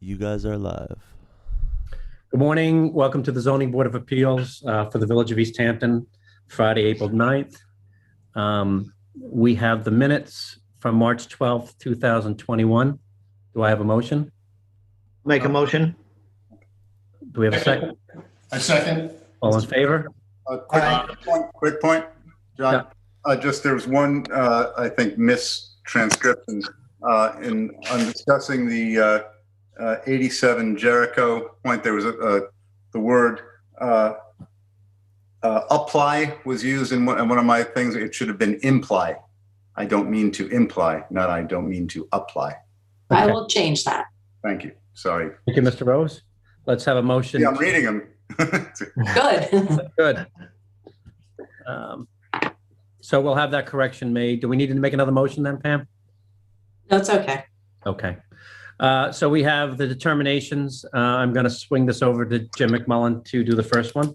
You guys are live. Good morning. Welcome to the Zoning Board of Appeals for the Village of East Hampton, Friday, April 9th. We have the minutes from March 12th, 2021. Do I have a motion? Make a motion. Do we have a second? I second. All in favor? Quick point, John. Just there was one, I think, mistranscription on discussing the 87 Jericho point. There was the word apply was used in one of my things. It should have been imply. I don't mean to imply, not I don't mean to apply. Okay. I will change that. Thank you. Sorry. Thank you, Mr. Rose. Let's have a motion. Yeah, I'm reading them. Good. Good. So we'll have that correction made. Do we need to make another motion then, Pam? No, it's okay. Okay. So we have the determinations. I'm going to swing this over to Jim McMullen to do the first one.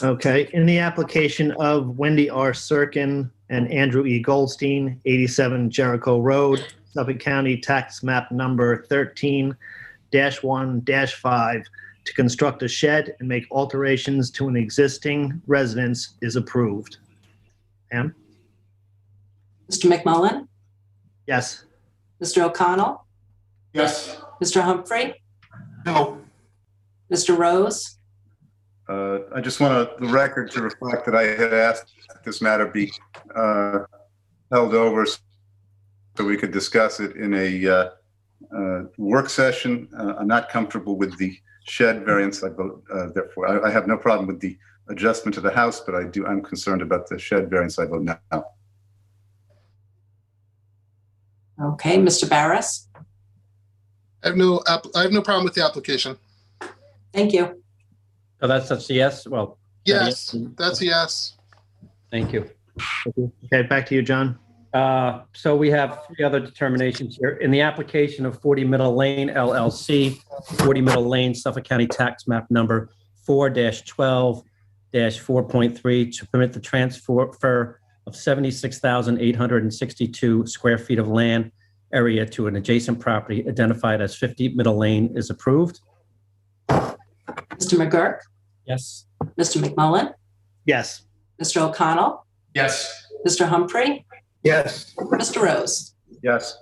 Okay. In the application of Wendy R. Sirkin and Andrew E. Goldstein, 87 Jericho Road, Suffolk County, tax map number 13-1-5, to construct a shed and make alterations to an existing residence is approved. Pam? Mr. McMullen? Yes. Mr. O'Connell? Yes. Mr. Humphrey? No. Mr. Rose? I just want the record to reflect that I had asked that this matter be held over so we could discuss it in a work session. I'm not comfortable with the shed variance. Therefore, I have no problem with the adjustment to the house, but I'm concerned about the shed variance. I vote no. Okay, Mr. Barris? I have no problem with the application. Thank you. So that's a yes. Well, Yes, that's a yes. thank you. Okay, back to you, John. So we have three other determinations here. In the application of 40 Middle Lane LLC, 40 Middle Lane, Suffolk County tax map number 4-12-4.3 to permit the transfer of 76,862 square feet of land area to an adjacent property identified as 50 Middle Lane is approved. Mr. McGurk? Yes. Mr. McMullen? Yes. Mr. O'Connell? Yes. Mr. Humphrey? Yes. Mr. Rose? Yes.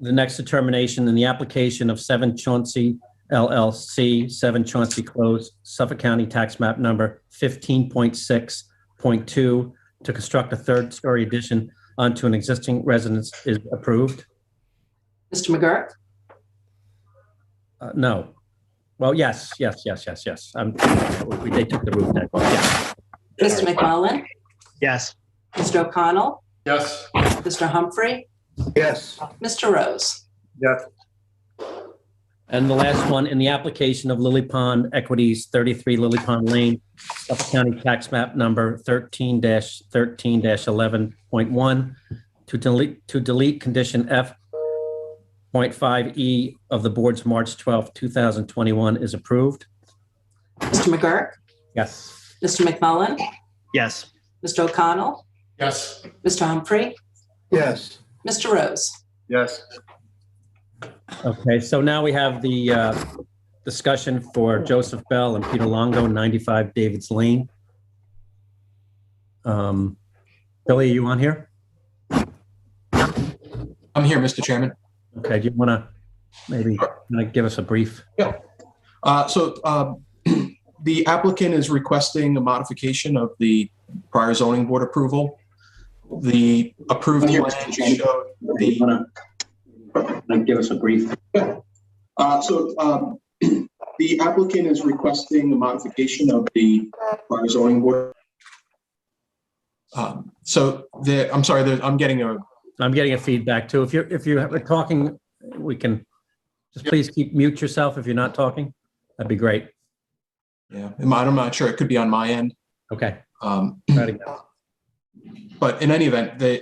The next determination in the application of 7 Chauncey LLC, 7 Chauncey Close, Suffolk County tax map number 15.6.2 to construct a third-story addition onto an existing residence is approved. Mr. McGurk? No. Well, yes. They took the roof deck off. Yeah. Mr. McMullen? Yes. Mr. O'Connell? Yes. Mr. Humphrey? Yes. Mr. Rose? Yes. And the last one, in the application of Lily Pond Equities, 33 Lily Pond Lane, Suffolk County tax map number 13-11.1 to delete condition F.5E of the board's March 12, 2021 is approved. Mr. McGurk? Yes. Mr. McMullen? Yes. Mr. O'Connell? Yes. Mr. Humphrey? Yes. Mr. Rose? Yes. Okay, so now we have the discussion for Joseph Bell and Peter Longo, 95 Davids Lane. Billy, are you on here? I'm here, Mr. Chairman. Okay, do you want to maybe give us a brief? Yeah. The applicant is requesting a modification of the prior zoning board approval. The approved plan showed the. Give us a brief. The applicant is requesting a modification of the prior zoning board. I'm sorry. I'm getting a feedback too. If you're talking, we can just please mute yourself if you're not talking. That'd be great. Yeah, I'm not sure. It could be on my end. Okay. But in any event, the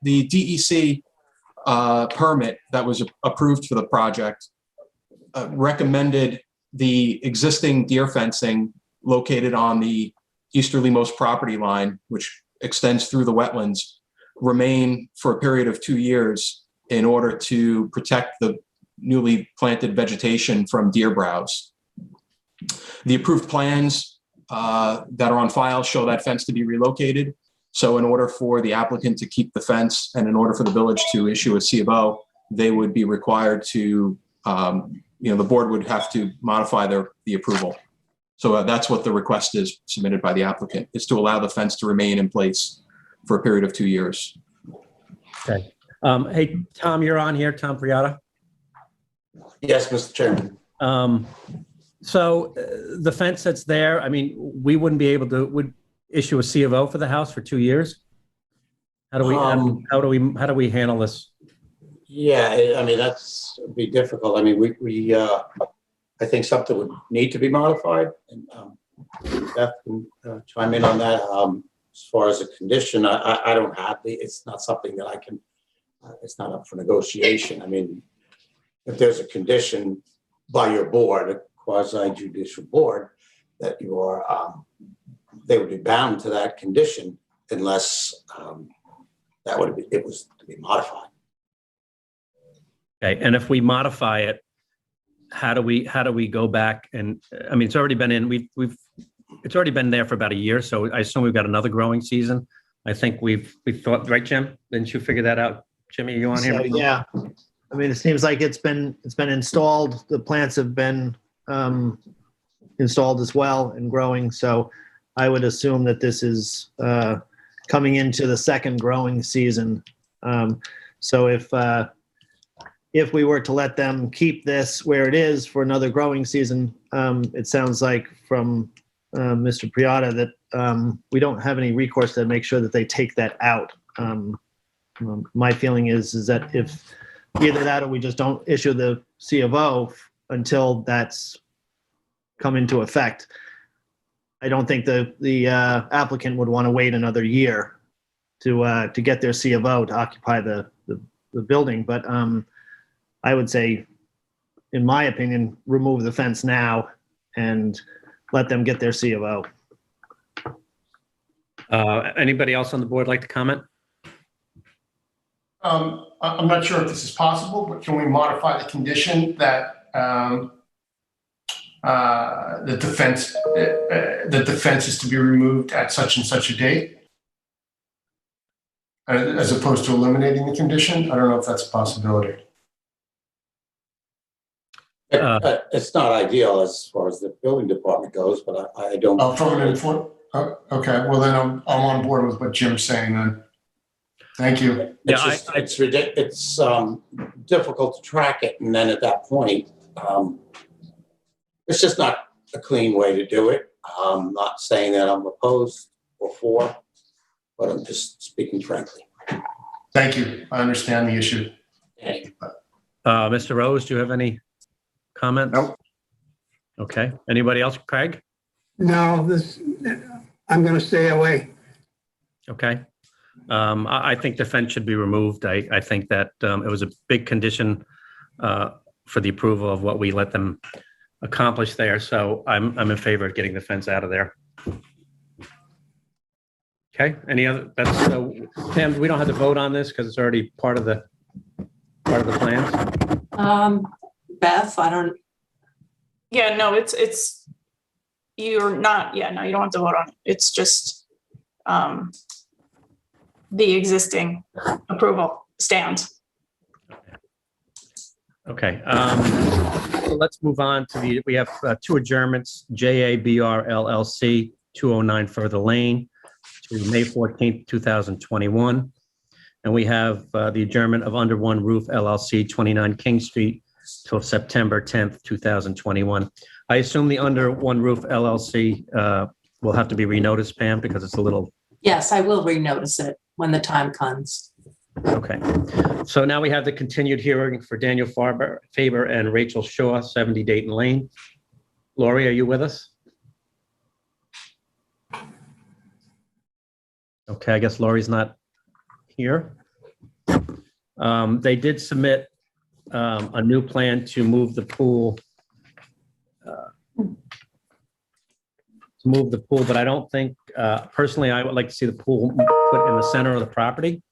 DEC permit that was approved for the project recommended the existing deer fencing located on the easterlymost property line, which extends through the wetlands, remain for a period of 2 years in order to protect newly planted vegetation from deer browse. The approved plans that are on file show that fence to be relocated. So in order for the applicant to keep the fence and in order for the village to issue a C of O, they would be required to, the board would have to modify the approval. So that's what the request is submitted by the applicant, is to allow the fence to remain in place for a period of 2 years. Okay. Hey, Tom, you're on here, Tom Priotta. Yes, Mr. Chairman. So the fence that's there, I mean, we wouldn't be able to, would issue a C of O for the house for 2 years? How do we handle this? Yeah, I mean, that's be difficult. I mean, I think something would need to be modified. And Beth can chime in on that. As far as a condition, I don't have it's not something that I can, it's not up for negotiation. I mean, if there's a condition by your board, a quasi-judicial board, that you are, they would be bound to that condition unless it was to be modified. Okay, and if we modify it, how do we go back and, I mean, it's already been in, it's already been there for about a year, so I assume we've got another growing season. I think we've thought, right, Jim? Didn't you figure that out? Jimmy, are you on here? So, yeah, I mean, it seems like it's been installed. The plants have been installed as well and growing. So I would assume that this is coming into the second growing season. So if we were to let them keep this where it is for another growing season, it sounds like from Mr. Priotta that we don't have any recourse to make sure that they take that out. My feeling is that if either that or we just don't issue the C of O until that's come into effect. I don't think the applicant would want to wait another year to get their C of O to occupy the building. But I would say, in my opinion, remove the fence now and let them get their C of O. Anybody else on the board like to comment? I'm not sure if this is possible, but can we modify the condition that that the fence is to be removed at such and such a date, as opposed to eliminating the condition? I don't know if that's a possibility. It's not ideal as far as the building department goes, but I don't. Oh, from an inform. Oh, okay, well then I'm on board with what Jim's saying then. Thank you. Yeah, It's ridiculous. It's difficult to track it, and then at that point, it's just not a clean way to do it. I'm not saying that I'm opposed or for, but I'm just speaking frankly. Thank you. I understand the issue. Mr. Rose, do you have any comments? Nope. Okay. Anybody else? Craig? No, I'm going to stay away. Okay. I think the fence should be removed. I think that it was a big condition for the approval of what we let them accomplish there. So I'm in favor of getting the fence out of there. Okay. Any other? That's so. Pam, we don't have to vote on this because it's already part of the plans. Beth, I don't, Yeah, no, it's, you're not, yeah, no, you don't have to vote on it. It's just the existing approval stands. Okay. So let's move on to we have two adjournments, JABR LLC, 209 Further Lane to May 14th, 2021. And we have the adjournment of Under One Roof LLC, 29 King Street till September 10th, 2021. I assume the Under One Roof LLC will have to be renoticed, Pam, because it's a little... yes, I will renotice it when the time comes. Okay. So now we have the continued hearing for Daniel Faber and Rachel Shaw, 70 Dayton Lane. Lori, are you with us? Okay, I guess Lori's not here. They did submit a new plan to move the pool. But I don't think, personally, I would like to see the pool put in the center of the property.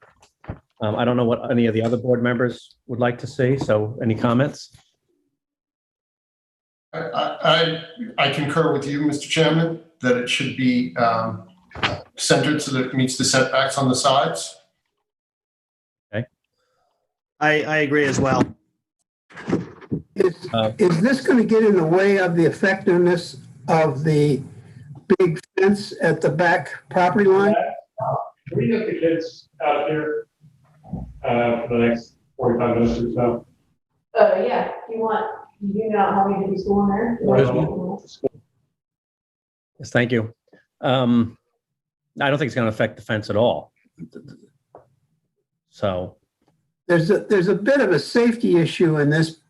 I don't know what any of the other board members would like to see, so any comments? I concur with you, Mr. Chairman, that it should be centered so that it meets the setbacks on the sides. I agree as well. Is this going to get in the way of the effectiveness of the big fence at the back property line? Can we get the kids out here for the next 45 minutes or so? Yeah, you know how many to be school in there? Yes, thank you. I don't think it's going to affect the fence at all. So, There's a bit of a safety issue in this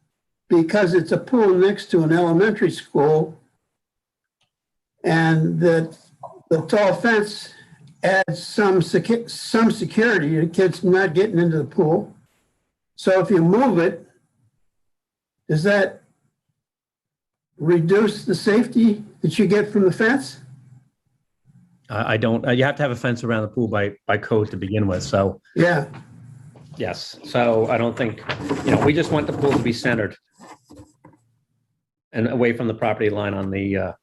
because it's a pool next to an elementary school, and the tall fence adds some security to kids not getting into the pool. So if you move it, does that reduce the safety that you get from the fence? I don't, you have to have a fence around the pool by code to begin with, so. Yeah. Yes, so I don't think, we just want the pool to be centered and away from the property line on the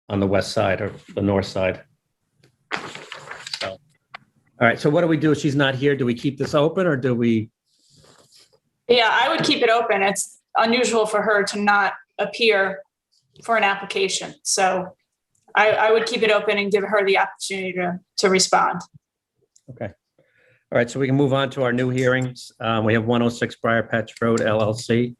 west side or the north side. So, all right, so what do we do? She's not here. Do we keep this open or do we? Yeah, I would keep it open. It's unusual for her to not appear for an application. So I would keep it open and give her the opportunity to respond. Okay. All right, so we can move on to our new hearings. We have 106 Briar Patch Road LLC.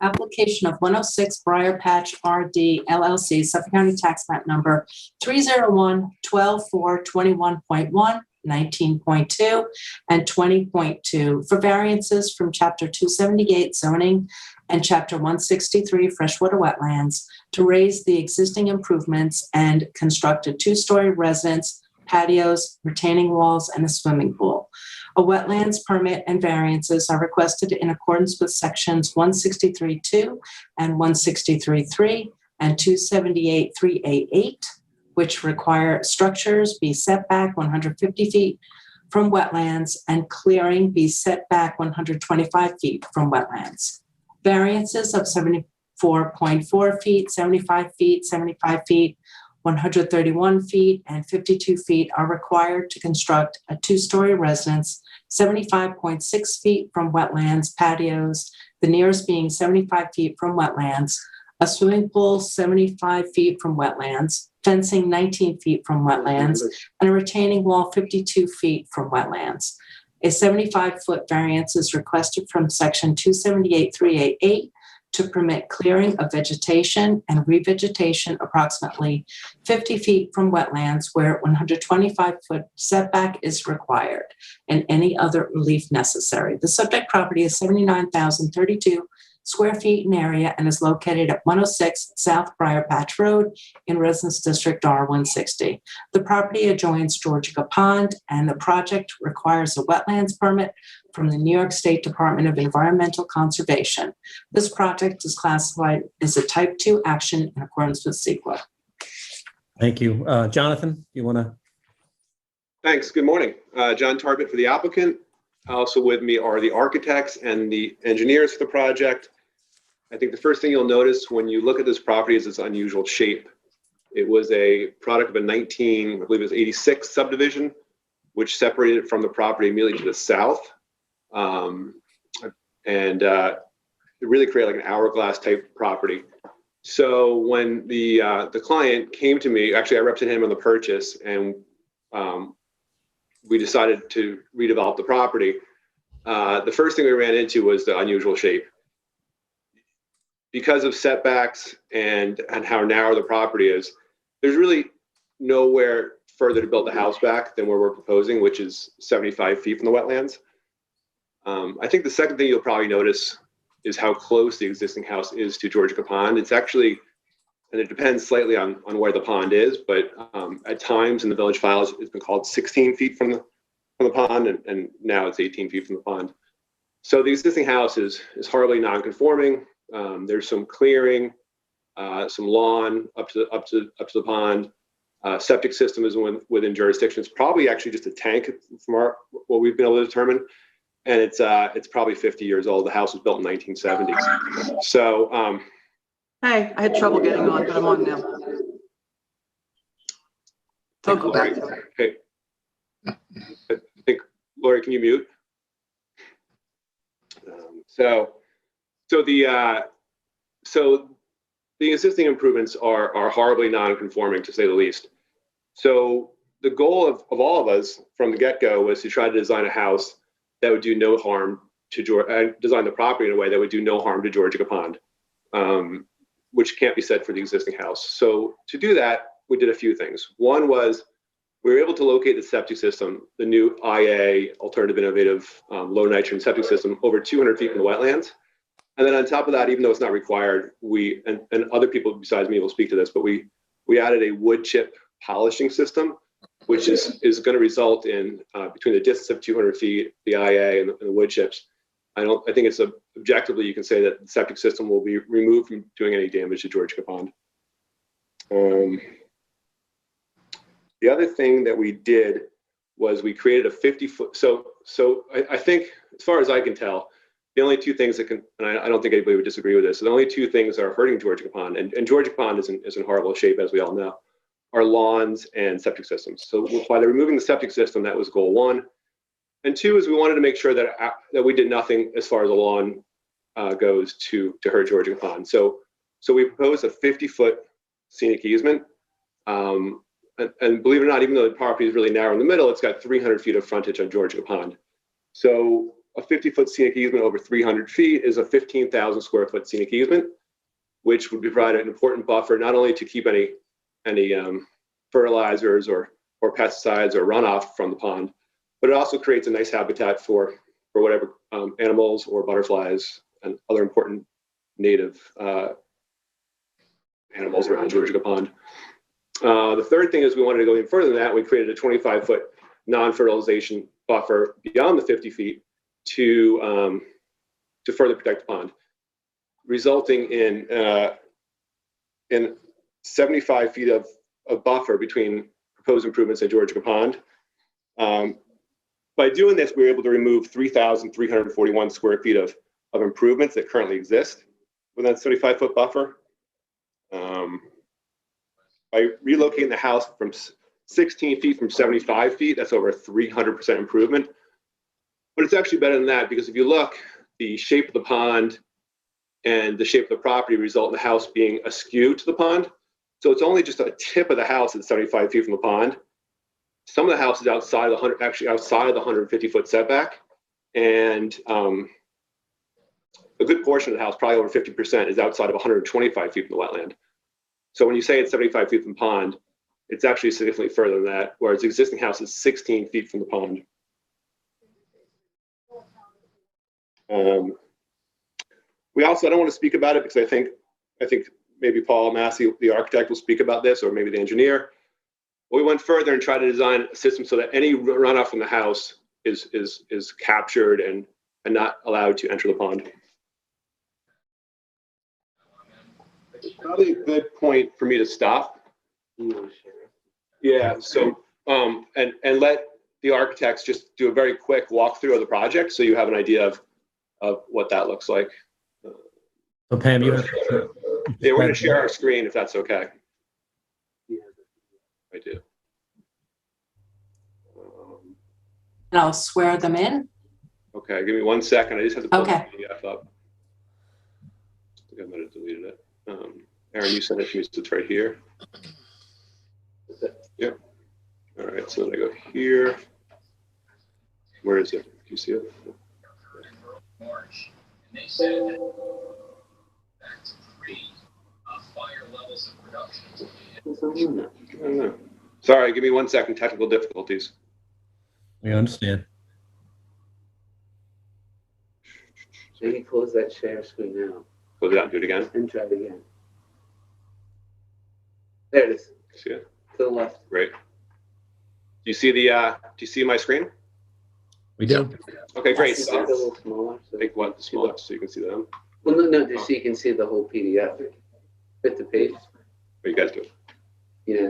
Application of 106 Briar Patch RD LLC, Suffolk County Tax Map Number 301-12421.1, 19.2, and 20.2 for variances from Chapter 278 zoning and Chapter 163 freshwater wetlands to raise the existing improvements and construct a two-story residence, patios, retaining walls, and a swimming pool. A wetlands permit and variances are requested in accordance with sections 163.2 and 163.3 and 278.3A8, which require structures be set back 150 feet from wetlands and clearing be set back 125 feet from wetlands. Variances of 74.4 feet, 75 feet, 75 feet, 131 feet, and 52 feet are required to construct a two-story residence, 75.6 feet from wetlands, patios, the nearest being 75 feet from wetlands, a swimming pool 75 feet from wetlands, fencing 19 feet from wetlands, and a retaining wall 52 feet from wetlands. A 75-foot variance is requested from section 278.388 to permit clearing of vegetation and revegetation approximately 50 feet from wetlands where 125-foot setback is required and any other relief necessary. The subject property is 79,032 square feet in area and is located at 106 South Briar Patch Road in Residence District R160. The property adjoins Georgia Pond, and the project requires a wetlands permit from the New York State Department of Environmental Conservation. This project is classified as a type 2 action in accordance with CEQA. Thank you. Jonathan, you want to? Thanks. Good morning. John Tarbett for the applicant. Also with me are the architects and the engineers for the project. I think the first thing you'll notice when you look at this property is its unusual shape. It was a product of a I believe it was 86 subdivision, which separated it from the property immediately to the south. It really created like an hourglass type property. So when the client came to me, actually I represented him on the purchase, and we decided to redevelop the property. The first thing we ran into was the unusual shape. Because of setbacks and how narrow the property is, there's really nowhere further to build the house back than where we're proposing, which is 75 feet from the wetlands. I think the second thing you'll probably notice is how close the existing house is to Georgia Pond. It's actually, and it depends slightly on where the pond is, but at times in the village files, it's been called 16 feet from the pond, and now it's 18 feet from the pond. So the existing house is horribly non-conforming. There's some clearing, some lawn up to the pond. Septic system is within jurisdiction. It's probably actually just a tank from what we've been able to determine. And it's probably 50 years old. The house was built in 1970s. So, Hey, I had trouble getting on, but I'm on now. Don't go back. Hey, I think, Lori, can you mute? So the existing improvements are horribly non-conforming, to say the least. So the goal of all of us from the get-go was to try to design a house that would do no harm to design the property in a way that would do no harm to Georgia Pond, which can't be said for the existing house. So to do that, we did a few things. One was we were able to locate the septic system, the new IA, alternative innovative low nitrogen septic system, over 200 feet from the wetlands. And then on top of that, even though it's not required, and other people besides me will speak to this, but we added a wood chip polishing system, which is going to result in between the distance of 200 feet, the IA and the wood chips. I think it's objectively you can say that the septic system will be removed from doing any damage to Georgia Pond. The other thing that we did was we created a 50-foot. So I think, as far as I can tell, the only two things that can, and I don't think anybody would disagree with this, the only two things that are hurting Georgia Pond, and Georgia Pond is in horrible shape, as we all know, are lawns and septic systems. So by removing the septic system, that was goal one. And two is we wanted to make sure that we did nothing as far as the lawn goes to hurt Georgia Pond. So we proposed a 50-foot scenic easement. And believe it or not, even though the property is really narrow in the middle, it's got 300 feet of frontage on Georgia Pond. So a 50-foot scenic easement over 300 feet is a 15,000 square foot scenic easement, which would provide an important buffer, not only to keep any fertilizers or pesticides or runoff from the pond, but it also creates a nice habitat for whatever animals or butterflies and other important native animals around Georgia Pond. The third thing is we wanted to go even further than that. We created a 25-foot non-fertilization buffer beyond the 50 feet to further protect the pond, resulting in 75 feet of buffer between proposed improvements in Georgia Pond. By doing this, we were able to remove 3,341 square feet of improvements that currently exist within that 75-foot buffer. By relocating the house from 16 feet from 75 feet, that's over a 300% improvement. But it's actually better than that, because if you look, the shape of the pond and the shape of the property result in the house being askew to the pond. So it's only just a tip of the house at 75 feet from the pond. Some of the house is outside of the 150-foot setback, and a good portion of the house, probably over 50%, is outside of 125 feet from the wetland. So when you say it's 75 feet from the pond, it's actually significantly further than that, whereas the existing house is 16 feet from the pond. We also, I don't want to speak about it because I think maybe Paul Massey, the architect, will speak about this, or maybe the engineer. But we went further and tried to design a system so that any runoff from the house is captured and not allowed to enter the pond. It's probably a good point for me to stop. Yeah, so and let the architects just do a very quick walkthrough of the project so you have an idea of what that looks like. So Pam, yeah, we're going to share our screen if that's okay. I do. And I'll swear them in. Okay, give me 1 second. I just have to pull the PDF up. I think I might have deleted it. Aaron, you sent it to me, so it's right here. Yep. All right, so then I go here. Where is it? Do you see it? March, and they said back to 3 fire levels of production. I don't know. Sorry, give me 1 second. Technical difficulties. We understand. So you close that share screen now. Close it out and do it again. And try it again. There it is. See it? To the left. Great. Do you see the? Do you see my screen? We do. Okay, great. Make it a little smaller. So Make one smaller so you can see them. well, no, just so you can see the whole PDF. Fit the page. What you guys do? Yeah.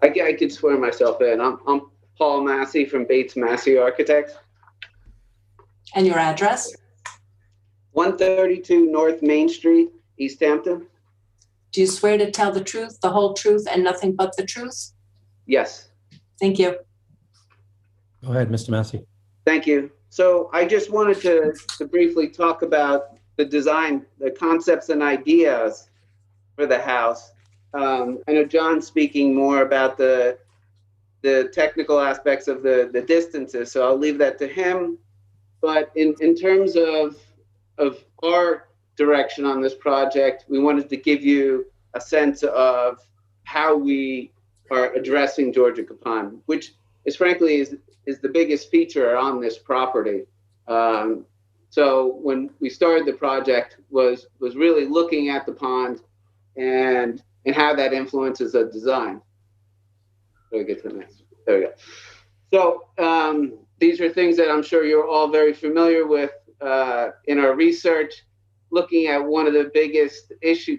I could swear myself in. I'm Paul Massey from Bates Massey Architects. And your address? 132 North Main Street, East Hampton. Do you swear to tell the truth, the whole truth, and nothing but the truth? Yes. Thank you. Go ahead, Mr. Massey. Thank you. So I just wanted to briefly talk about the design, the concepts and ideas for the house. I know John's speaking more about the technical aspects of the distances, so I'll leave that to him. But in terms of our direction on this project, we wanted to give you a sense of how we are addressing Georgia Capon, which is frankly is the biggest feature on this property. So when we started the project was really looking at the pond and how that influences the design. Let me get to the next. There we go. So these are things that I'm sure you're all very familiar with in our research. Looking at one of the biggest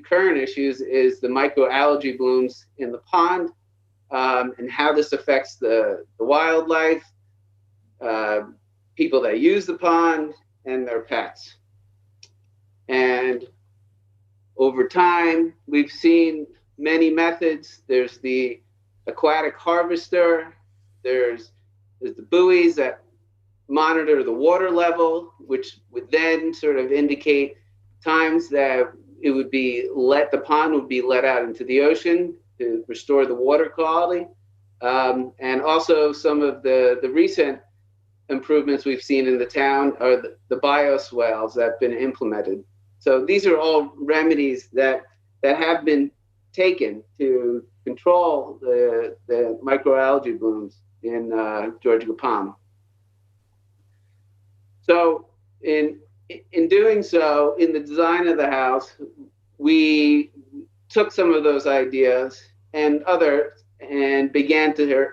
current issues is the microalgae blooms in the pond and how this affects the wildlife, people that use the pond, and their pets. And over time, we've seen many methods. There's the aquatic harvester, there's the buoys that monitor the water level, which would then sort of indicate times that it would be the pond would be let out into the ocean to restore the water quality. And also some of the recent improvements we've seen in the town are the bioswales that have been implemented. So these are all remedies that have been taken to control the microalgae blooms in Georgia Capon. So in doing so, in the design of the house, we took some of those ideas and began to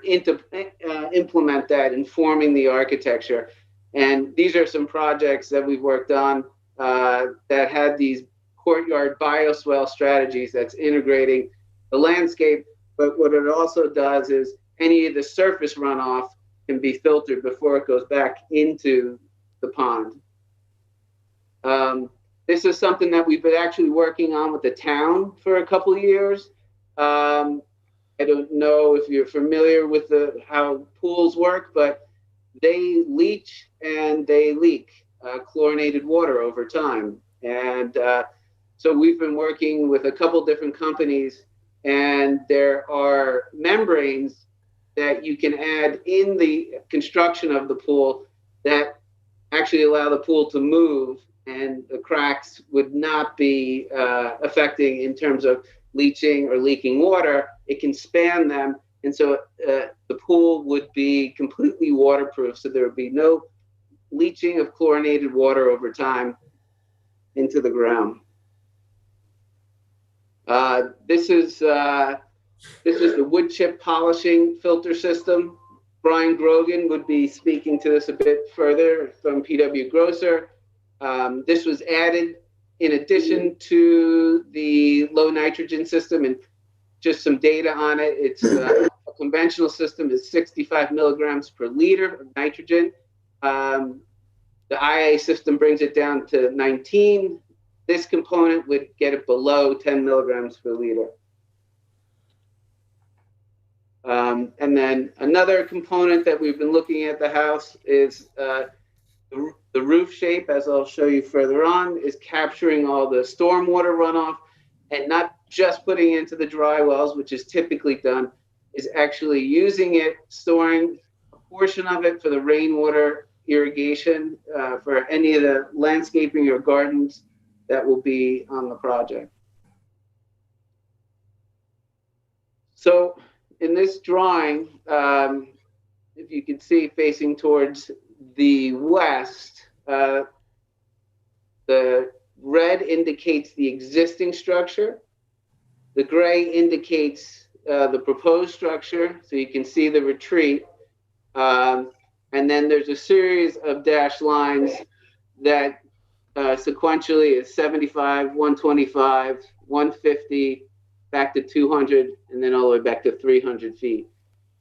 implement that, informing the architecture. And these are some projects that we've worked on that had these courtyard bioswale strategies that's integrating the landscape. But what it also does is any of the surface runoff can be filtered before it goes back into the pond. This is something that we've been actually working on with the town for a couple of years. I don't know if you're familiar with how pools work, but they leach and they leak chlorinated water over time. And so we've been working with a couple different companies, and there are membranes that you can add in the construction of the pool that actually allow the pool to move, and the cracks would not be affecting in terms of leaching or leaking water. It can span them, and so the pool would be completely waterproof, so there would be no leaching of chlorinated water over time into the ground. This is the wood chip polishing filter system. Brian Grogan would be speaking to this a bit further from PW Grosser. This was added in addition to the low nitrogen system, and just some data on it. It's a conventional system is 65 milligrams per liter of nitrogen. The IA system brings it down to 19. This component would get it below 10 milligrams per liter. And then another component that we've been looking at the house is the roof shape, as I'll show you further on, is capturing all the stormwater runoff and not just putting it into the dry wells, which is typically done, is actually using it, storing a portion of it for the rainwater irrigation for any of the landscaping or gardens that will be on the project. So in this drawing, if you can see facing towards the west, the red indicates the existing structure. The gray indicates the proposed structure, so you can see the retreat. And then there's a series of dashed lines that sequentially is 75, 125, 150, back to 200, and then all the way back to 300 feet.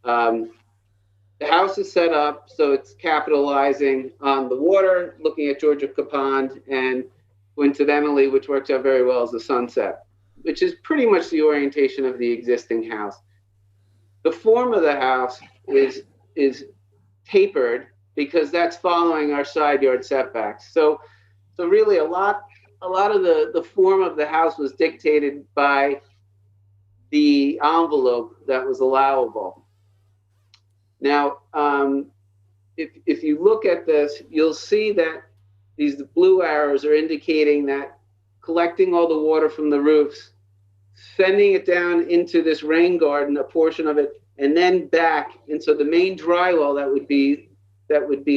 The house is set up so it's capitalizing on the water, looking at Georgia Pond, and coincidentally, which works out very well, is the sunset, which is pretty much the orientation of the existing house. The form of the house is tapered because that's following our side yard setbacks. So really a lot of the form of the house was dictated by the envelope that was allowable. Now, if you look at this, you'll see that these blue arrows are indicating that collecting all the water from the roofs, sending it down into this rain garden, a portion of it, and then back. And so the main dry well that would be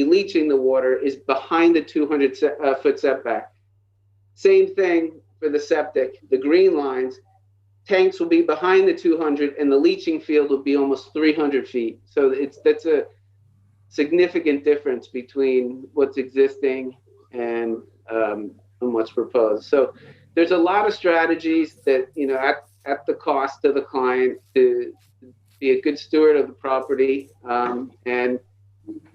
leaching the water is behind the 200-foot setback. Same thing for the septic. The green lines, tanks will be behind the 200 and the leaching field will be almost 300 feet. So that's a significant difference between what's existing and what's proposed. So there's a lot of strategies that, you know, at the cost to the client to be a good steward of the property. And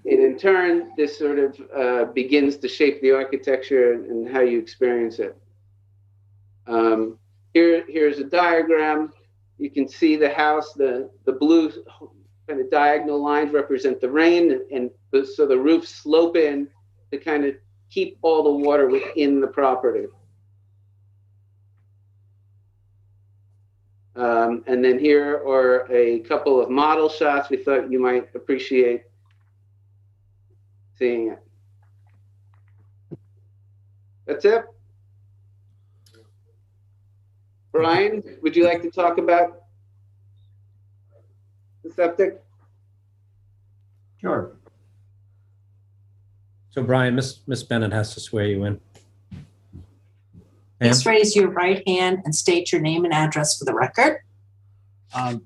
in turn, this sort of begins to shape the architecture and how you experience it. Here's a diagram. You can see the house, the blue kind of diagonal lines represent the rain, and so the roofs slope in to kind of keep all the water within the property. And then here are a couple of model shots we thought you might appreciate seeing it. That's it. Brian, would you like to talk about the septic? Sure. So Brian, Miss Bennett has to swear you in. Please raise your right hand and state your name and address for the record.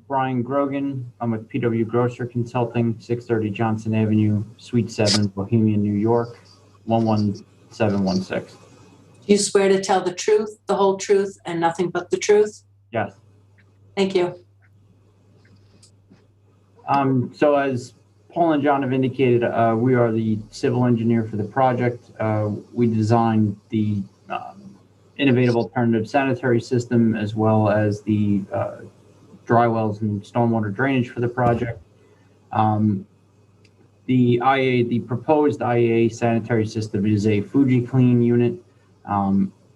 Brian Grogan. I'm with PW Grosser Consulting, 630 Johnson Avenue, Suite 7, Bohemian, New York, 11716. Do you swear to tell the truth, the whole truth, and nothing but the truth? Yes. Thank you. So as Paul and John have indicated, we are the civil engineer for the project. We designed the innovative alternative sanitary system as well as the dry wells and stormwater drainage for the project. The proposed IEA sanitary system is a FujiClean unit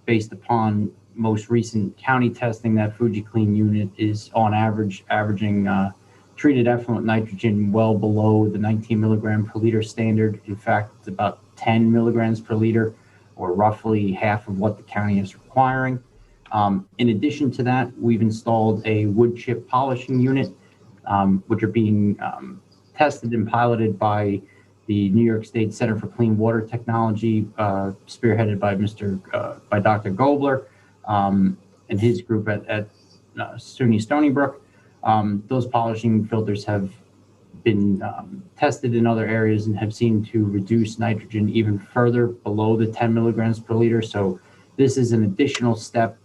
based upon most recent county testing. That FujiClean unit is on averaging treated effluent nitrogen well below the 19 milligram per liter standard. In fact, it's about 10 milligrams per liter, or roughly half of what the county is requiring. In addition to that, we've installed a wood chip polishing unit, which are being tested and piloted by the New York State Center for Clean Water Technology, spearheaded by Dr. Gobler and his group at SUNY Stony Brook. Those polishing filters have been tested in other areas and have seemed to reduce nitrogen even further below the 10 milligrams per liter. So this is an additional step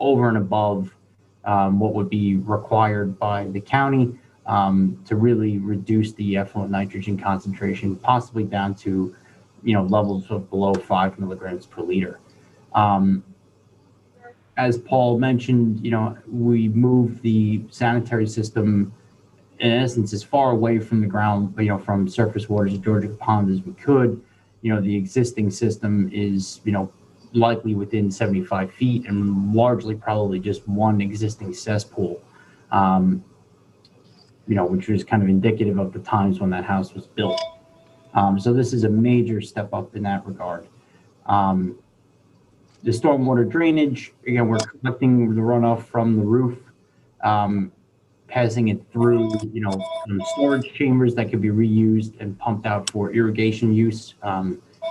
over and above what would be required by the county to really reduce the effluent nitrogen concentration, possibly down to, levels of below 5 milligrams per liter. As Paul mentioned, we moved the sanitary system in essence as far away from the ground, from surface waters of Georgia Pond as we could. The existing system is, likely within 75 feet and largely probably just one existing cesspool, which was kind of indicative of the times when that house was built. So this is a major step up in that regard. The stormwater drainage, again, we're collecting the runoff from the roof, passing it through, some storage chambers that could be reused and pumped out for irrigation use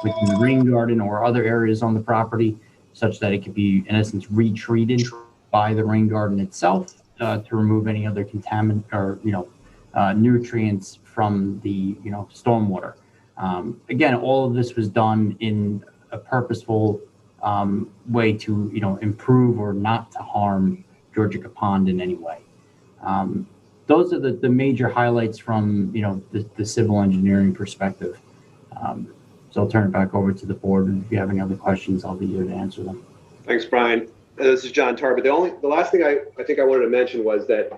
within the rain garden or other areas on the property, such that it could be, in essence, retreated by the rain garden itself to remove any other contaminant or, nutrients from the, stormwater. Again, all of this was done in a purposeful way to, improve or not to harm Georgia Pond in any way. Those are the major highlights from, the civil engineering perspective. So I'll turn it back over to the board, and if you have any other questions, I'll be here to answer them. Thanks, Brian. This is John Tarver. The last thing I think I wanted to mention was that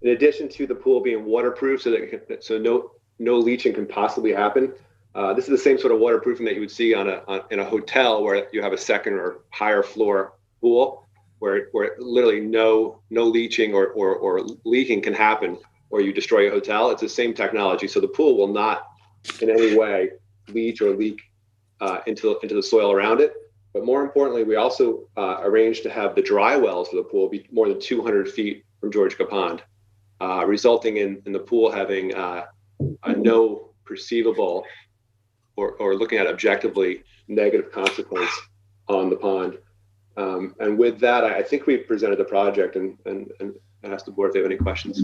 in addition to the pool being waterproof so no leaching can possibly happen, this is the same sort of waterproofing that you would see in a hotel where you have a second or higher floor pool where literally no leaching or leaking can happen or you destroy a hotel. It's the same technology. So the pool will not in any way leach or leak into the soil around it. But more importantly, we also arranged to have the dry wells for the pool be more than 200 feet from Georgia Pond, resulting in the pool having a no perceivable or looking at objectively negative consequence on the pond. And with that, I think we've presented the project and asked the board if they have any questions.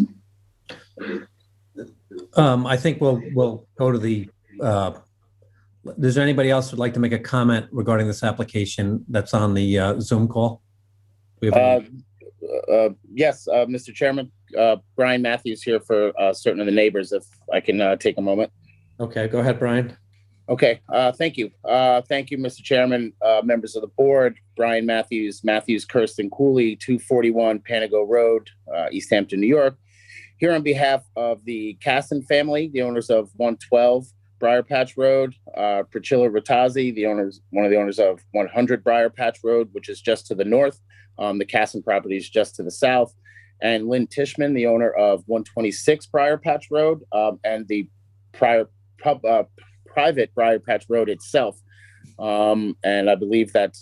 I think we'll go to the, is there anybody else who'd like to make a comment regarding this application that's on the Zoom call? Yes, Mr. Chairman, Brian Matthews here for certain of the neighbors, if I can take a moment. Okay, go ahead, Brian. Okay, thank you. Thank you, Mr. Chairman, members of the board, Brian Matthews, Kirsten Cooley, 241 Panago Road, East Hampton, New York. Here on behalf of the Casson family, the owners of 112 Briar Patch Road, Priscilla Rattazzi, one of the owners of 100 Briar Patch Road, which is just to the north. The Casson property is just to the south. And Lynn Tishman, the owner of 126 Briar Patch Road, and the private Briar Patch Road itself. And I believe that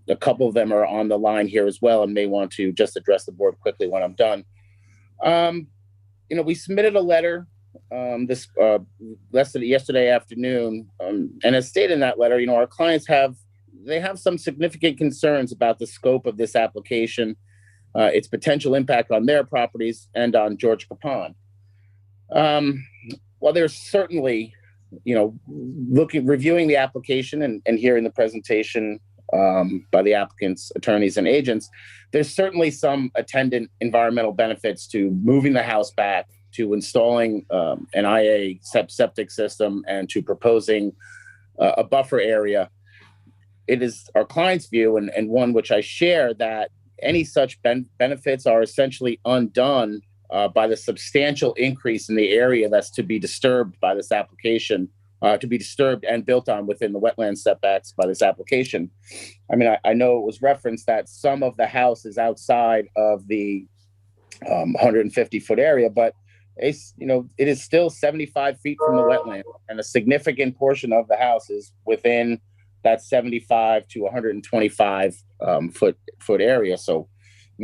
a couple of them are on the line here as well and may want to just address the board quickly when I'm done. We submitted a letter yesterday afternoon, and as stated in that letter, our clients have some significant concerns about the scope of this application, its potential impact on their properties and on Georgia Pond. Well, there's certainly, reviewing the application and hearing the presentation by the applicant's attorneys and agents, there's certainly some attendant environmental benefits to moving the house back, to installing an IA septic system, and to proposing a buffer area. It is our client's view, and one which I share, that any such benefits are essentially undone by the substantial increase in the area that's to be disturbed by this application, to be disturbed and built on within the wetland setbacks by this application. I mean, I know it was referenced that some of the house is outside of the 150-foot area, but it is still 75 feet from the wetland, and a significant portion of the house is within that 75 to 125 foot area. So,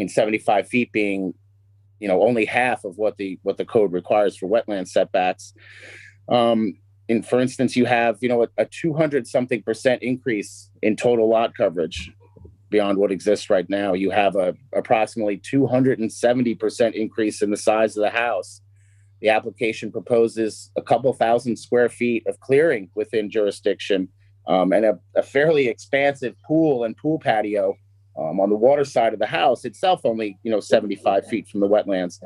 75 feet being, only half of what the code requires for wetland setbacks. And for instance, you have, a 200-something% increase in total lot coverage beyond what exists right now. You have a approximately 270% increase in the size of the house. The application proposes a couple thousand square feet of clearing within jurisdiction, and a fairly expansive pool and pool patio on the water side of the house itself, only 75 feet from the wetlands.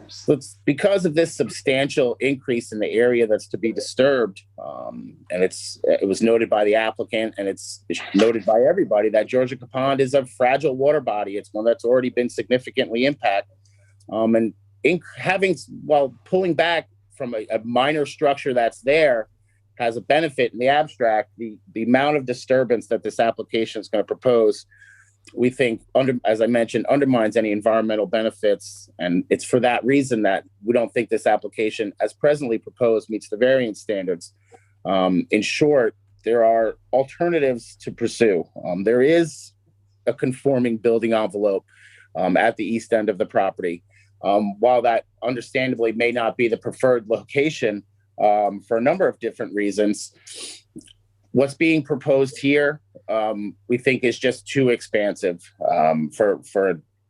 So it's because of this substantial increase in the area that's to be disturbed, and it was noted by the applicant, and it's noted by everybody, that Georgia Pond is a fragile water body. It's one that's already been significantly impacted, and while pulling back from a minor structure that's there has a benefit in the abstract, the amount of disturbance that this application is going to propose, we think, as I mentioned, undermines any environmental benefits. And it's for that reason that we don't think this application, as presently proposed, meets the variance standards. In short, there are alternatives to pursue. There is a conforming building envelope at the east end of the property. While that understandably may not be the preferred location for a number of different reasons, what's being proposed here, we think, is just too expansive for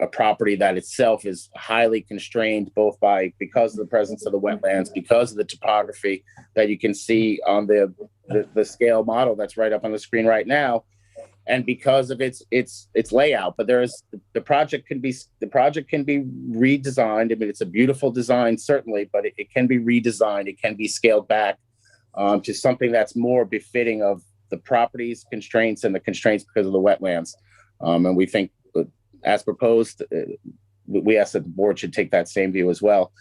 a property that itself is highly constrained, both because of the presence of the wetlands, because of the topography that you can see on the scale model that's right up on the screen right now, and because of its layout. But the project can be redesigned. I mean, it's a beautiful design, certainly, but it can be redesigned. It can be scaled back to something that's more befitting of the property's constraints and the constraints because of the wetlands. And we think, as proposed, we ask that the board should take that same view as well.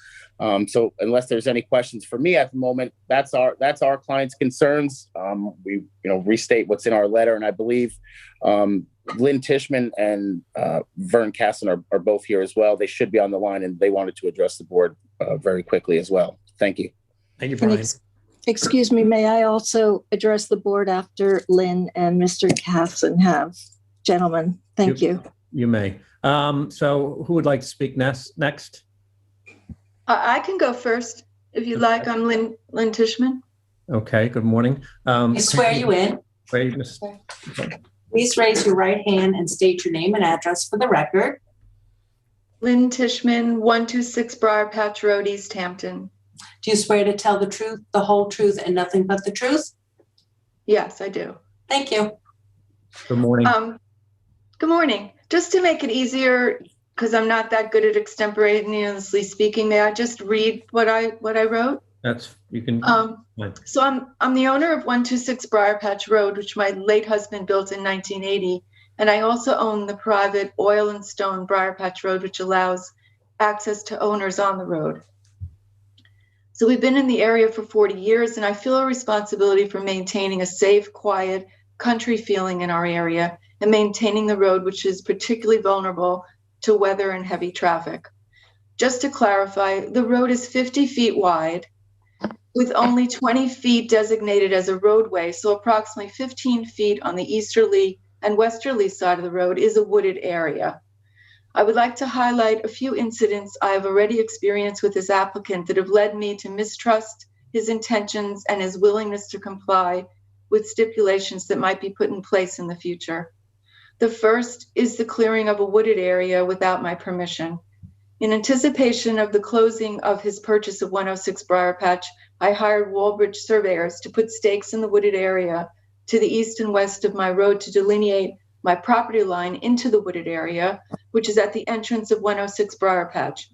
So unless there's any questions for me at the moment, that's our client's concerns. We restate what's in our letter, and I believe Lynn Tishman and Vern Casson are both here as well. They should be on the line, and they wanted to address the board very quickly as well. Thank you. Thank you, Brian. Excuse me, may I also address the board after Lynn and Mr. Casson have? Gentlemen, thank you. You may. So who would like to speak next? I can go first if you'd like. I'm Lynn Tishman. Okay, good morning. I swear you in. Please raise your right hand and state your name and address for the record. Lynn Tishman, 126 Briar Patch Road, East Hampton. Do you swear to tell the truth, the whole truth, and nothing but the truth? Yes, I do. Thank you. Good morning. Good morning. Just to make it easier, because I'm not that good at extemporaneously speaking, may I just read what I wrote? You can. So I'm the owner of 126 Briar Patch Road, which my late husband built in 1980, and I also own the private oil and stone Briar Patch Road, which allows access to owners on the road. So we've been in the area for 40 years, and I feel a responsibility for maintaining a safe, quiet, country feeling in our area and maintaining the road, which is particularly vulnerable to weather and heavy traffic. Just to clarify, the road is 50 feet wide with only 20 feet designated as a roadway, so approximately 15 feet on the easterly and westerly side of the road is a wooded area. I would like to highlight a few incidents I have already experienced with this applicant that have led me to mistrust his intentions and his willingness to comply with stipulations that might be put in place in the future. The first is the clearing of a wooded area without my permission. In anticipation of the closing of his purchase of 106 Briar Patch, I hired Walbridge surveyors to put stakes in the wooded area to the east and west of my road to delineate my property line into the wooded area, which is at the entrance of 106 Briar Patch,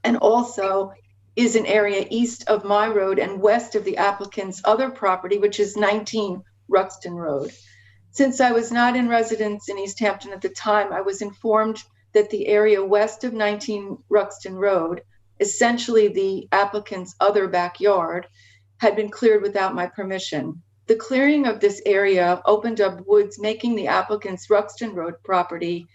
and also is an area east of my road and west of the applicant's other property, which is 19 Ruxton Road. Since I was not in residence in East Hampton at the time, I was informed that the area west of 19 Ruxton Road, essentially the applicant's other backyard, had been cleared without my permission. The clearing of this area opened up woods, making the applicant's Ruxton Road property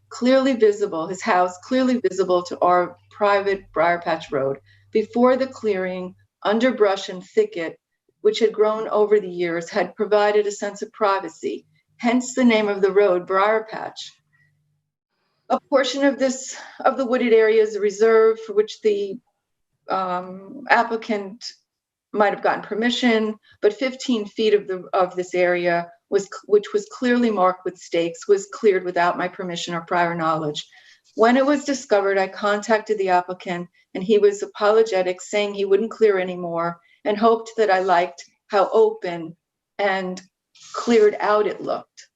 clearly visible, his house clearly visible to our private Briar Patch Road. Before the clearing, underbrush and thicket, which had grown over the years, had provided a sense of privacy, hence the name of the road, Briar Patch. A portion of the wooded area is a reserve for which the applicant might have gotten permission, but 15 feet of this area, which was clearly marked with stakes, was cleared without my permission or prior knowledge. When it was discovered, I contacted the applicant, and he was apologetic, saying he wouldn't clear anymore and hoped that I liked how open and cleared out it looked.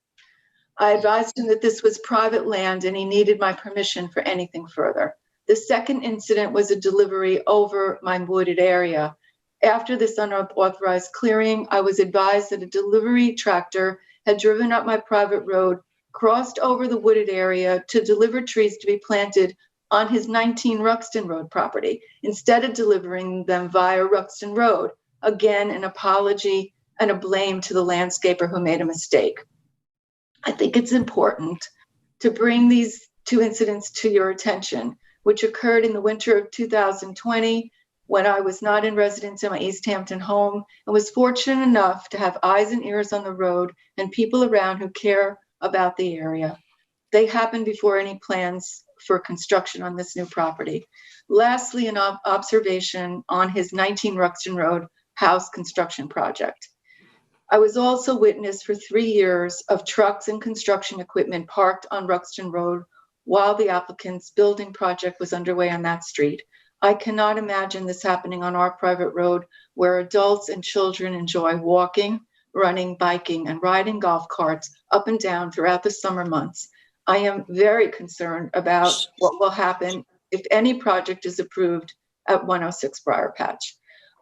I advised him that this was private land and he needed my permission for anything further. The second incident was a delivery over my wooded area. After this unauthorized clearing, I was advised that a delivery tractor had driven up my private road, crossed over the wooded area to deliver trees to be planted on his 19 Ruxton Road property, instead of delivering them via Ruxton Road. Again, an apology and a blame to the landscaper who made a mistake. I think it's important to bring these two incidents to your attention, which occurred in the winter of 2020, when I was not in residence in my East Hampton home and was fortunate enough to have eyes and ears on the road and people around who care about the area. They happened before any plans for construction on this new property. Lastly, an observation on his 19 Ruxton Road house construction project. I was also witness for 3 years of trucks and construction equipment parked on Ruxton Road while the applicant's building project was underway on that street. I cannot imagine this happening on our private road where adults and children enjoy walking, running, biking, and riding golf carts up and down throughout the summer months. I am very concerned about what will happen if any project is approved at 106 Briar Patch.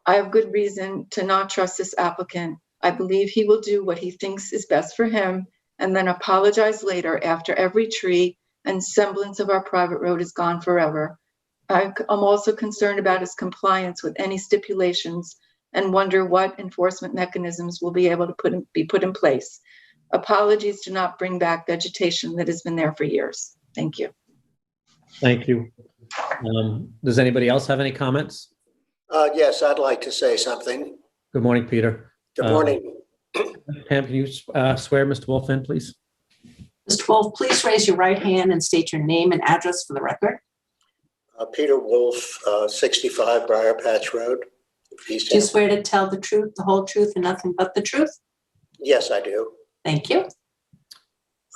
I have good reason to not trust this applicant. I believe he will do what he thinks is best for him and then apologize later after every tree and semblance of our private road is gone forever. I'm also concerned about his compliance with any stipulations and wonder what enforcement mechanisms will be able to be put in place. Apologies do not bring back vegetation that has been there for years. Thank you. Thank you. Does anybody else have any comments? Yes, I'd like to say something. Good morning, Peter. Good morning. Pam, can you swear Mr. Wolf in, please? Mr. Wolf, please raise your right hand and state your name and address for the record. Peter Wolf, 65 Briar Patch Road. Do you swear to tell the truth, the whole truth, and nothing but the truth? Yes, I do. Thank you.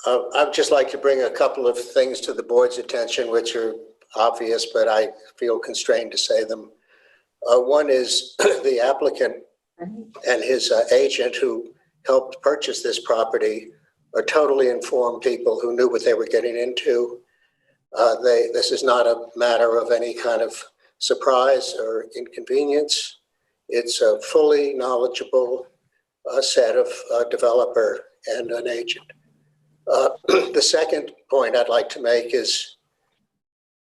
I'd just like to bring a couple of things to the board's attention, which are obvious, but I feel constrained to say them. One is the applicant and his agent who helped purchase this property are totally informed people who knew what they were getting into. This is not a matter of any kind of surprise or inconvenience. It's a fully knowledgeable set of developer and an agent. The second point I'd like to make is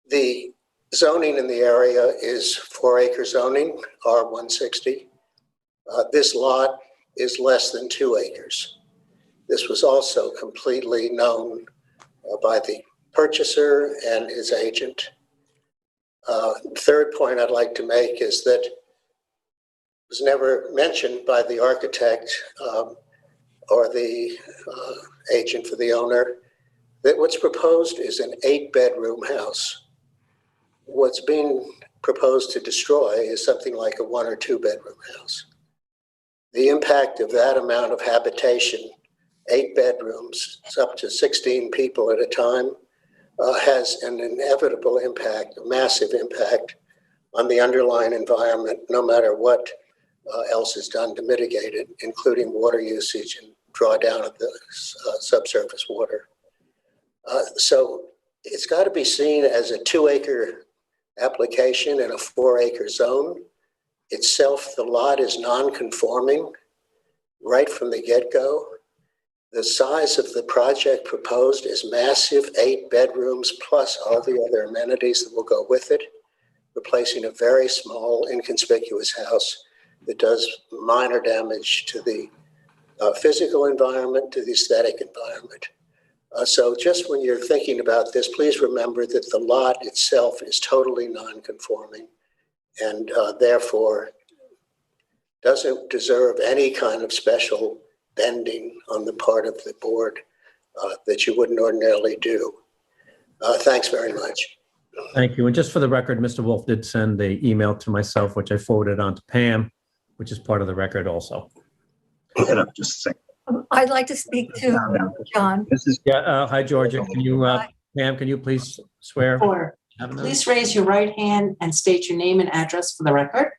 the zoning in the area is 4-acre zoning, R160. This lot is less than 2 acres. This was also completely known by the purchaser and his agent. Third point I'd like to make is that it was never mentioned by the architect or the agent for the owner that what's proposed is an 8-bedroom house. What's being proposed to destroy is something like a 1 or 2 bedroom house. The impact of that amount of habitation, 8 bedrooms, it's up to 16 people at a time, has an inevitable impact, a massive impact on the underlying environment, no matter what else is done to mitigate it, including water usage and drawdown of the subsurface water. So it's got to be seen as a 2-acre application in a 4-acre zone. Itself, the lot is non-conforming right from the get-go. The size of the project proposed is massive, 8 bedrooms plus all the other amenities that will go with it, replacing a very small, inconspicuous house that does minor damage to the physical environment, to the aesthetic environment. So just when you're thinking about this, please remember that the lot itself is totally non-conforming and therefore doesn't deserve any kind of special bending on the part of the board that you wouldn't ordinarily do. Thanks very much. Thank you. And just for the record, Mr. Wolf did send the email to myself, which I forwarded on to Pam, which is part of the record also. Just a second. I'd like to speak to John. Hi, Georgia. Can you, Pam, can you please swear? Sure. Please raise your right hand and state your name and address for the record.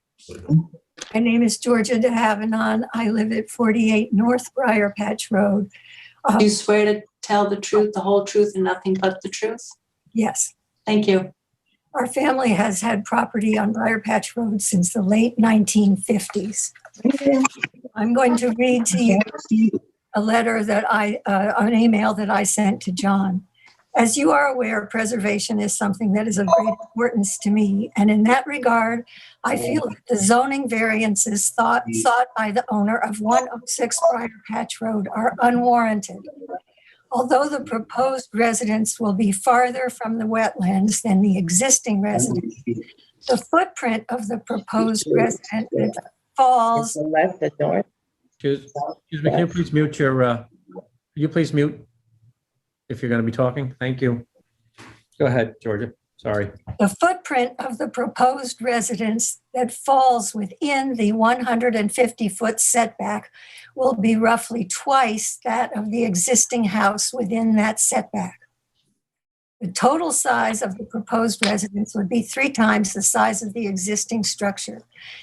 My name is Georgia de Havenon. I live at 48 North Briar Patch Road. Do you swear to tell the truth, the whole truth, and nothing but the truth? Yes. Thank you. Our family has had property on Briar Patch Road since the late 1950s. I'm going to read to you a letter that an email that I sent to John. As you are aware, preservation is something that is of great importance to me. And in that regard, I feel that the zoning variances sought by the owner of 106 Briar Patch Road are unwarranted. Although the proposed residence will be farther from the wetlands than the existing residence, the footprint of the proposed residence falls. The left, the north. Excuse me, can you please mute your, if you're going to be talking? Thank you. Go ahead, Georgia. Sorry. The footprint of the proposed residence that falls within the 150-foot setback will be roughly twice that of the existing house within that setback. The total size of the proposed residence would be 3 times the size of the existing structure.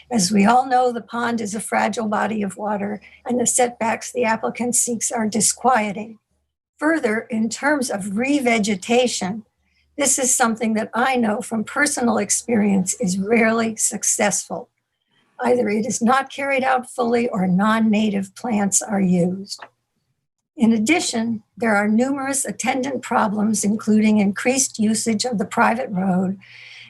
As we all know, the pond is a fragile body of water, and the setbacks the applicant seeks are disquieting. Further, in terms of revegetation, this is something that I know from personal experience is rarely successful. Either it is not carried out fully or non-native plants are used. In addition, there are numerous attendant problems, including increased usage of the private road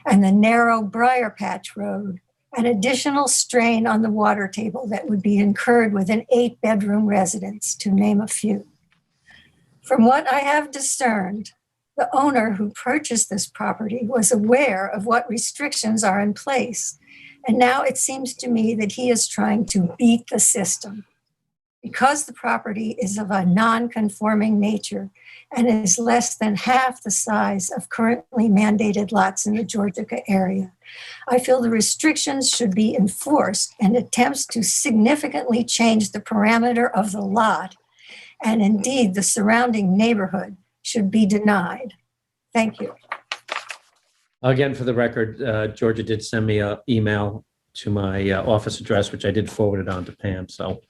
and the narrow Briar Patch Road, an additional strain on the water table that would be incurred with an 8-bedroom residence, to name a few. From what I have discerned, the owner who purchased this property was aware of what restrictions are in place, and now it seems to me that he is trying to beat the system. Because the property is of a non-conforming nature and is less than half the size of currently mandated lots in the Georgia area, I feel the restrictions should be enforced, and attempts to significantly change the parameter of the lot, and indeed the surrounding neighborhood, should be denied. Thank you. Again, for the record, Georgia did send me an email to my office address, which I did forward it on to Pam. So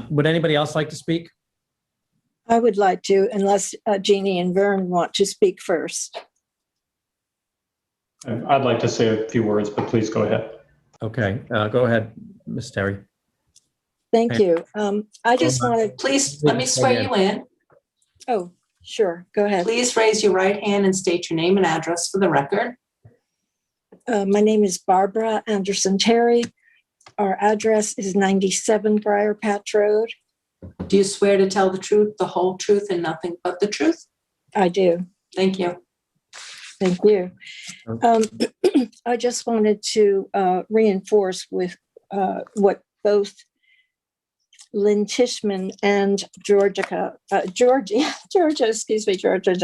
would anybody else like to speak? I would like to, unless Jeannie and Vern want to speak first. I'd like to say a few words, but please go ahead. Okay, go ahead, Ms. Terry. Thank you. I just wanted. Please, let me swear you in. Oh, sure. Go ahead. Please raise your right hand and state your name and address for the record. My name is Barbara Anderson Terry. Our address is 97 Briar Patch Road. Do you swear to tell the truth, the whole truth, and nothing but the truth? I do. Thank you. Thank you. I just wanted to reinforce with what both Lynn Tishman and Georgia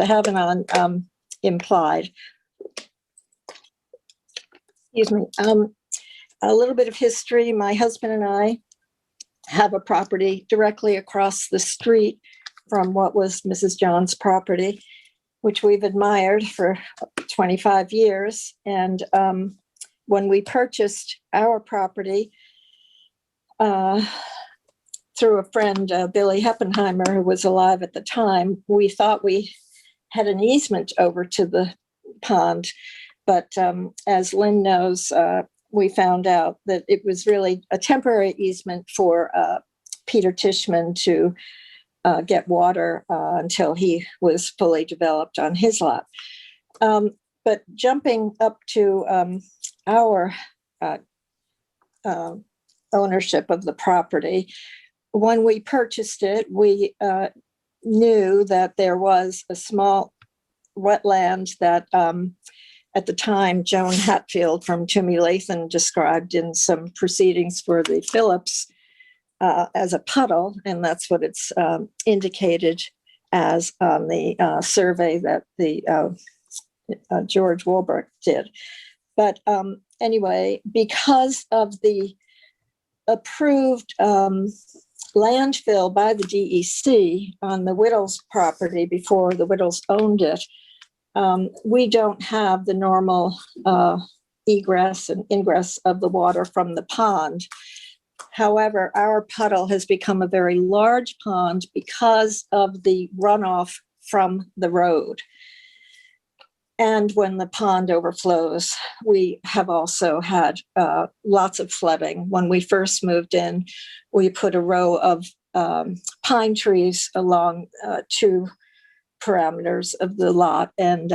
Havenon implied. Excuse me. A little bit of history. My husband and I have a property directly across the street from what was Mrs. John's property, which we've admired for 25 years. And when we purchased our property through a friend, Billy Heppenheimer, who was alive at the time, we thought we had an easement over to the pond. But as Lynn knows, we found out that it was really a temporary easement for Peter Tishman to get water until he was fully developed on his lot. But jumping up to our ownership of the property, when we purchased it, we knew that there was a small wetland that at the time, Joan Hatfield from Timmy Lathan described in some proceedings for the Phillips as a puddle, and that's what it's indicated as on the survey that the George Walbrook did. But anyway, because of the approved landfill by the DEC on the Whittles property before the Whittles owned it, we don't have the normal egress and ingress of the water from the pond. However, our puddle has become a very large pond because of the runoff from the road. And when the pond overflows, we have also had lots of flooding. When we first moved in, we put a row of pine trees along 2 parameters of the lot, and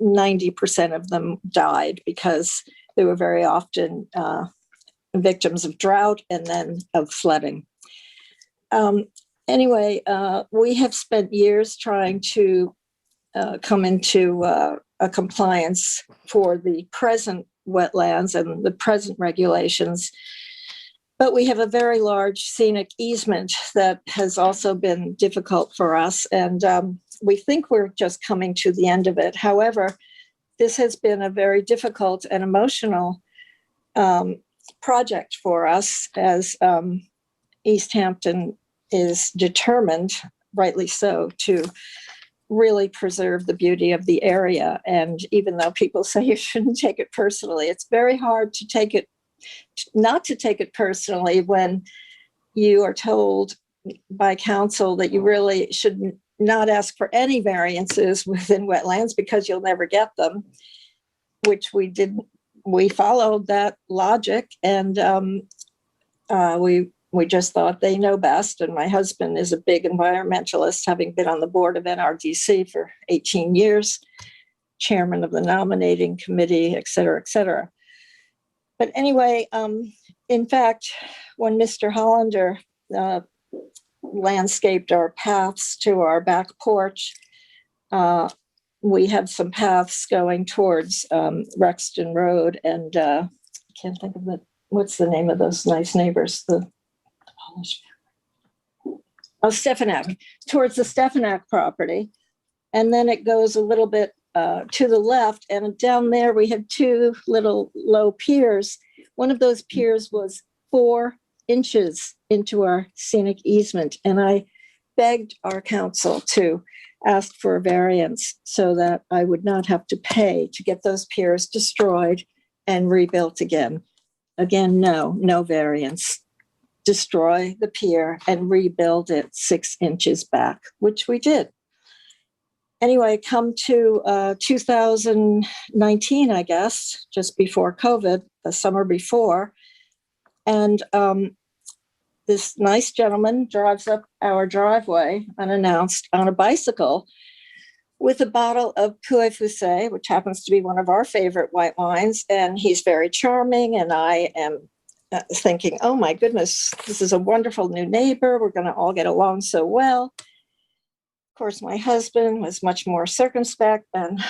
90% of them died because they were very often victims of drought and then of flooding. Anyway, we have spent years trying to come into a compliance for the present wetlands and the present regulations. But we have a very large scenic easement that has also been difficult for us, and we think we're just coming to the end of it. However, this has been a very difficult and emotional project for us, as East Hampton is determined, rightly so, to really preserve the beauty of the area. And even though people say you shouldn't take it personally, it's very hard to take it, not to take it personally when you are told by council that you really should not ask for any variances within wetlands because you'll never get them, which we did. We followed that logic, and we just thought they know best. And my husband is a big environmentalist, having been on the board of NRDC for 18 years, chairman of the nominating committee, et cetera, et cetera. But anyway, in fact, when Mr. Hollander landscaped our paths to our back porch, we have some paths going towards Rexton Road, and I can't think of it. What's the name of those nice neighbors? Stefanak, towards the Stefanak property. And then it goes a little bit to the left, and down there we have two little low piers. One of those piers was 4 inches into our scenic easement, and I begged our council to ask for a variance so that I would not have to pay to get those piers destroyed and rebuilt again. Again, no variance. Destroy the pier and rebuild it 6 inches back, which we did. Anyway, come to 2019, I guess, just before COVID, the summer before. And this nice gentleman drives up our driveway unannounced on a bicycle with a bottle of Puy Fusé, which happens to be one of our favorite white wines. And he's very charming. And I am thinking, oh my goodness, this is a wonderful new neighbor. We're going to all get along so well. Of course, my husband was much more circumspect and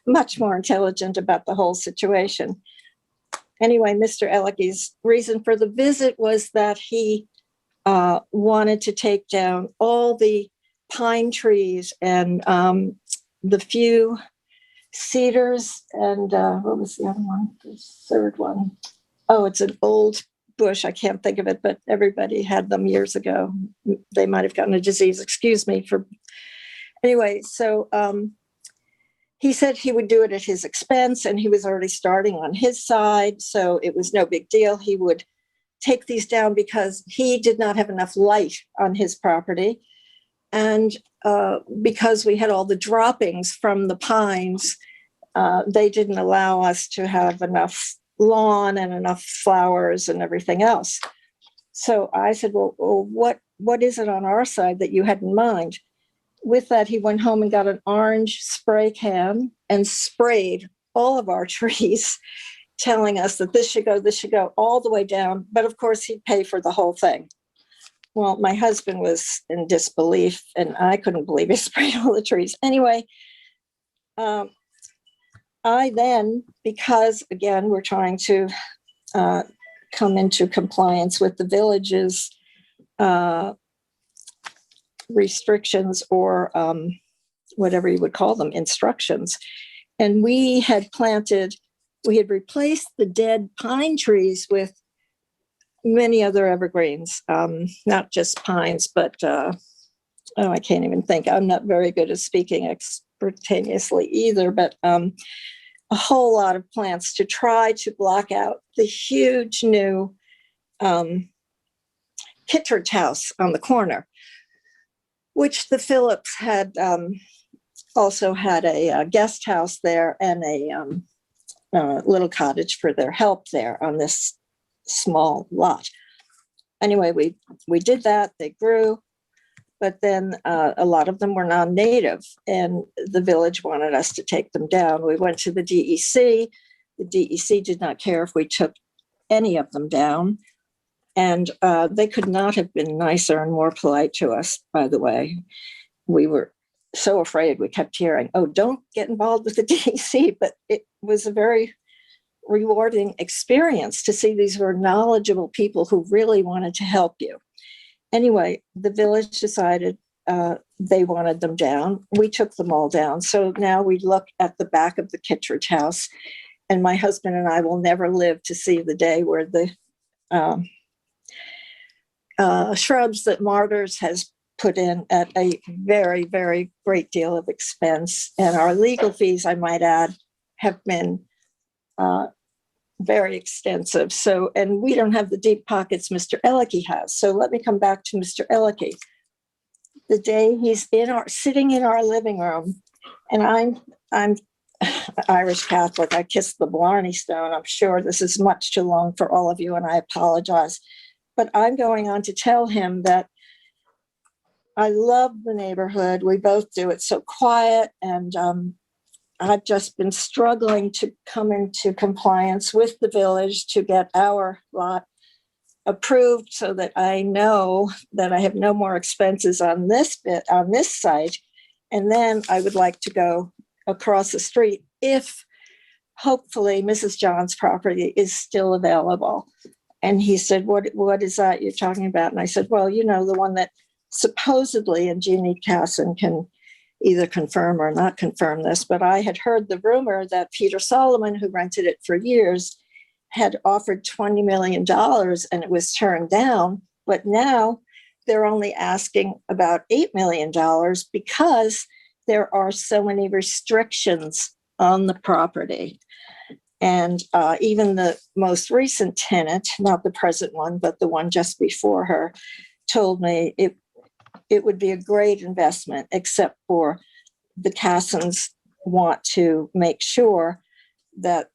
much more intelligent about the whole situation. Anyway, Mr. Elicky's reason for the visit was that he wanted to take down all the pine trees and the few cedars and what was the other one? The third one. Oh, it's an old bush. I can't think of it, but everybody had them years ago. They might have gotten a disease. Excuse me for. Anyway, so he said he would do it at his expense, and he was already starting on his side, so it was no big deal. He would take these down because he did not have enough light on his property, and because we had all the droppings from the pines, they didn't allow us to have enough lawn and enough flowers and everything else. So I said, well, what is it on our side that you had in mind? With that, he went home and got an orange spray can and sprayed all of our trees, telling us that this should go all the way down. But of course, he'd pay for the whole thing. Well, my husband was in disbelief, and I couldn't believe he sprayed all the trees. Anyway, I then, because again, we're trying to come into compliance with the village's restrictions or whatever you would call them, instructions. And we had replaced the dead pine trees with many other evergreens, not just pines, but I can't even think. I'm not very good at speaking extemporaneously either, but a whole lot of plants to try to block out the huge new Kittredge house on the corner, which the Phillips had also had a guest house there and a little cottage for their help there on this small lot. Anyway, we did that. They grew, but then a lot of them were non-native, and the village wanted us to take them down. We went to the DEC. The DEC did not care if we took any of them down. And they could not have been nicer and more polite to us, by the way. We were so afraid. We kept hearing, oh, don't get involved with the DEC. But it was a very rewarding experience to see these were knowledgeable people who really wanted to help you. Anyway, the village decided they wanted them down. We took them all down. So now we look at the back of the Kittredge house, and my husband and I will never live to see the day where the shrubs that Martyrs has put in at a very, very great deal of expense. And our legal fees, I might add, have been very extensive. So, and we don't have the deep pockets Mr. Elicke has. So let me come back to Mr. Elicke. The day he's sitting in our living room, and I'm Irish Catholic. I kissed the Blarney Stone. I'm sure this is much too long for all of you, and I apologize. But I'm going on to tell him that I love the neighborhood. We both do. It's so quiet, and I've just been struggling to come into compliance with the village to get our lot approved so that I know that I have no more expenses on this site. And then I would like to go across the street if hopefully Mrs. John's property is still available. And he said, what is that you're talking about? And I said, well, you know, the one that supposedly, and Jeannie Casson can either confirm or not confirm this, but I had heard the rumor that Peter Solomon, who rented it for years, had offered $20 million and it was turned down. But now they're only asking about $8 million because there are so many restrictions on the property. And even the most recent tenant, not the present one, but the one just before her, told me it would be a great investment, except for the Cassons want to make sure that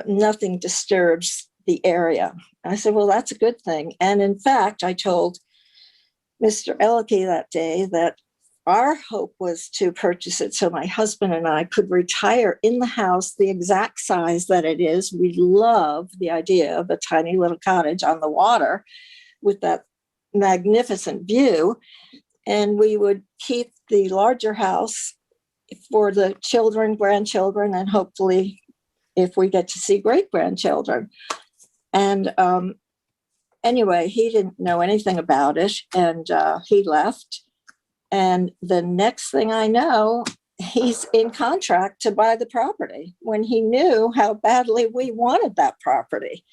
nothing disturbs the area. I said, well, that's a good thing. And in fact, I told Mr. Elicke that day that our hope was to purchase it so my husband and I could retire in the house the exact size that it is. We love the idea of a tiny little cottage on the water with that magnificent view. And we would keep the larger house for the children, grandchildren, and hopefully if we get to see great-grandchildren. And anyway, he didn't know anything about it, and he left. And the next thing I know, he's in contract to buy the property when he knew how badly we wanted that property.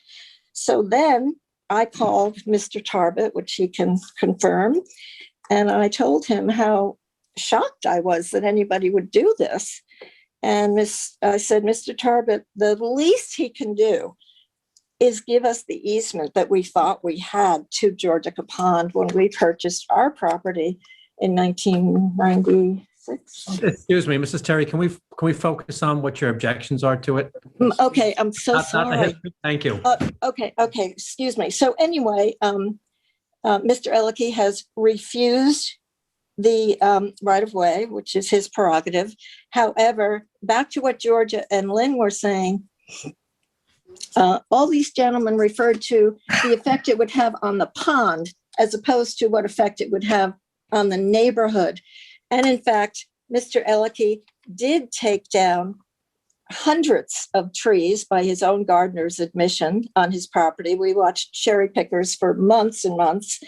So then I called Mr. Tarbett, which he can confirm, and I told him how shocked I was that anybody would do this. And I said, Mr. Tarbett, the least he can do is give us the easement that we thought we had to Georgia Pond when we purchased our property in 1996. Excuse me, Mrs. Terry, can we focus on what your objections are to it? Okay, I'm so Not the sorry. history. Thank you. Okay, excuse me. So anyway, Mr. Elicke has refused the right-of-way, which is his prerogative. However, back to what Georgia and Lynn were saying, all these gentlemen referred to the effect it would have on the pond as opposed to what effect it would have on the neighborhood. And in fact, Mr. Elicke did take down hundreds of trees by his own gardener's admission on his property. We watched cherry pickers for months and months.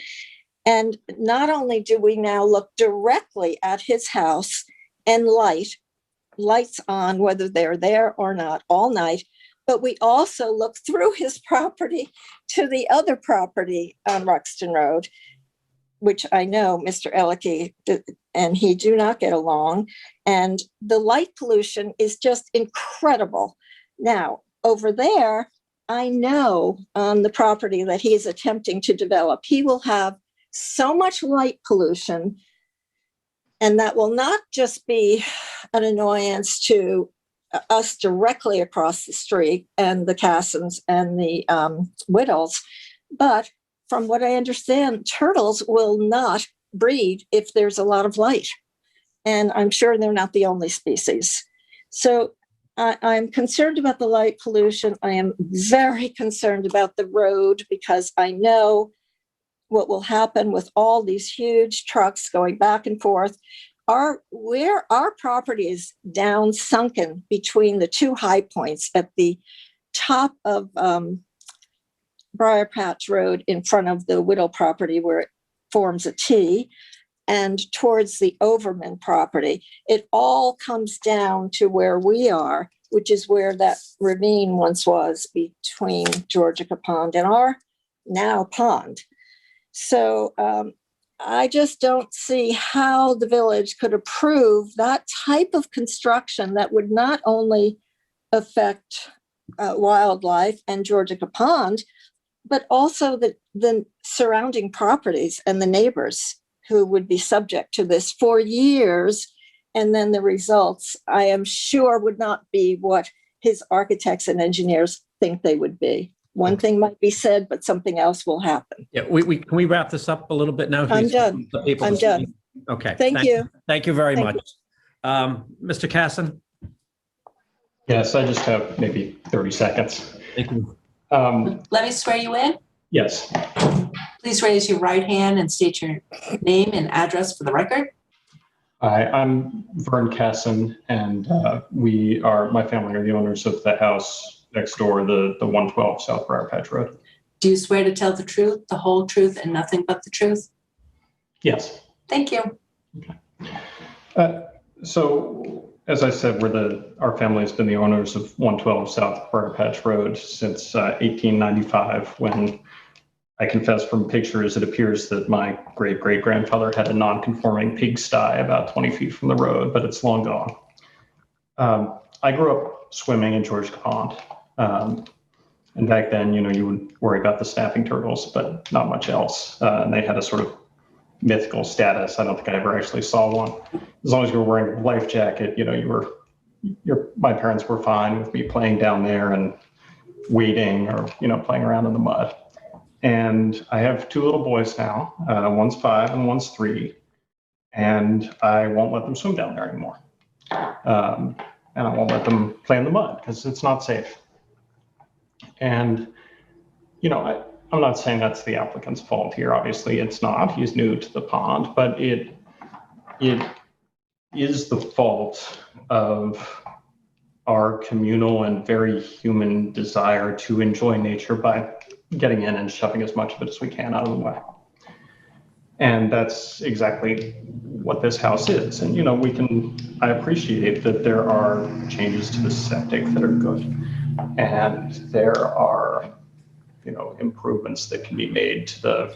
And not only do we now look directly at his house and lights on, whether they're there or not, all night, but we also look through his property to the other property on Ruxton Road, which I know Mr. Elicke and he do not get along. And the light pollution is just incredible. Now, over there, I know on the property that he is attempting to develop, he will have so much light pollution, and that will not just be an annoyance to us directly across the street and the Cassons and the Whittles, but from what I understand, turtles will not breed if there's a lot of light. And I'm sure they're not the only species. So I'm concerned about the light pollution. I am very concerned about the road because I know what will happen with all these huge trucks going back and forth. Where our property is down sunken between the two high points at the top of Briar Patch Road in front of the Whittle property where it forms a T, and towards the Overman property, it all comes down to where we are, which is where that ravine once was between Georgia Pond and our now pond. So I just don't see how the village could approve that type of construction that would not only affect wildlife and Georgica Pond, but also the surrounding properties and the neighbors who would be subject to this for years. And then the results, I am sure, would not be what his architects and engineers think they would be. One thing might be said, but something else will happen. Yeah, can we wrap this up a little bit now? I'm done. I'm done. Okay. Thank you. Thank you very Thank much. Mr. Casson? Yes, I just have maybe 30 seconds. Thank you. Let me swear you in. Yes. Please raise your right hand and state your name and address for the record. Hi, I'm Vern Casson, and my family are the owners of the house next door, the 112 South Briar Patch Road. Do you swear to tell the truth, the whole truth, and nothing but the truth? Yes. Thank you. So, as I said, our family has been the owners of 112 South Briar Patch Road since 1895, when I confess from pictures, it appears that my great-great-grandfather had a non-conforming pigsty about 20 feet from the road, but it's long gone. I grew up swimming in Georgica Pond. And back then, you would worry about the snapping turtles, but not much else. And they had a sort of mythical status. I don't think I ever actually saw one. As long as you were wearing a life jacket, my parents were fine with me playing down there and wading or, playing around in the mud. And I have two little boys now. One's 5 and one's 3. And I won't let them swim down there anymore. And I won't let them play in the mud because it's not safe. And, I'm not saying that's the applicant's fault here. Obviously, it's not. He's new to the pond, but it is the fault of our communal and very human desire to enjoy nature by getting in and shoving as much of it as we can out of the way. And that's exactly what this house is. And, I appreciate that there are changes to the septic that are good. And there are, improvements that can be made to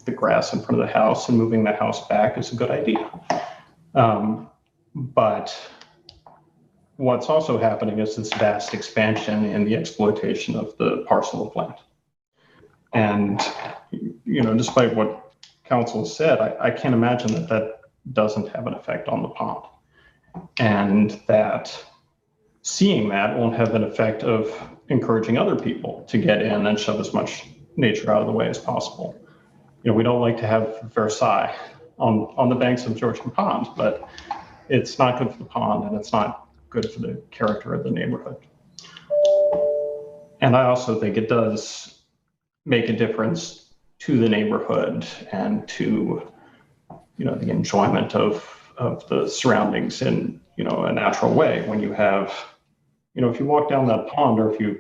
the grass in front of the house, and moving the house back is a good idea. But what's also happening is this vast expansion in the exploitation of the parcel of land. And, despite what council said, I can't imagine that doesn't have an effect on the pond. And that seeing that won't have an effect of encouraging other people to get in and shove as much nature out of the way as possible. We don't like to have Versailles on the banks of Georgian Pond, but it's not good for the pond, and it's not good for the character of the neighborhood. And I also think it does make a difference to the neighborhood and to, the enjoyment of the surroundings in, a natural way. When you have, if you walk down that pond, or if you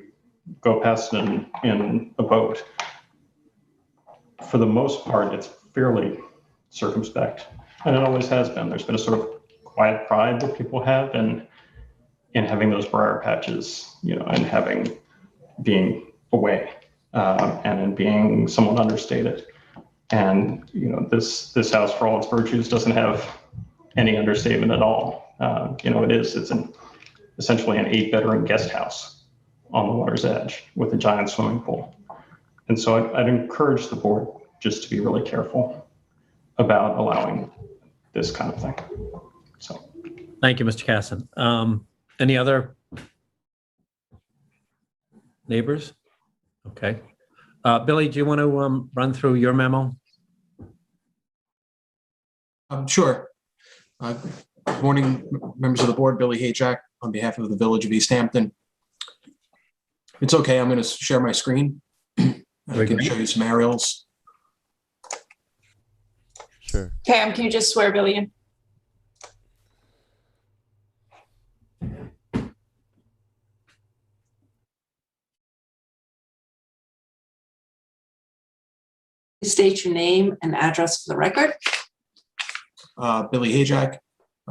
go past it in a boat, for the most part, it's fairly circumspect. And it always has been. There's been a sort of quiet pride that people have in having those briar patches, and being away, and in being somewhat understated. And, this house, for all its virtues, doesn't have any understatement at all. It's essentially an 8-bedroom guest house on the water's edge with a giant swimming pool. And so I'd encourage the board just to be really careful about allowing this kind of thing. So. Thank you, Mr. Casson. Any other neighbors? Okay. Billy, do you want to run through your memo? Sure. Good morning, members of the board. Billy Hayjack on behalf of the Village of East Hampton. It's okay. I'm going to share my screen. I can show you some aerials. Sure. Pam, can you just swear Billy in? State your name and address for the record. Billy Hayjack,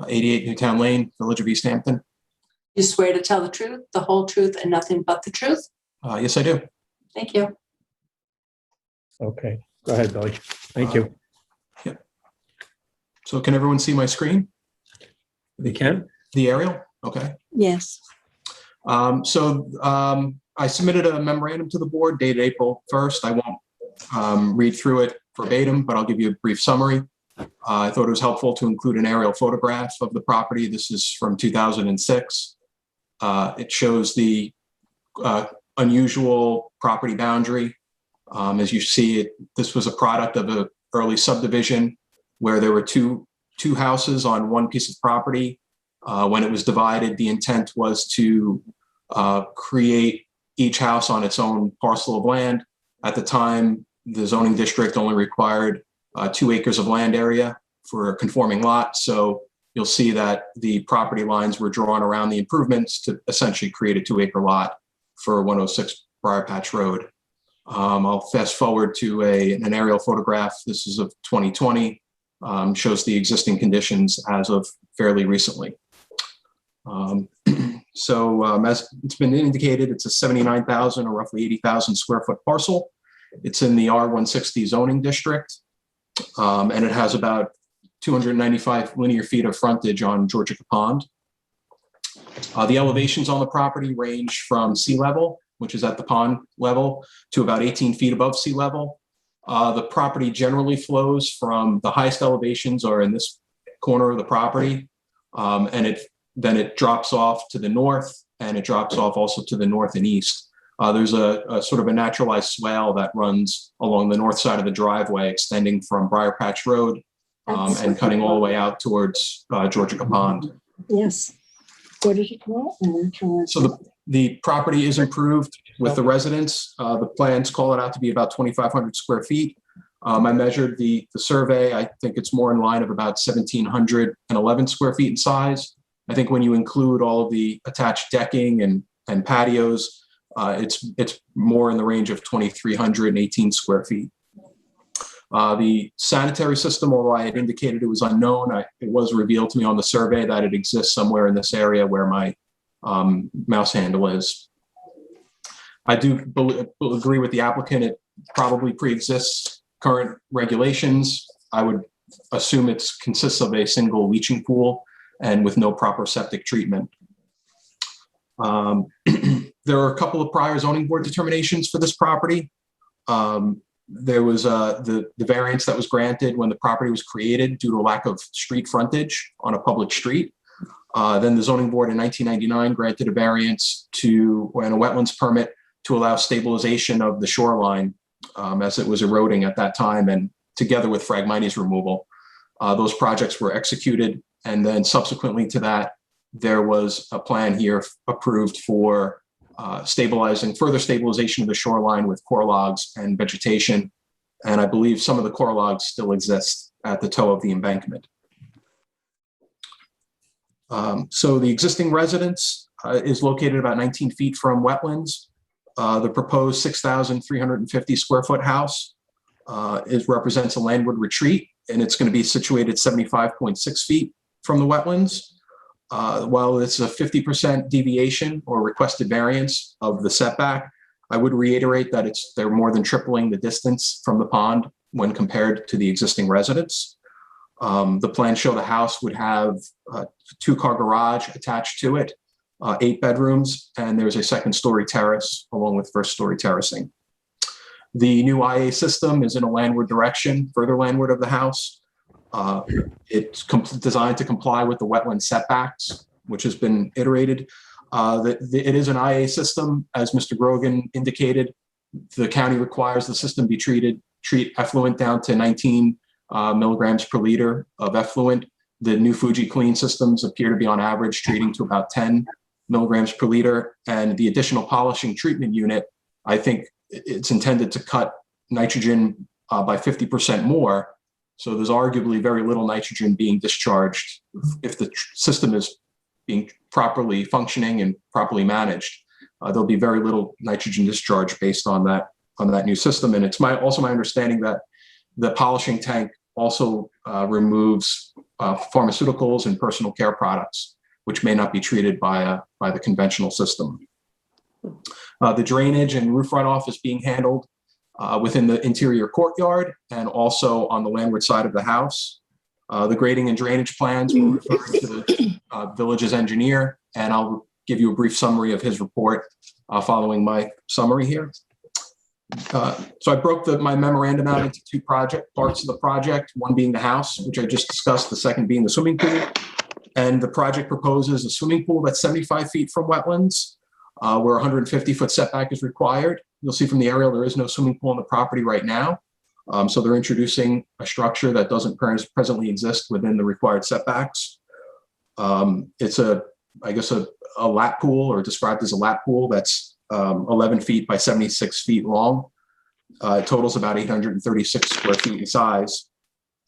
88 Newtown Lane, Village of East Hampton. You swear to tell the truth, the whole truth, and nothing but the truth? Yes, I do. Thank you. Okay. Go ahead, Billy. Thank you. Yep. So can everyone see my screen? They can. The aerial? Okay. Yes. I submitted a memorandum to the board dated April 1st. I won't read through it verbatim, but I'll give you a brief summary. I thought it was helpful to include an aerial photograph of the property. This is from 2006. It shows the unusual property boundary. As you see, this was a product of an early subdivision where there were two houses on one piece of property. When it was divided, the intent was to create each house on its own parcel of land. At the time, the zoning district only required 2 acres of land area for a conforming lot. So you'll see that the property lines were drawn around the improvements to essentially create a 2-acre lot for 106 Briar Patch Road. I'll fast forward to an aerial photograph. This is of 2020, shows the existing conditions as of fairly recently. As it's been indicated, it's a 79,000 or roughly 80,000 square foot parcel. It's in the R160 zoning district, and it has about 295 linear feet of frontage on Georgica Pond. The elevations on the property range from sea level, which is at the pond level, to about 18 feet above sea level. The property generally flows from the highest elevations are in this corner of the property, and then it drops off to the north, and it drops off also to the north and east. There's a sort of a naturalized swale that runs along the north side of the driveway, extending from Briar Patch Road and cutting all the way out towards Georgica Pond. Yes. What did you call it? So the property is improved with the residents. The plans call it out to be about 2,500 square feet. I measured the survey. I think it's more in line of about 1,711 square feet in size. I think when you include all of the attached decking and patios, it's more in the range of 2,318 square feet. The sanitary system, although I had indicated it was unknown, it was revealed to me on the survey that it exists somewhere in this area where my mouse handle is. I do agree with the applicant. It probably pre-exists current regulations. I would assume it consists of a single leaching pool and with no proper septic treatment. There are a couple of prior zoning board determinations for this property. There was the variance that was granted when the property was created due to a lack of street frontage on a public street. Then the zoning board in 1999 granted a variance and a wetlands permit to allow stabilization of the shoreline as it was eroding at that time, and together with Phragmites removal. Those projects were executed, and then subsequently to that, there was a plan here approved for further stabilization of the shoreline with core logs and vegetation. And I believe some of the core logs still exist at the toe of the embankment. So the existing residence is located about 19 feet from wetlands. The proposed 6,350 square foot house represents a landward retreat, and it's going to be situated 75.6 feet from the wetlands. While it's a 50% deviation or requested variance of the setback, I would reiterate that they're more than tripling the distance from the pond when compared to the existing residence. The plan show the house would have a 2-car garage attached to it, 8 bedrooms, and there's a 2nd-story terrace along with 1st-story terracing. The new IA system is in a landward direction, further landward of the house. It's designed to comply with the wetland setbacks, which has been iterated. It is an IA system, as Mr. Grogan indicated. The county requires the system be treat effluent down to 19 milligrams per liter of effluent. The new Fuji Clean systems appear to be on average treating to about 10 milligrams per liter. And the additional polishing treatment unit, I think it's intended to cut nitrogen by 50% more. So there's arguably very little nitrogen being discharged if the system is being properly functioning and properly managed. There'll be very little nitrogen discharge based on that new system. And it's also my understanding that the polishing tank also removes pharmaceuticals and personal care products, which may not be treated by the conventional system. The drainage and roof runoff is being handled within the interior courtyard and also on the landward side of the house. The grading and drainage plans were referred to the village's engineer, and I'll give you a brief summary of his report following my summary here. So I broke my memorandum out into two parts of the project, one being the house, which I just discussed, the second being the swimming pool. And the project proposes a swimming pool that's 75 feet from wetlands, where 150-foot setback is required. You'll see from the aerial there is no swimming pool on the property right now. So they're introducing a structure that doesn't presently exist within the required setbacks. It's I guess a lap pool, or described as a lap pool, that's 11 feet by 76 feet long. It totals about 836 square feet in size.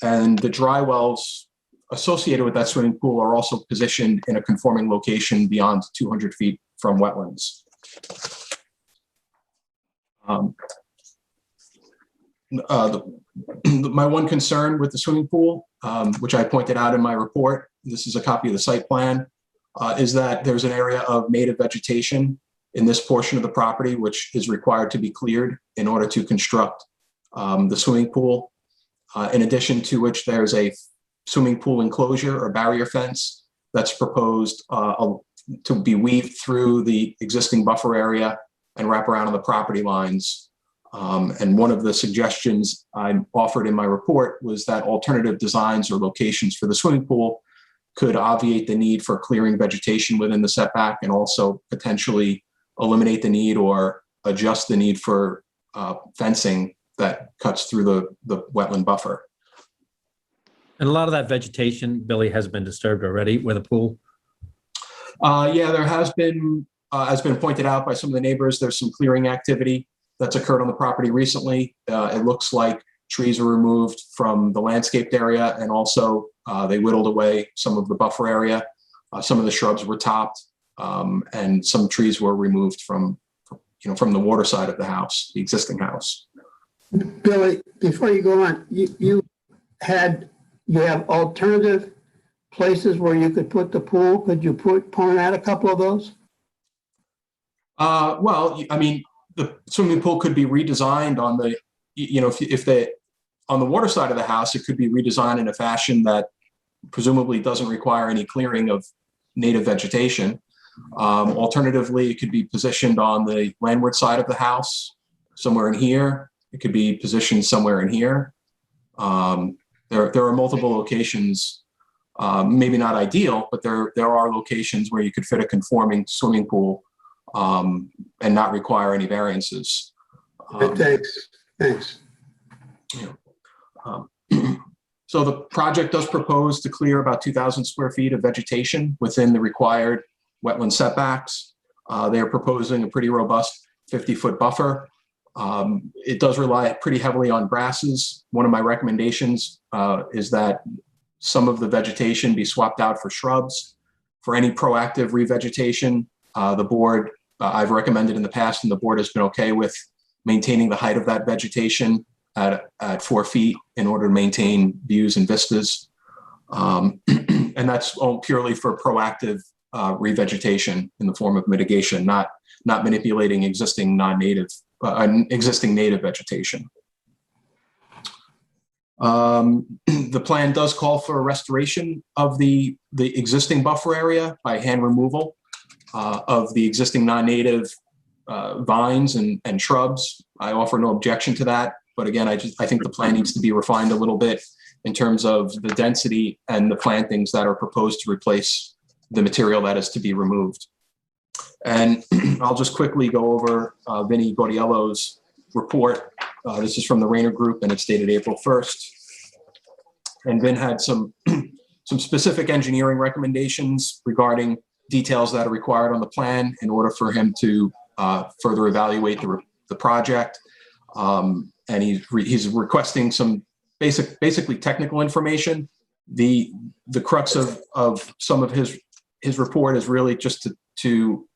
And the dry wells associated with that swimming pool are also positioned in a conforming location beyond 200 feet from wetlands. My one concern with the swimming pool, which I pointed out in my report, this is a copy of the site plan, is that there's an area of native vegetation in this portion of the property, which is required to be cleared in order to construct the swimming pool. In addition to which, there's a swimming pool enclosure or barrier fence that's proposed to be weaved through the existing buffer area and wrap around on the property lines. And one of the suggestions I offered in my report was that alternative designs or locations for the swimming pool could obviate the need for clearing vegetation within the setback, and also potentially eliminate the need or adjust the need for fencing that cuts through the wetland buffer. And a lot of that vegetation, Billy, has been disturbed already with a pool? Yeah, there has been pointed out by some of the neighbors, there's some clearing activity that's occurred on the property recently. It looks like trees were removed from the landscaped area, and also they whittled away some of the buffer area. Some of the shrubs were topped, and some trees were removed from the water side of the house, the existing house. Billy, before you go on, you have alternative places where you could put the pool. Could you point out a couple of those? Well, I mean, the swimming pool could be redesigned on the, on the water side of the house, it could be redesigned in a fashion that presumably doesn't require any clearing of native vegetation. Alternatively, it could be positioned on the landward side of the house, somewhere in here. It could be positioned somewhere in here. There are multiple locations, maybe not ideal, but there are locations where you could fit a conforming swimming pool and not require any variances. Thanks. So the project does propose to clear about 2,000 square feet of vegetation within the required wetland setbacks. They are proposing a pretty robust 50-foot buffer. It does rely pretty heavily on grasses. One of my recommendations is that some of the vegetation be swapped out for shrubs. For any proactive revegetation, the board, I've recommended in the past, and the board has been okay with maintaining the height of that vegetation at 4 feet in order to maintain views and vistas. And that's all purely for proactive revegetation in the form of mitigation, not manipulating existing non-native, existing native vegetation. The plan does call for a restoration of the existing buffer area by hand removal of the existing non-native vines and shrubs. I offer no objection to that, but again, I think the plan needs to be refined a little bit in terms of the density and the plantings that are proposed to replace the material that is to be removed. And I'll just quickly go over Vinnie Gaudiello's report. This is from the Rayner Group, and it's dated April 1st. And Vin had some specific engineering recommendations regarding details that are required on the plan in order for him to further evaluate the project. And he's requesting some basically technical information. The crux of some of his report is really just to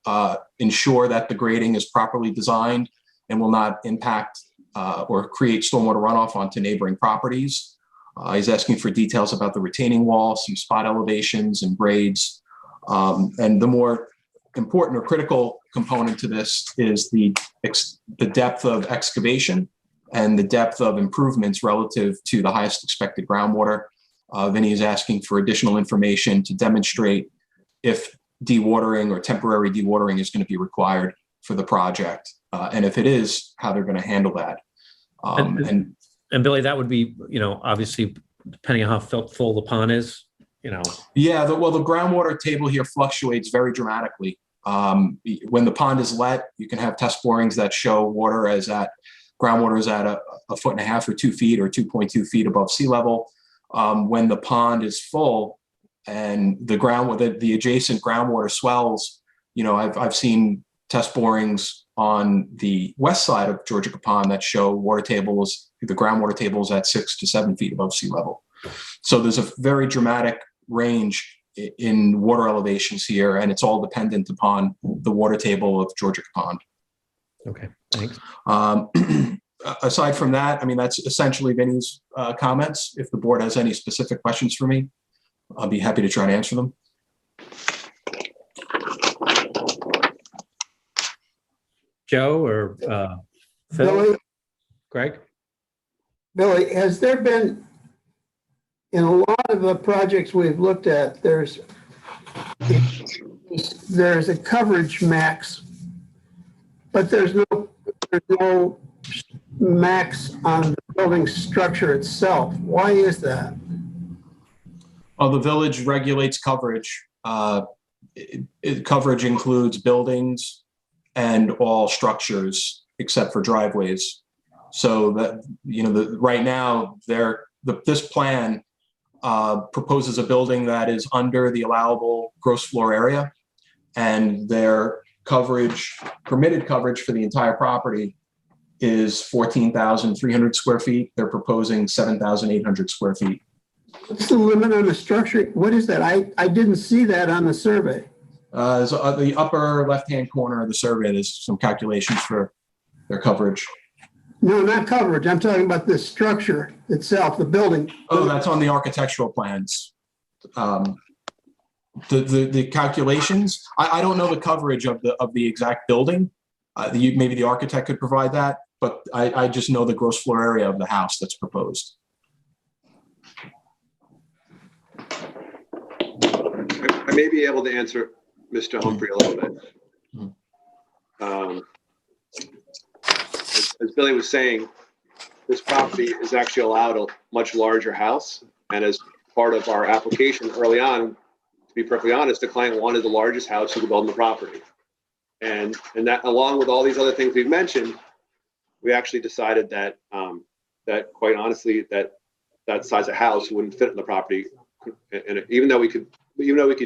ensure that the grading is properly designed and will not impact or create stormwater runoff onto neighboring properties. He's asking for details about the retaining wall, some spot elevations and grades. And the more important or critical component to this is the depth of excavation and the depth of improvements relative to the highest expected groundwater. Vinny is asking for additional information to demonstrate if dewatering or temporary dewatering is going to be required for the project. And if it is, how they're going to handle that. And Billy, that would be, obviously, depending on how full the pond is, Yeah, the groundwater table here fluctuates very dramatically. When the pond is let, you can have test borings that show groundwater is at a 1.5 feet or 2 feet or 2.2 feet above sea level. When the pond is full and the adjacent groundwater swells, I've seen test borings on the west side of Georgia Pond that show the groundwater tables at 6 to 7 feet above sea level. So there's a very dramatic range in water elevations here, and it's all dependent upon the water table of Georgia Pond. Okay, thanks. Aside from that, that's essentially Vinny's comments. If the board has any specific questions for me, I'll be happy to try to answer them. Joe or Phil? Billy, Greg? Billy, has there been, in a lot of the projects we've looked at, there's a coverage max, but there's no max on the building structure itself. Why is that? Well, the village regulates coverage. Coverage includes buildings and all structures except for driveways. So that, right now, this plan proposes a building that is under the allowable gross floor area, and their permitted coverage for the entire property is 14,300 square feet. They're proposing 7,800 square feet. What's the limit on the structure? What is that? I didn't see that on the survey. So the upper left-hand corner of the survey, there's some calculations for their coverage. No, not coverage. I'm talking about the structure itself, the building. Oh, that's on the architectural plans. The calculations, I don't know the coverage of the exact building. Maybe the architect could provide that, but I just know the gross floor area of the house that's proposed. I may be able to answer Mr. Humphrey a little bit. As Billy was saying, this property is actually allowed a much larger house. And as part of our application early on, to be perfectly honest, the client wanted the largest house he could build on the property. And that, along with all these other things we've mentioned, we actually decided that that quite honestly, that size of house wouldn't fit in the property. And even though we could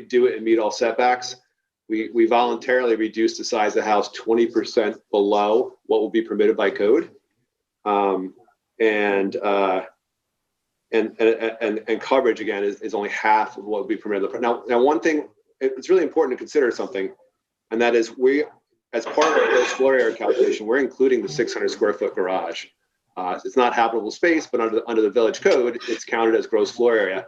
do it and meet all setbacks, we voluntarily reduced the size of the house 20% below what will be permitted by code. And coverage again is only half of what would be permitted. Now one thing, it's really important to consider something, and that is as part of our gross floor area calculation, we're including the 600 square foot garage. It's not habitable space, but under the village code, it's counted as gross floor area.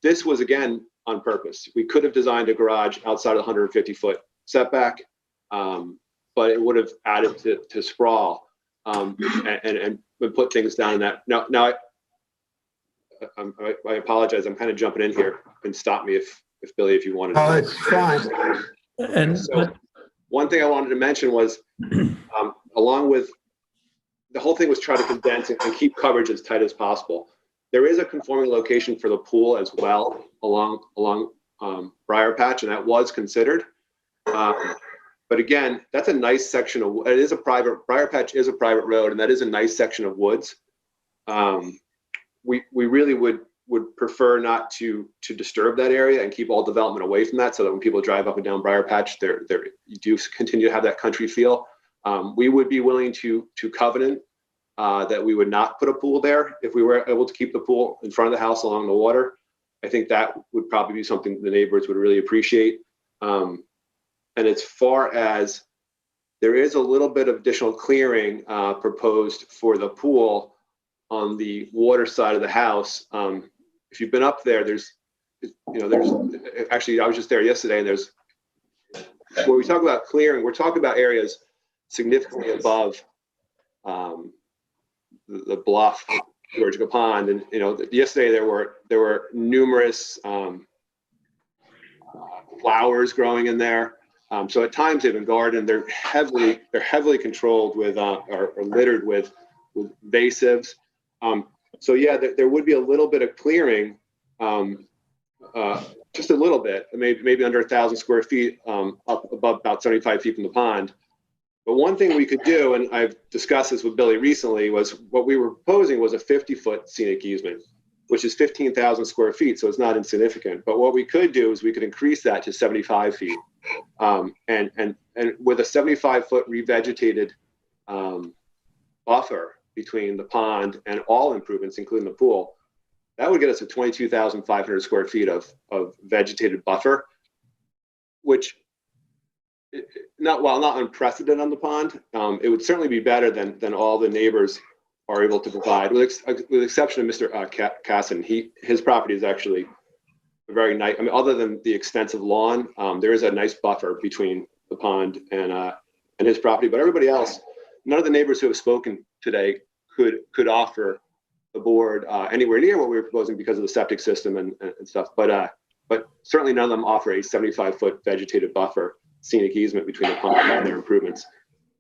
This was again on purpose. We could have designed a garage outside of the 150-foot setback, but it would have added to sprawl and put things down in that. Now I apologize. I'm kind of jumping in here, and stop me if Billy, if you wanted to. Oh, it's fine. And so, one thing I wanted to mention was, along with the whole thing was try to condense and keep coverage as tight as possible. There is a conforming location for the pool as well along Briar Patch, and that was considered. But again, that's a nice section of, Briar Patch is a private road, and that is a nice section of woods. We really would prefer not to disturb that area and keep all development away from that, so that when people drive up and down Briar Patch, you do continue to have that country feel. We would be willing to covenant that we would not put a pool there if we were able to keep the pool in front of the house along the water. I think that would probably be something the neighbors would really appreciate. And as far as there is a little bit of additional clearing proposed for the pool on the water side of the house. If you've been up there, there's actually, I was just there yesterday, and when we talk about clearing, we're talking about areas significantly above the bluff Georgica Pond. And, yesterday there were numerous flowers growing in there. So at times they've been gardened. They're heavily controlled with or littered with invasives. So yeah, there would be a little bit of clearing, just a little bit, maybe under 1,000 square feet, up above about 75 feet from the pond. But one thing we could do, and I've discussed this with Billy recently, was what we were proposing was a 50-foot scenic easement, which is 15,000 square feet, so it's not insignificant. But what we could do is we could increase that to 75 feet. And with a 75-foot revegetated buffer between the pond and all improvements, including the pool, that would get us to 22,500 square feet of vegetated buffer, which, while not unprecedented on the pond, it would certainly be better than all the neighbors are able to provide, with the exception of Mr. Casson. His property is actually very nice. I mean, other than the extensive lawn, there is a nice buffer between the pond and his property. But everybody else, none of the neighbors who have spoken today could offer the board anywhere near what we were proposing because of the septic system and stuff. But certainly none of them offer a 75-foot vegetated buffer scenic easement between the pond and their improvements.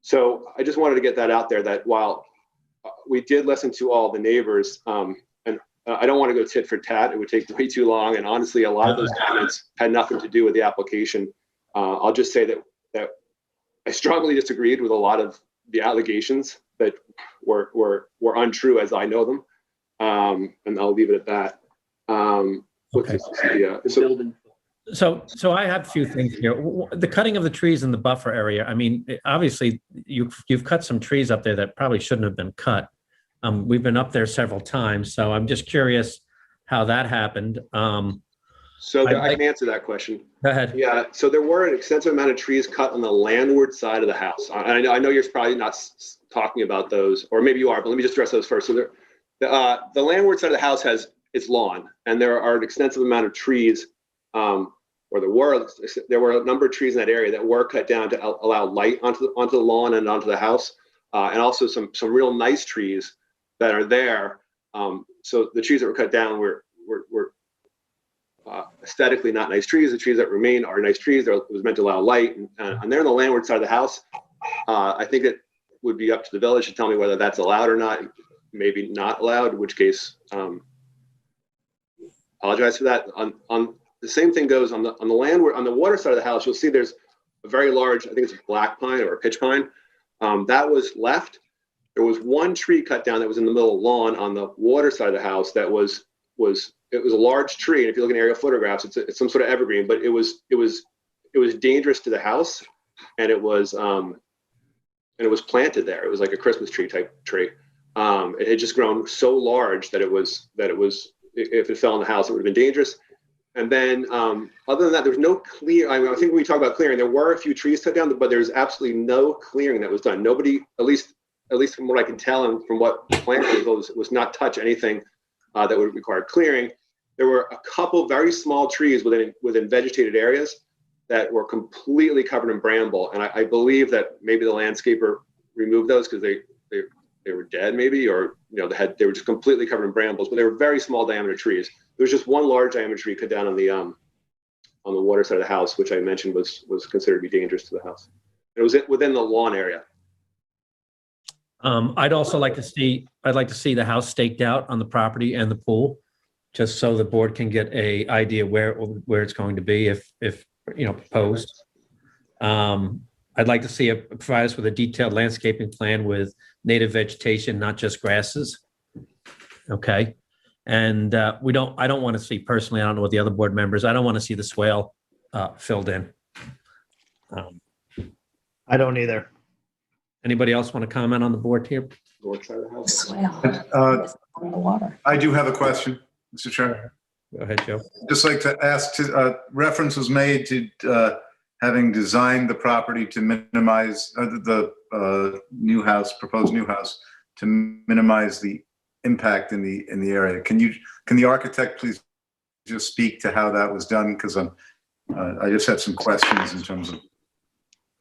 So I just wanted to get that out there, that while we did listen to all the neighbors, and I don't want to go tit for tat. It would take way too long. And honestly, a lot of those comments had nothing to do with the application. I'll just say that I strongly disagreed with a lot of the allegations that were untrue as I know them. And I'll leave it at that. Okay. So I have a few things here. The cutting of the trees in the buffer area. I mean, obviously you've cut some trees up there that probably shouldn't have been cut. We've been up there several times, so I'm just curious how that happened. So I can answer that question. Go ahead. Yeah. So there were an extensive amount of trees cut on the landward side of the house. I know you're probably not talking about those, or maybe you are, but let me just address those first. So the landward side of the house has its lawn, and there are an extensive amount of trees. Or there were a number of trees in that area that were cut down to allow light onto the lawn and onto the house, and also some real nice trees that are there. So the trees that were cut down were aesthetically not nice trees. The trees that remain are nice trees. It was meant to allow light, and they're on the landward side of the house. I think it would be up to the village to tell me whether that's allowed or not. Maybe not allowed, in which case, apologize for that. The same thing goes on the landward, on the water side of the house. You'll see there's a very large, I think it's a black pine or a pitch pine, that was left. There was one tree cut down that was in the middle of the lawn on the water side of the house. That was a large tree, and if you look at aerial photographs, it's some sort of evergreen, but it was dangerous to the house, and it was planted there. It was like a Christmas tree type tree. It had just grown so large that it was if it fell in the house, it would have been dangerous. And then, other than that, there was no clear. I think when we talk about clearing, there were a few trees cut down, but there's absolutely no clearing that was done. Nobody, at least from what I can tell and from what planted was not touch anything that would require clearing. There were a couple very small trees within vegetated areas that were completely covered in bramble, and I believe that maybe the landscaper removed those because they were dead, maybe, or they were just completely covered in brambles. But they were very small diameter trees. There was just one large diameter tree cut down on the water side of the house, which I mentioned was considered to be dangerous to the house. It was within the lawn area. I'd also like to see the house staked out on the property and the pool, just so the board can get a idea where it's going to be if proposed. I'd like to see provide us with a detailed landscaping plan with native vegetation, not just grasses. Okay. And I don't want to see personally, I don't know what the other board members, I don't want to see the swale filled in. I don't either. Anybody else want to comment on the board here? I do have a question, Mr. Chairman. Go ahead, Joe. Just like to ask, reference was made to having designed the property to minimize the proposed new house to minimize the impact in the area. Can the architect please just speak to how that was done? Because I just have some questions in terms of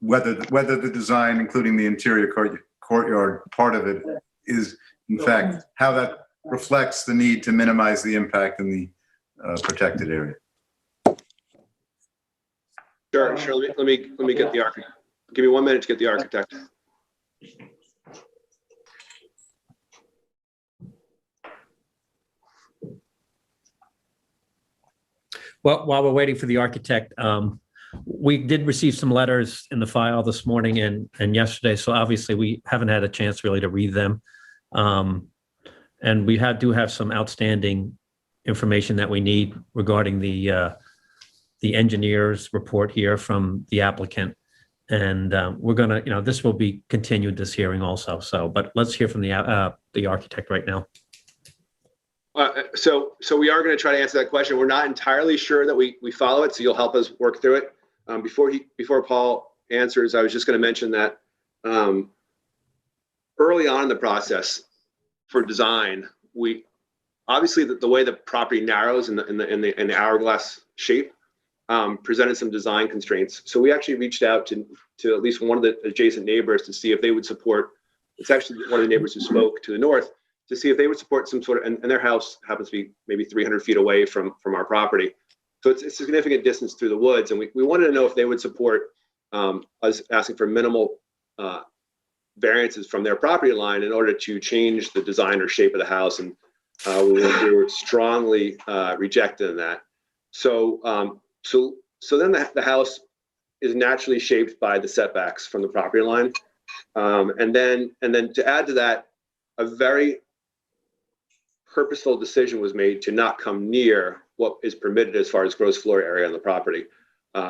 whether the design, including the interior courtyard part of it, is in fact how that reflects the need to minimize the impact in the protected area. Sure. Let me get the architect. Give me 1 minute to get the architect. Well, while we're waiting for the architect, we did receive some letters in the file this morning and yesterday, so obviously we haven't had a chance really to read them. And we do have some outstanding information that we need regarding the engineer's report here from the applicant. And we're gonna, this will be continued, this hearing also. So, but let's hear from the architect right now. So we are going to try to answer that question. We're not entirely sure that we follow it, so you'll help us work through it. Before Paul answers, I was just going to mention that early on in the process for design, we obviously the way the property narrows in the hourglass shape presented some design constraints. So we actually reached out to at least one of the adjacent neighbors to see if they would support. It's actually one of the neighbors who spoke to the north, to see if they would support some sort of, and their house happens to be maybe 300 feet away from our property. So it's a significant distance through the woods. And we wanted to know if they would support us asking for minimal variances from their property line in order to change the design or shape of the house. And we were strongly rejected in that. So then the house is naturally shaped by the setbacks from the property line. And then to add to that, a very purposeful decision was made to not come near what is permitted as far as gross floor area on the property.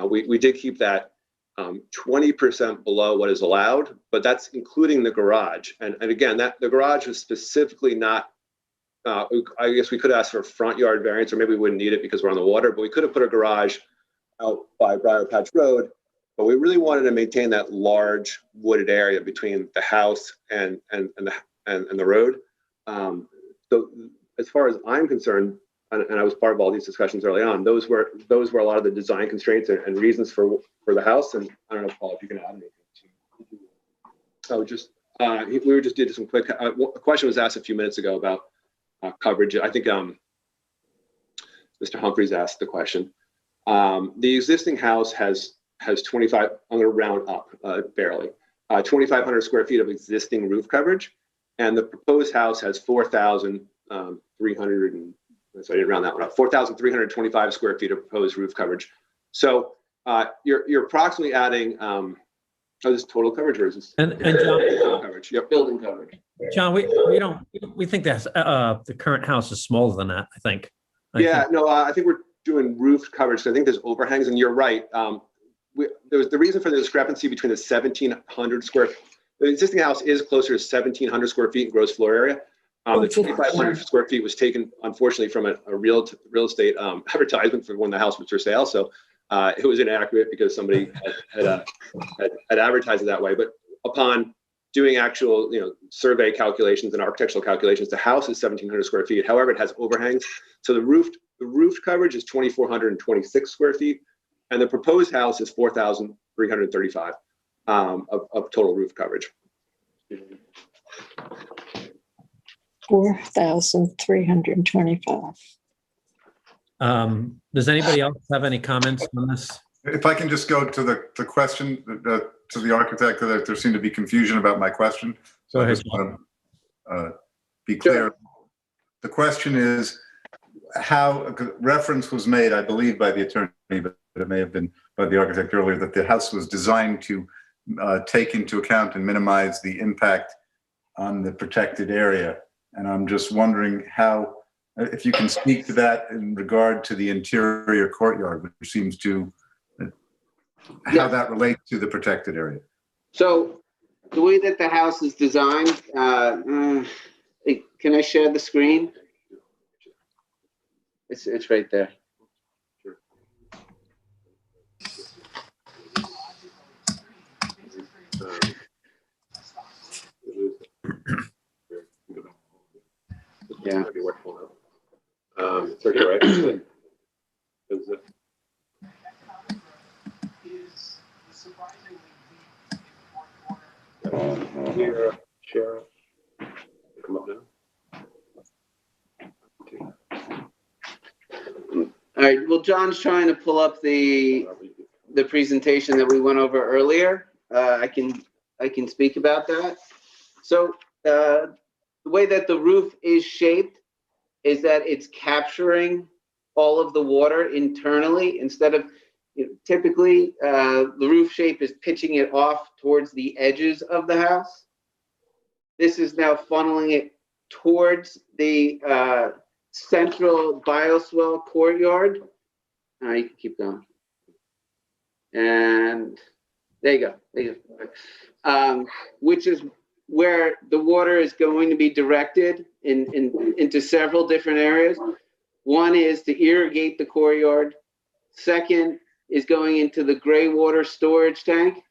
We did keep that 20% below what is allowed, but that's including the garage. And again, the garage was specifically not, I guess we could ask for a front yard variance, or maybe we wouldn't need it because we're on the water, but we could have put a garage out by Briar Patch Road, but we really wanted to maintain that large wooded area between the house and the road. So as far as I'm concerned, and I was part of all these discussions early on, those were a lot of the design constraints and reasons for the house. And I don't know, Paul, if you can add anything. We just did some quick. A question was asked a few minutes ago about coverage. I think Mr. Humphreys asked the question. The existing house has 25. I'm going to round up barely. 2,500 square feet of existing roof coverage, and the proposed house has 4,300 and so I didn't round that one up. 4,325 square feet of proposed roof coverage. So you're approximately adding. This is total coverage versus and John, coverage. Yep, building coverage. John, we think that the current house is smaller than that. I think. I think we're doing roof coverage. So I think there's overhangs, and you're right. There was the reason for the discrepancy between the 1,700 square. The existing house is closer to 1,700 square feet in gross floor area. The 2,500 square feat was taken, unfortunately, from a real estate advertisement for when the house was for sale. So it was inaccurate because somebody had advertised it that way. But upon doing actual, survey calculations and architectural calculations, the house is 1,700 square feet. However, it has overhangs. So the roof coverage is 2,426 square feet, and the proposed house is 4,335 of total roof coverage. 4,325. Does anybody else have any comments on this? If I can just go to the question to the architect, there seemed to be confusion about my question. So I just want to be clear. Sure. The question is how reference was made, I believe, by the attorney, but it may have been by the architect earlier, that the house was designed to take into account and minimize the impact on the protected area. And I'm just wondering if you can speak to that in regard to the interior courtyard, which seems to, how that relates to the protected area. So the way that the house is designed, can I share the screen? It's right there. Yeah. It's okay, right? Share. Come up now. All right, well, John's trying to pull up the presentation that we went over earlier. I can speak about that. So the way that the roof is shaped is that it's capturing all of the water internally instead of, typically the roof shape is pitching it off towards the edges of the house. This is now funneling it towards the central bioswale courtyard. You can keep going. And there you go. There you go. Which is where the water is going to be directed into several different areas. One is to irrigate the courtyard. Second is going into the gray water storage tank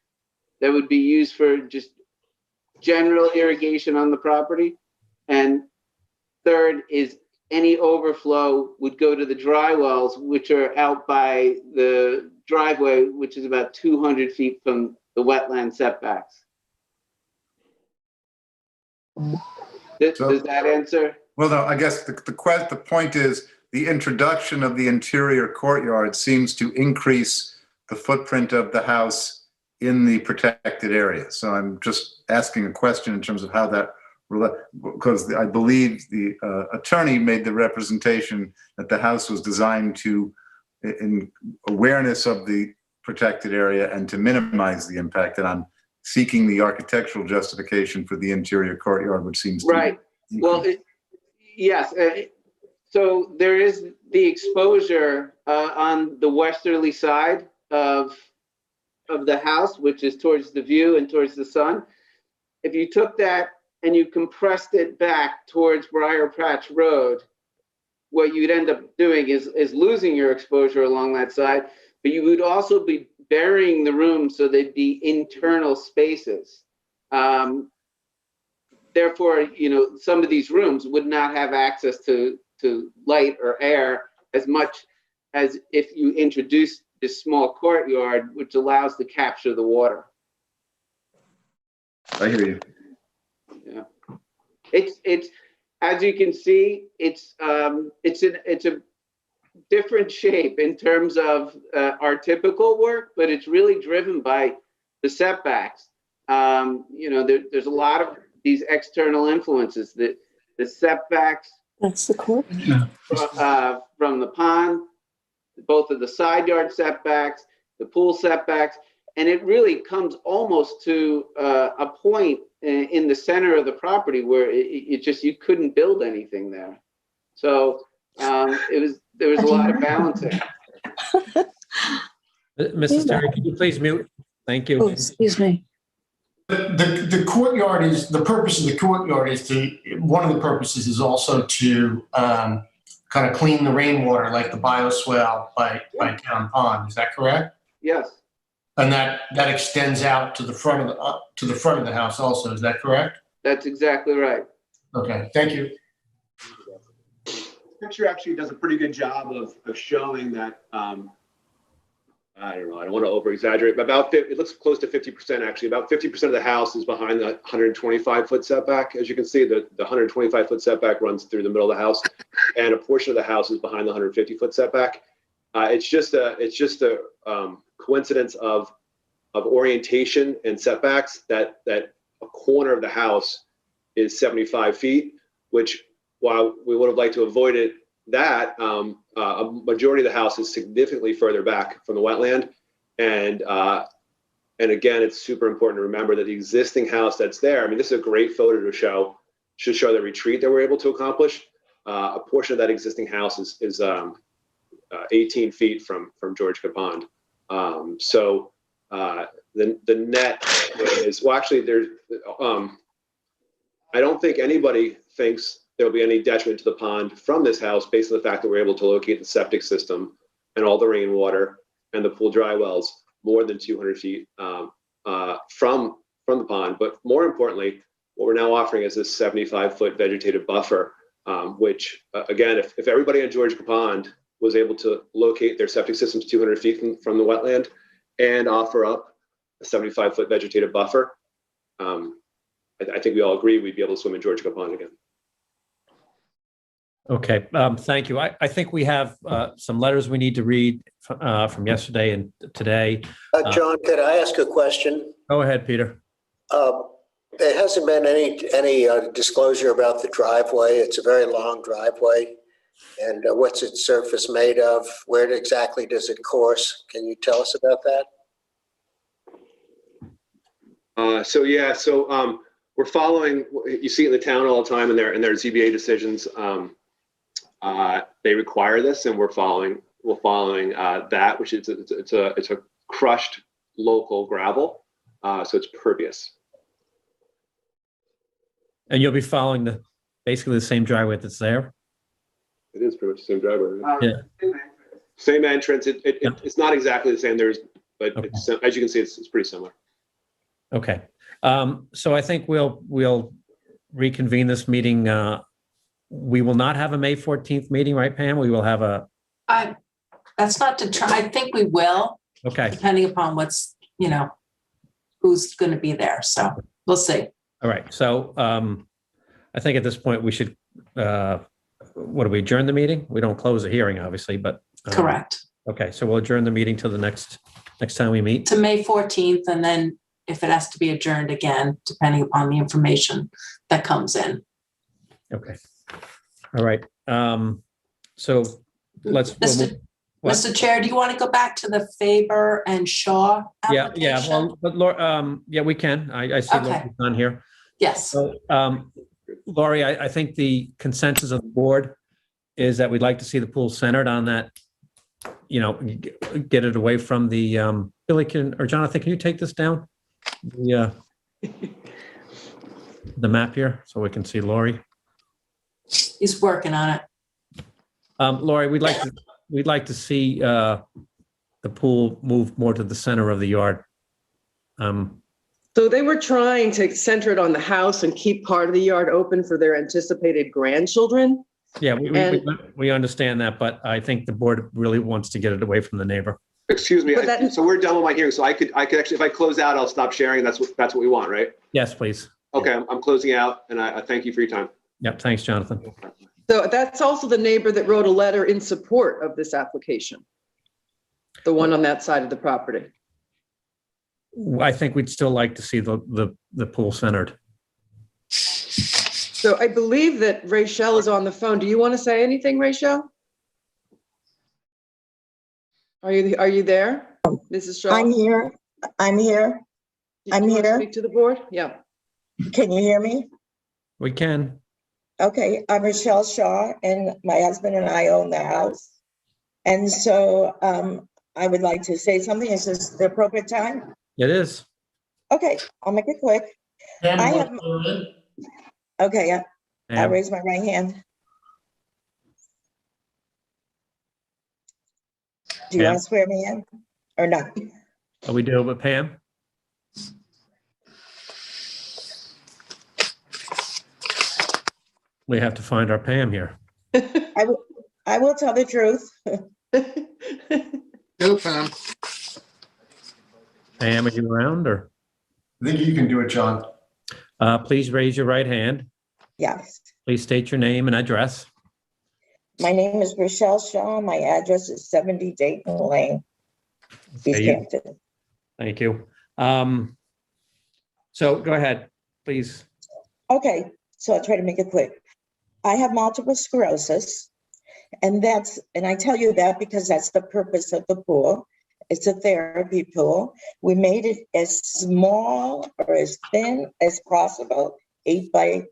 that would be used for just general irrigation on the property. And third is any overflow would go to the dry wells, which are out by the driveway, which is about 200 feet from the wetland setbacks. Does that answer? Well, no, I guess the point is the introduction of the interior courtyard seems to increase the footprint of the house in the protected area. So I'm just asking a question in terms of how that, because I believe the attorney made the representation that the house was designed to, in awareness of the protected area and to minimize the impact, and I'm seeking the architectural justification for the interior courtyard, which seems to right. Well, yes. So there is the exposure on the westerly side of the house, which is towards the view and towards the sun. If you took that and you compressed it back towards Briar Patch Road, what you'd end up doing is losing your exposure along that side, but you would also be burying the room so they'd be internal spaces. Therefore, some of these rooms would not have access to light or air as much as if you introduce this small courtyard, which allows to capture the water. I hear you. Yeah, it's as you can see, it's a different shape in terms of our typical work, but it's really driven by the setbacks. There's a lot of these external influences. The setbacks. That's the court. From the pond, both of the side yard setbacks, the pool setbacks, and it really comes almost to a point in the center of the property where you couldn't build anything there. So there was a lot of balancing. Mrs. Terry, could you please mute? Thank you. Oh, excuse me. The courtyard is, the purpose of the courtyard is one of the purposes is also to kind of clean the rainwater, like the bioswale by Town Pond. Is that correct? Yes. And that extends out to the front of the house also. Is that correct? That's exactly right. Okay, thank you. This picture actually does a pretty good job of showing that, I don't know, I don't want to over exaggerate, but it looks close to 50% actually. About 50% of the house is behind the 125-foot setback. As you can see, the 125-foot setback runs through the middle of the house, and a portion of the house is behind the 150-foot setback. It's just a coincidence of orientation and setbacks that a corner of the house is 75 feet, which, while we would have liked to avoid it, a majority of the house is significantly further back from the wetland. And again, it's super important to remember that the existing house that's there, I mean, this is a great photo to show the retreat that we're able to accomplish. A portion of that existing house is 18 feet from Georgia Pond. So the net is, well, actually there's, I don't think anybody thinks there'll be any detriment to the pond from this house based on the fact that we're able to locate the septic system and all the rainwater and the pool dry wells more than 200 feet from the pond. But more importantly, what we're now offering is this 75-foot vegetative buffer, which again, if everybody on Georgia Pond was able to locate their septic systems 200 feet from the wetland and offer up a 75-foot vegetative buffer, I think we all agree we'd be able to swim in Georgia Pond again. Okay, thank you. I think we have some letters we need to read from yesterday and today. John, could I ask a question? Go ahead, Peter. There hasn't been any disclosure about the driveway. It's a very long driveway. And what's its surface made of? Where exactly does it course? Can you tell us about that? So we're following, you see it in the town all the time in their ZBA decisions. They require this, and we're following that, which is it's a crushed local gravel, so it's pervious. And you'll be following basically the same driveway that's there? It is pretty much the same driveway. Right? Yeah. Same entrance. It's not exactly the same. But okay. As you can see, it's pretty similar. Okay. So I think we'll reconvene this meeting. We will not have a May 14th meeting, right, Pam? We will have a. That's not to try. I think we will. Okay. Depending upon what's, who's going to be there. So we'll see. All right. So I think at this point we should, what do we adjourn the meeting? We don't close the hearing, obviously, but. Correct. Okay. So we'll adjourn the meeting till the next time we meet. To May 14th. And then if it has to be adjourned again, depending upon the information that comes in. Okay. All right. So let's. Mr. Chair, do you want to go back to the Faber and Shaw application? Yeah. Well, but Laura, yeah, we can. I see Lori's on here. Yes. So, Lori, I think the consensus of the board is that we'd like to see the pool centered on that. Get it away from the Billy or Jonathan. Can you take this down? The map here so we can see Lori. He's working on it. Lori, we'd like to see the pool move more to the center of the yard. So they were trying to center it on the house and keep part of the yard open for their anticipated grandchildren. Yeah, we understand that, but I think the board really wants to get it away from the neighbor. Excuse me. So we're done with my hearing. So I could actually, if I close out, I'll stop sharing. That's what we want, right? Yes, please. Okay, I'm closing out, and I thank you for your time. Yep. Thanks, Jonathan. So that's also the neighbor that wrote a letter in support of this application. The one on that side of the property. I think we'd still like to see the pool centered. So I believe that Rachel is on the phone. Do you want to say anything, Rachel? Are you there, Mrs. Shaw? I'm here. I'm here. I'm here. Speak to the board. Yeah. Can you hear me? We can. Okay, I'm Rochelle Shaw, and my husband and I own the house. And so I would like to say something. Is this the appropriate time? It is. Okay, I'll make it quick. Okay, I raise my right hand. Do you want to swear me in or not? Oh, we do, but Pam? We have to find our Pam here. I will tell the truth. Go, Pam. Pam, are you around or? I think you can do it, John. Please raise your right hand. Yes. Please state your name and address. My name is Rochelle Shaw. My address is 70 Dayton Lane, East Hampton. Thank you. So go ahead, please. Okay, so I'll try to make it quick. I have multiple sclerosis, and I tell you that because that's the purpose of the pool. It's a therapy pool. We made it as small or as thin as possible, 8 by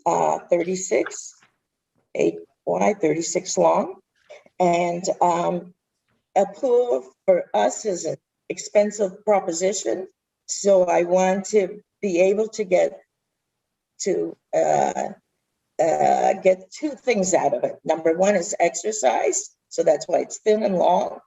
36, 8 wide, 36 long. And a pool for us is an expensive proposition. So I want to be able to get two things out of it. Number one is exercise. So that's why it's thin and long.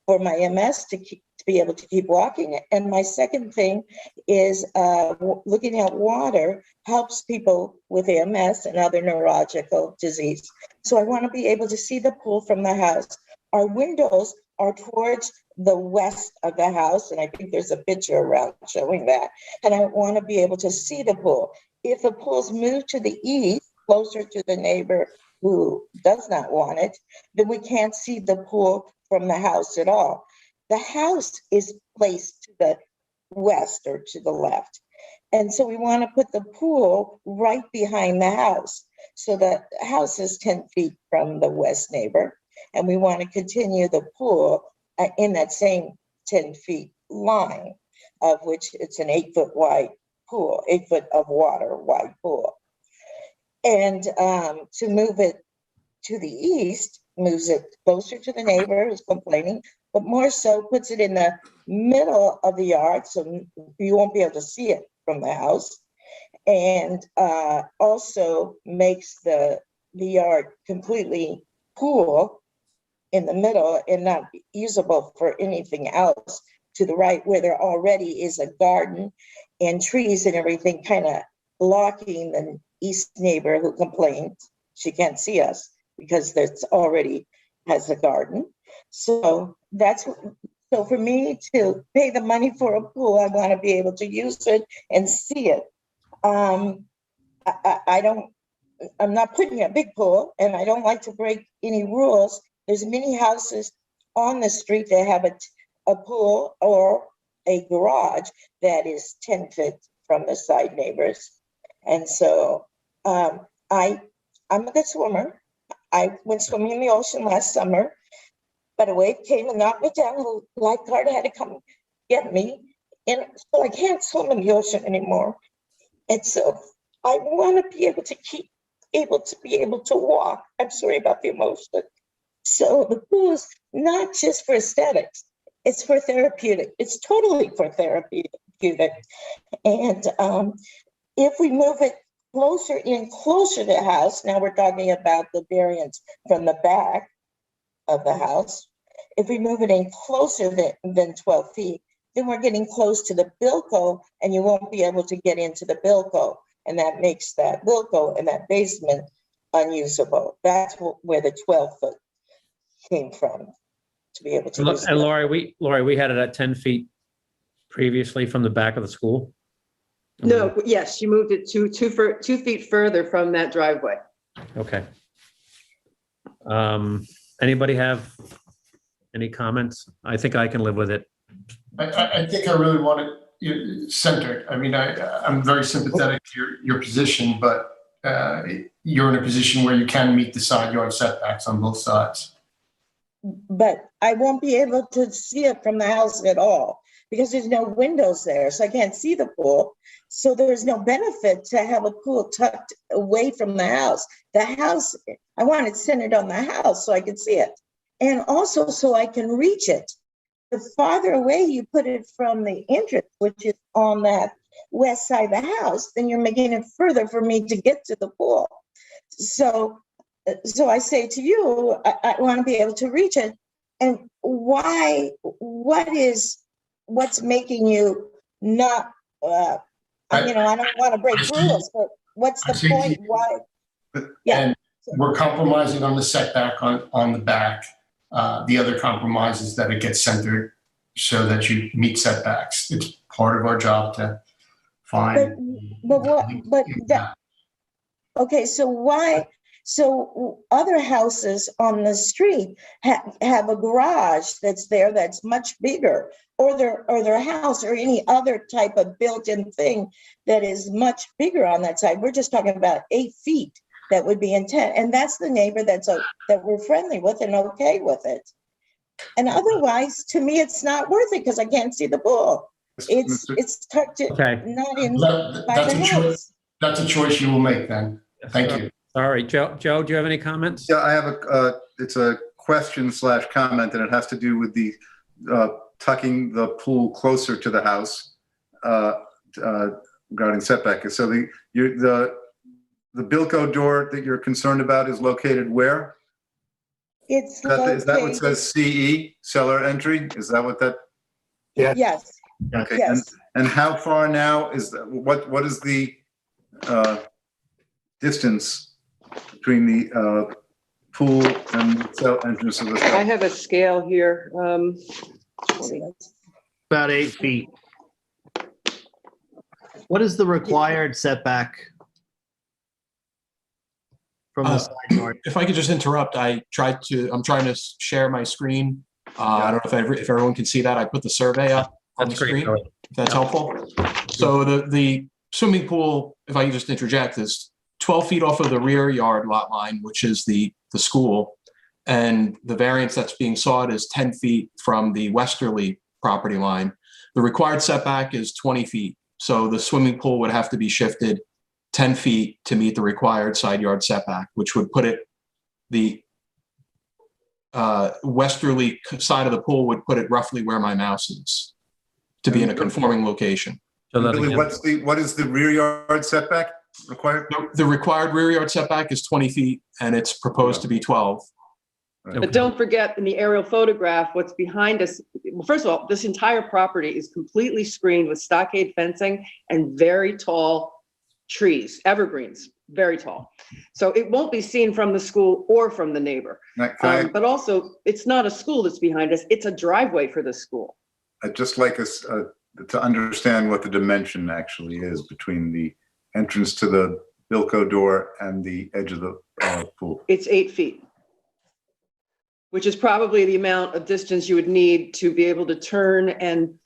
For my MS to be able to keep walking. And my second thing is looking at water helps people with MS and other neurological disease. So I want to be able to see the pool from the house. Our windows are towards the west of the house, and I think there's a picture around showing that. And I want to be able to see the pool. If the pool's moved to the east, closer to the neighbor who does not want it, then we can't see the pool from the house at all. The house is placed to the west or to the left. And so we want to put the pool right behind the house. So the house is 10 feet from the west neighbor. And we want to continue the pool in that same 10 feet line, of which it's an 8-foot wide pool, 8 foot of water wide pool. And to move it to the east, moves it closer to the neighbor who's complaining, but more so puts it in the middle of the yard so you won't be able to see it from the house. And also makes the yard completely pool in the middle and not usable for anything else to the right, where there already is a garden and trees and everything kind of blocking the east neighbor who complained she can't see us because there's already has a garden. So so for me to pay the money for a pool, I want to be able to use it and see it. I'm not putting a big pool, and I don't like to break any rules. There's many houses on the street that have a pool or a garage that is 10 feet from the side neighbors. And so I'm a good swimmer. I went swimming in the ocean last summer, but a wave came and knocked me down. The lifeguard had to come get me. And so I can't swim in the ocean anymore. And so I want to be able to walk. I'm sorry about the emotion. So the pool is not just for aesthetics, it's for therapeutic. It's totally for therapeutic. And if we move it closer to the house, now we're talking about the variance from the back of the house. If we move it in closer than 12 feet, then we're getting close to the bilco, and you won't be able to get into the bilco. And that makes that bilco and that basement unusable. That's where the 12-foot came from, to be able to use And it. Lori, we had it at 10 feet previously from the back of the school. No, yes, you moved it 2 feet further from that driveway. Okay. Anybody have any comments? I think I can live with it. I think I really want it centered. I mean, I'm very sympathetic to your position, but you're in a position where you can meet the side yard setbacks on both sides. But I won't be able to see it from the house at all because there's no windows there, so I can't see the pool. So there's no benefit to have a pool tucked away from the house. The house, I want it centered on the house so I can see it. And also so I can reach it. The farther away you put it from the entrance, which is on that west side of the house, then you're making it further for me to get to the pool. So I say to you, I want to be able to reach it. And what's making you not, I don't want to break rules, but what's the point? Why? Yeah. And we're compromising on the setback on the back. The other compromise is that it gets centered so that you meet setbacks. It's part of our job to find. Okay, so why? So other houses on the street have a garage that's there that's much bigger, or their house or any other type of built-in thing that is much bigger on that side. We're just talking about 8 feet that would be intent, and that's the neighbor that we're friendly with and okay with it. And otherwise, to me, it's not worth it because I can't see the pool. It's tucked in, not in by the house. That's a choice you will make then. Thank you. All right, Joe, do you have any comments? Yeah, I have it's a question/comment, and it has to do with the tucking the pool closer to the house regarding setback. So the Bilco door that you're concerned about is located where? Is that what says CE, cellar entry? Is that what that? Yeah. Yes. Okay. Yes. And how far now is that? What is the distance between the pool and the cell entrance of the cell? I have a scale here. About 8 feet. What is the required setback from the side yard. If I could just interrupt, I'm trying to share my screen. I don't know if everyone can see that. I put the survey up on the screen, if that's helpful. So the swimming pool, if I can just interject, is 12 feet off of the rear yard lot line, which is the school. And the variance that's being sought is 10 feet from the westerly property line. The required setback is 20 feet. So the swimming pool would have to be shifted 10 feet to meet the required side yard setback, which would put it, the westerly side of the pool would put it roughly where my mouse is to be in a conforming location. So Billy, what is the rear yard setback required? The required rear yard setback is 20 feet and it's proposed to be 12. But don't forget in the aerial photograph, what's behind us, well, first of all, this entire property is completely screened with stockade fencing and very tall trees, evergreens, very tall. So it won't be seen from the school or from the neighbor. But also, it's not a school that's behind us, it's a driveway for the school. I'd just like us to understand what the dimension actually is between the entrance to the Bilko door and the edge of the pool. It's 8 feet, which is probably the amount of distance you would need to be able to turn and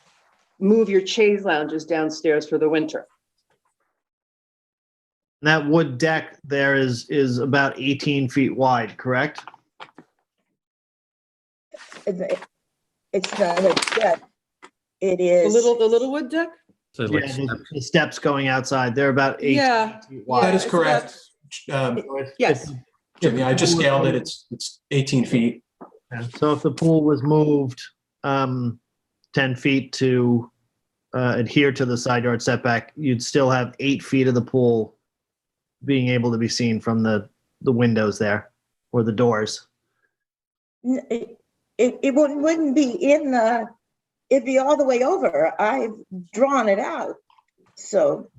move your chaise lounges downstairs for the winter. And that wood deck there is about 18 feet wide, correct? It's not a deck. It is. The little wood deck? So Yeah, the steps going outside, they're about 18 feet wide. That is correct. Yes. Jimmy, I just scaled it. It's 18 feet. Yeah, so if the pool was moved 10 feet to adhere to the side yard setback, you'd still have 8 feet of the pool being able to be seen from the windows there or the doors. It wouldn't be in the, it'd be all the way over. I've drawn it out so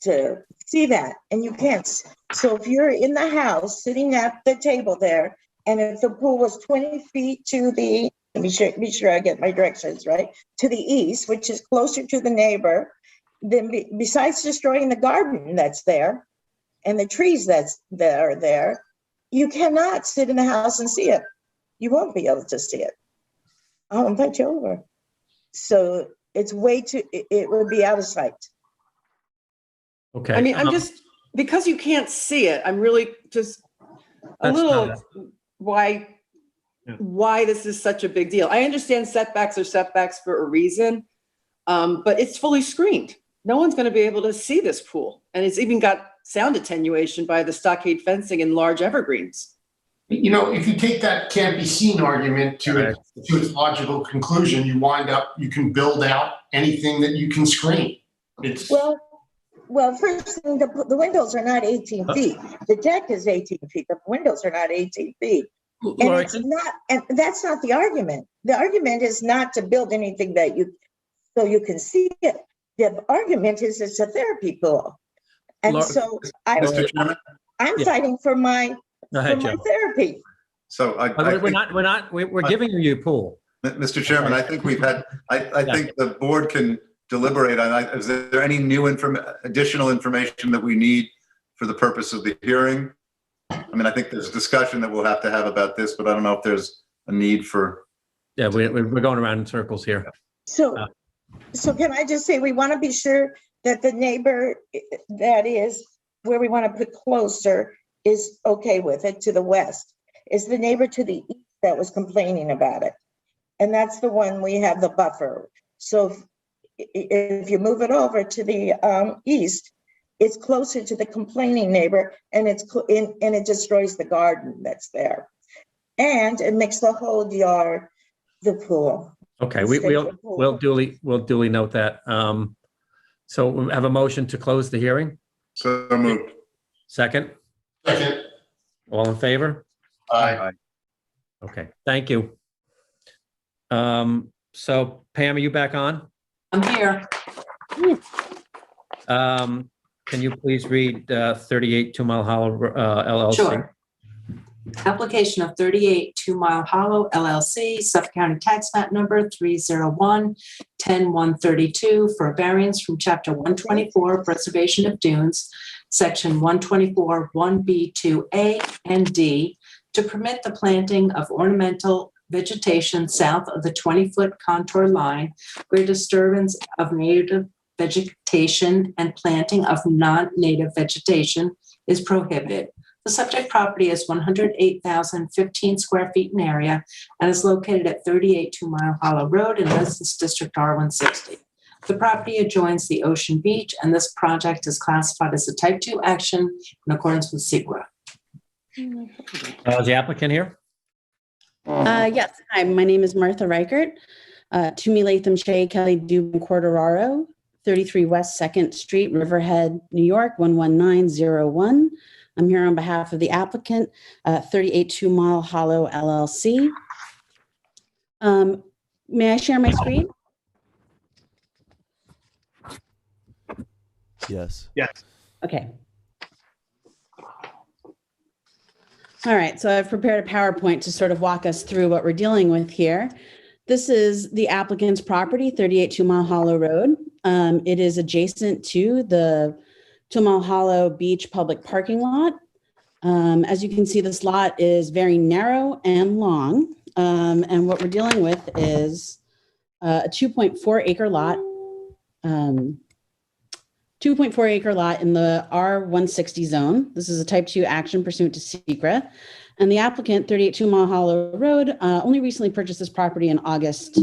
to see that, and you can't. So if you're in the house sitting at the table there, and if the pool was 20 feet to the, let me be sure I get my directions right, to the east, which is closer to the neighbor, then besides destroying the garden that's there and the trees that are there, you cannot sit in the house and see it. You won't be able to see it. I'll invite you over. So it's way too, it would be out of sight. Okay. I mean, I'm just, because you can't see it, I'm really just a little, why this is such a big deal. I understand setbacks are setbacks for a reason, but it's fully screened. No one's going to be able to see this pool. And it's even got sound attenuation by the stockade fencing and large evergreens. You know, if you take that can't be seen argument to its logical conclusion, you wind up, you can build out anything that you can screen. It's well, first thing, the windows are not 18 feet. The deck is 18 feet. The windows are not 18 feet. And it's not, and that's not the argument. The argument is not to build anything that so you can see it. The argument is it's a therapy pool. And so I'm fighting for my therapy. So we're giving you your pool. Mr. Chairman, I think we've had, I think the board can deliberate on, is there any new additional information that we need for the purpose of the hearing? I mean, I think there's a discussion that we'll have to have about this, but I don't know if there's a need for. Yeah, we're going around in circles here. So can I just say, we want to be sure that the neighbor that is where we want to put closer is okay with it to the west. Is the neighbor to the east that was complaining about it. And that's the one we have the buffer. So if you move it over to the east, it's closer to the complaining neighbor, and it destroys the garden that's there, and it makes the whole yard the pool. Okay, we'll duly note that. So we have a motion to close the hearing. So moved. Second. Second. All in favor? Aye. Okay, thank you. So Pam, are you back on? I'm here. Can you please read 38 2 Mile Hollow LLC? Sure. Application of 38 2 Mile Hollow LLC, Suffolk County Tax Map Number 301-10132 for a variance from Chapter 124 Preservation of Dunes Section 124, 1B2A and D, to permit the planting of ornamental vegetation south of the 20-foot contour line where disturbance of native vegetation and planting of non-native vegetation is prohibited. The subject property is 108,015 square feet in area and is located at 38 2 Mile Hollow Road in Residence District R160. The property adjoins the Ocean Beach, and this project is classified as a type 2 action in accordance with SEQRA. Is the applicant here? Yes. Hi, my name is Martha Reichert. Toomey Latham Shea Kelly Dubin Corderaro, 33 West 2nd Street, Riverhead, New York, 11901. I'm here on behalf of the applicant, 38 2 Mile Hollow LLC. May I share my screen? Yes. Yes. Okay. All right, so I've prepared a PowerPoint to sort of walk us through what we're dealing with here. This is the applicant's property, 38 2 Mile Hollow Road. It is adjacent to the 2 Mile Hollow Beach public parking lot. As you can see, this lot is very narrow and long. And what we're dealing with is a 2.4 acre lot. 2.4 acre lot in the R160 zone. This is a type 2 action pursuant to SEQRA. And the applicant, 38 2 Mile Hollow Road, only recently purchased this property in August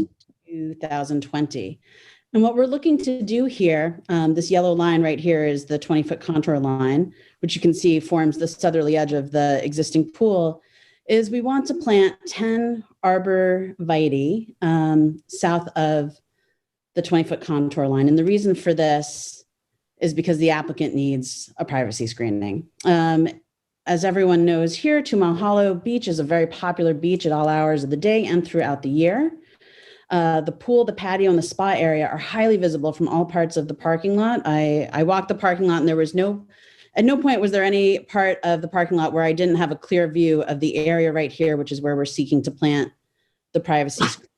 2020. And what we're looking to do here, this yellow line right here is the 20-foot contour line, which you can see forms the southerly edge of the existing pool, is we want to plant 10 arborvitae south of the 20-foot contour line. And the reason for this is because the applicant needs a privacy screening. As everyone knows here, 2 Mile Hollow Beach is a very popular beach at all hours of the day and throughout the year. The pool, the patio, and the spa area are highly visible from all parts of the parking lot. I walked the parking lot and there was at no point was there any part of the parking lot where I didn't have a clear view of the area right here, which is where we're seeking to plant the privacy screen.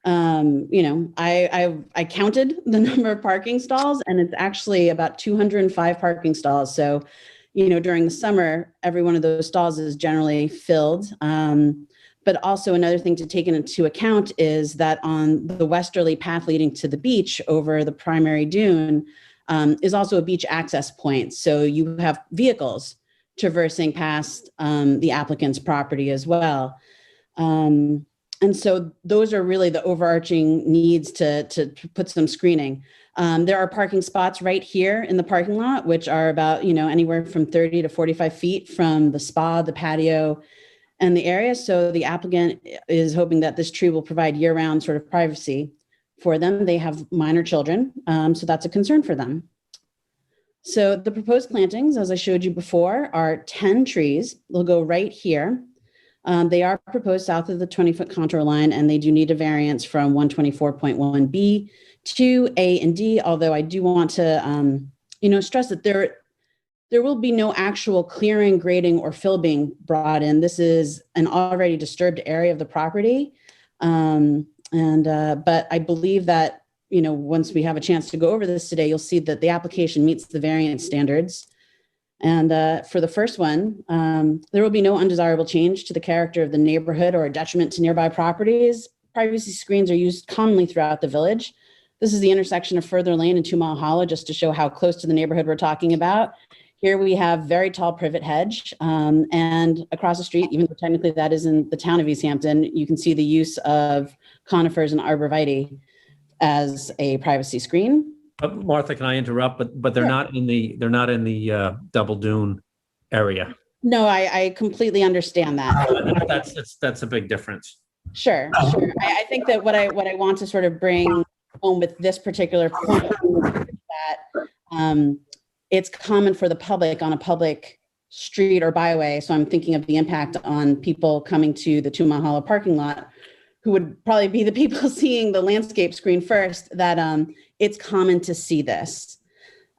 I counted the number of parking stalls and it's actually about 205 parking stalls. So, during the summer, every one of those stalls is generally filled. But also another thing to take into account is that on the westerly path leading to the beach over the primary dune is also a beach access point. So you have vehicles traversing past the applicant's property as well. And so those are really the overarching needs to put some screening. There are parking spots right here in the parking lot, which are about, anywhere from 30 to 45 feet from the spa, the patio, and the area. So the applicant is hoping that this tree will provide year-round sort of privacy for them. They have minor children, so that's a concern for them. So the proposed plantings, as I showed you before, are 10 trees. They'll go right here. They are proposed south of the 20-foot contour line, and they do need a variance from 124.1B to A and D, although I do want to stress that there will be no actual clearing, grading, or fill being brought in. This is an already disturbed area of the property. But I believe that, once we have a chance to go over this today, you'll see that the application meets the variance standards. And for the first one, there will be no undesirable change to the character of the neighborhood or a detriment to nearby properties. Privacy screens are used commonly throughout the village. This is the intersection of Further Lane and 2 Mile Hollow, just to show how close to the neighborhood we're talking about. Here we have very tall privet hedge, and across the street, even though technically that is in the town of East Hampton, you can see the use of conifers and arborvitae as a privacy screen. Martha, can I interrupt? But they're Sure. not in the double dune area. No, I completely understand that. That's a big difference. Sure. I think that what I want to sort of bring home with this particular point is that it's common for the public on a public street or byway. So I'm thinking of the impact on people coming to the 2 Mile Hollow parking lot, who would probably be the people seeing the landscape screen first, that it's common to see this.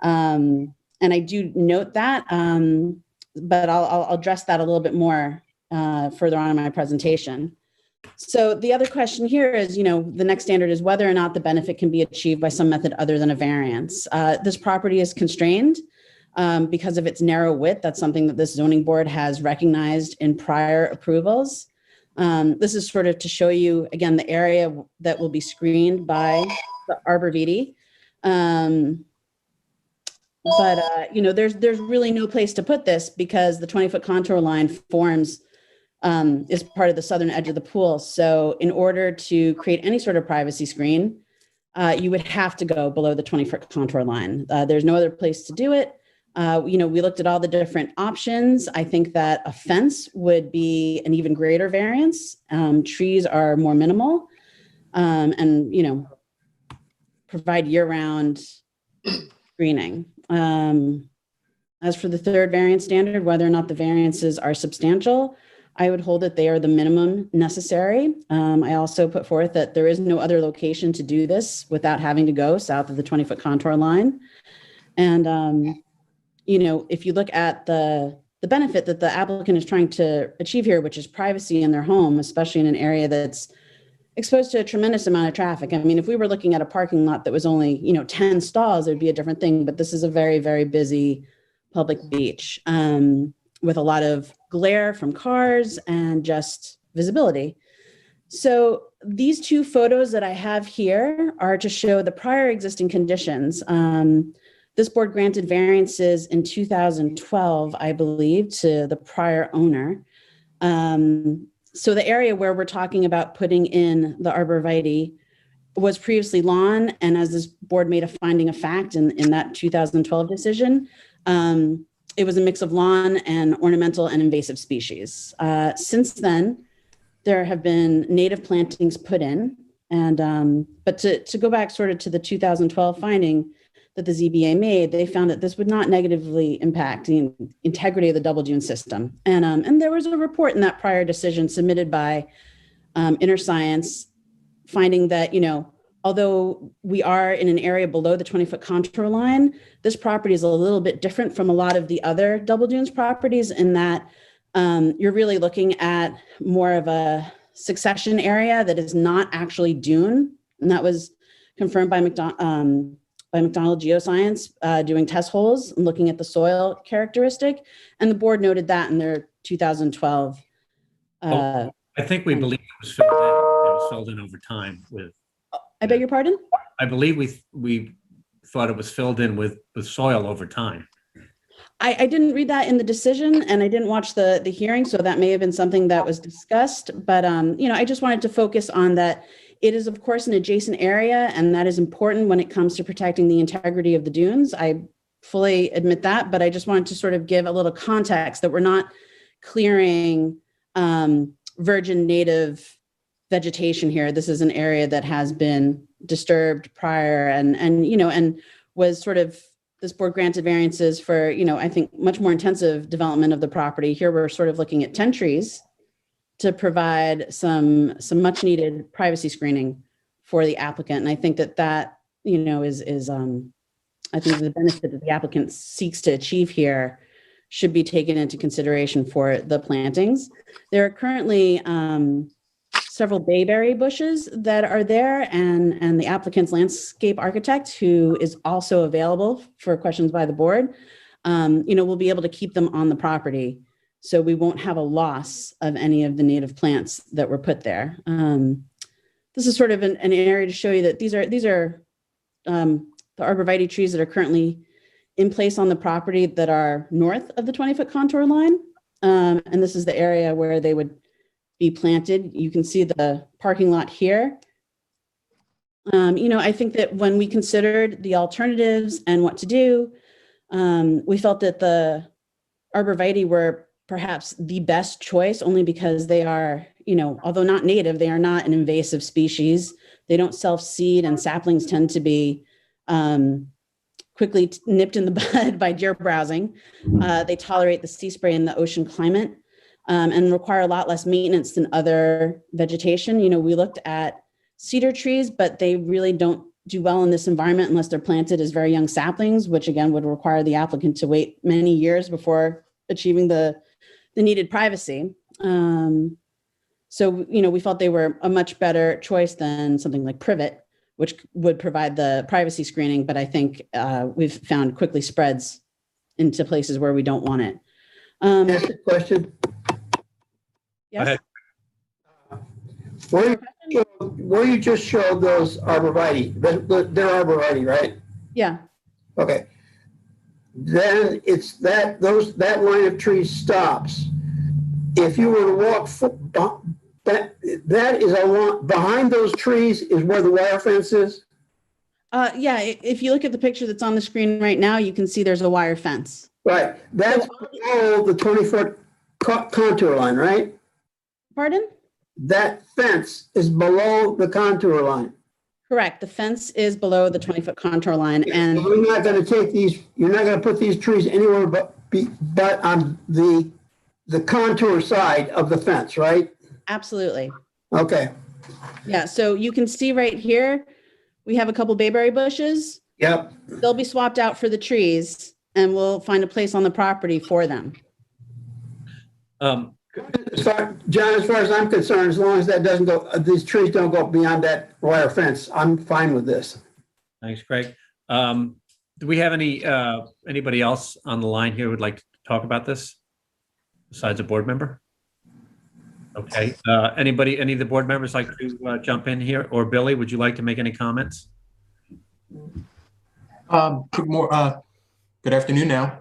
And I do note that, but I'll address that a little bit more further on in my presentation. So the other question here is, the next standard is whether or not the benefit can be achieved by some method other than a variance. This property is constrained because of its narrow width. That's something that this zoning board has recognized in prior approvals. This is sort of to show you, again, the area that will be screened by the arborvitae. You know, there's really no place to put this because the 20-foot contour line forms is part of the southern edge of the pool. So in order to create any sort of privacy screen, you would have to go below the 20-foot contour line. There's no other place to do it. You know, we looked at all the different options. I think that a fence would be an even greater variance. Trees are more minimal and, you know, provide year-round screening. As for the third variance standard, whether or not the variances are substantial, I would hold that they are the minimum necessary. I also put forth that there is no other location to do this without having to go south of the 20-foot contour line. And, you know, if you look at the benefit that the applicant is trying to achieve here, which is privacy in their home, especially in an area that's exposed to a tremendous amount of traffic. I mean, if we were looking at a parking lot that was only, you know, 10 stalls, it would be a different thing, but this is a very, very busy public beach with a lot of glare from cars and just visibility. So these two photos that I have here are to show the prior existing conditions. This board granted variances in 2012, I believe, to the prior owner. So the area where we're talking about putting in the arborvitae was previously lawn, and as this board made a finding of fact in that 2012 decision, it was a mix of lawn and ornamental and invasive species. Since then, there have been native plantings put in, and but to go back sort of to the 2012 finding that the ZBA made, they found that this would not negatively impact the integrity of the double dune system. And there was a report in that prior decision submitted by Inner Science finding that, you know, although we are in an area below the 20-foot contour line, this property is a little bit different from a lot of the other double dunes properties in that you're really looking at more of a succession area that is not actually dune. And that was confirmed by McDonald Geoscience doing test holes and looking at the soil characteristic. And the board noted that in their 2012. I think we believe it was filled in. It was filled in over time with. I beg your pardon? I believe we thought it was filled in with soil over time. I didn't read that in the decision and I didn't watch the hearing. So that may have been something that was discussed, but you know, I just wanted to focus on that. It is, of course, an adjacent area, and that is important when it comes to protecting the integrity of the dunes. I fully admit that, but I just wanted to sort of give a little context that we're not clearing virgin native vegetation here. This is an area that has been disturbed prior and you know, and was sort of, this board granted variances for, you know, I think much more intensive development of the property. Here we're sort of looking at 10 trees to provide some much needed privacy screening for the applicant. And I think that you know, is I think the benefit that the applicant seeks to achieve here should be taken into consideration for the plantings. There are currently several bayberry bushes that are there, and the applicant's landscape architect, who is also available for questions by the board, you know, will be able to keep them on the property. So we won't have a loss of any of the native plants that were put there. This is sort of an area to show you that these are the arborvitae trees that are currently in place on the property that are north of the 20-foot contour line. And this is the area where they would be planted. You can see the parking lot here. You know, I think that when we considered the alternatives and what to do, we felt that the arborvitae were perhaps the best choice, only because they are, you know, although not native, they are not an invasive species. They don't self-seed, and saplings tend to be quickly nipped in the bud by deer browsing. They tolerate the sea spray and the ocean climate and require a lot less maintenance than other vegetation. You know, we looked at cedar trees, but they really don't do well in this environment unless they're planted as very young saplings, which again would require the applicant to wait many years before achieving the needed privacy. So, you know, we felt they were a much better choice than something like privet, which would provide the privacy screening, but I think we've found quickly spreads into places where we don't want it. Ask a question. Yes. Where you just showed those arborvitae, they're arborvitae, right? Yeah. Okay. Then it's that line of trees stops. If you were to walk, that is along, behind those trees is where the wire fence is? Yeah, if you look at the picture that's on the screen right now, you can see there's a wire fence. Right. That's below the 20-foot contour line, right? Pardon? That fence is below the contour line. Correct. The fence is below the 20-foot contour line. And we're not going to take these, you're not going to put these trees anywhere but on the contour side of the fence, right? Absolutely. Okay. Yeah, so you can see right here, we have a couple bayberry bushes. Yep. They'll be swapped out for the trees and we'll find a place on the property for them. John, as far as I'm concerned, as long as that doesn't go, these trees don't go beyond that wire fence, I'm fine with this. Thanks, Craig. Do we have anybody else on the line here who would like to talk about this besides a board member? Okay. Any of the board members like to jump in here? Or Billy, would you like to make any comments? Good afternoon now.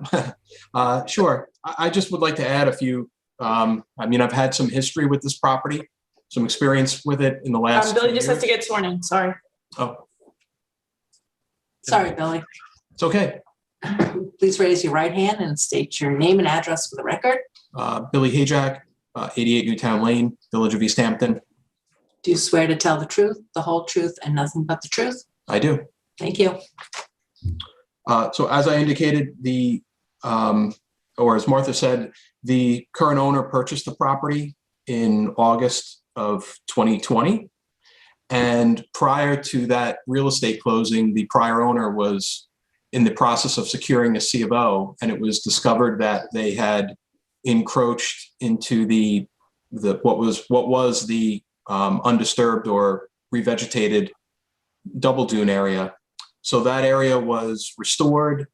Sure. I just would like to add a few. I mean, I've had some history with this property, some experience with it in the last. Billy just has to get sworn in. Sorry. Oh. Sorry, Billy. It's okay. Please raise your right hand and state your name and address for the record. Billy Hajak, 88 Newtown Lane, Village of East Hampton. Do you swear to tell the truth, the whole truth, and nothing but the truth? I do. Thank you. So as I indicated, or as Martha said, the current owner purchased the property in August of 2020. And prior to that real estate closing, the prior owner was in the process of securing a C of O, and it was discovered that they had encroached into what was the undisturbed or revegetated double dune area. So that area was restored.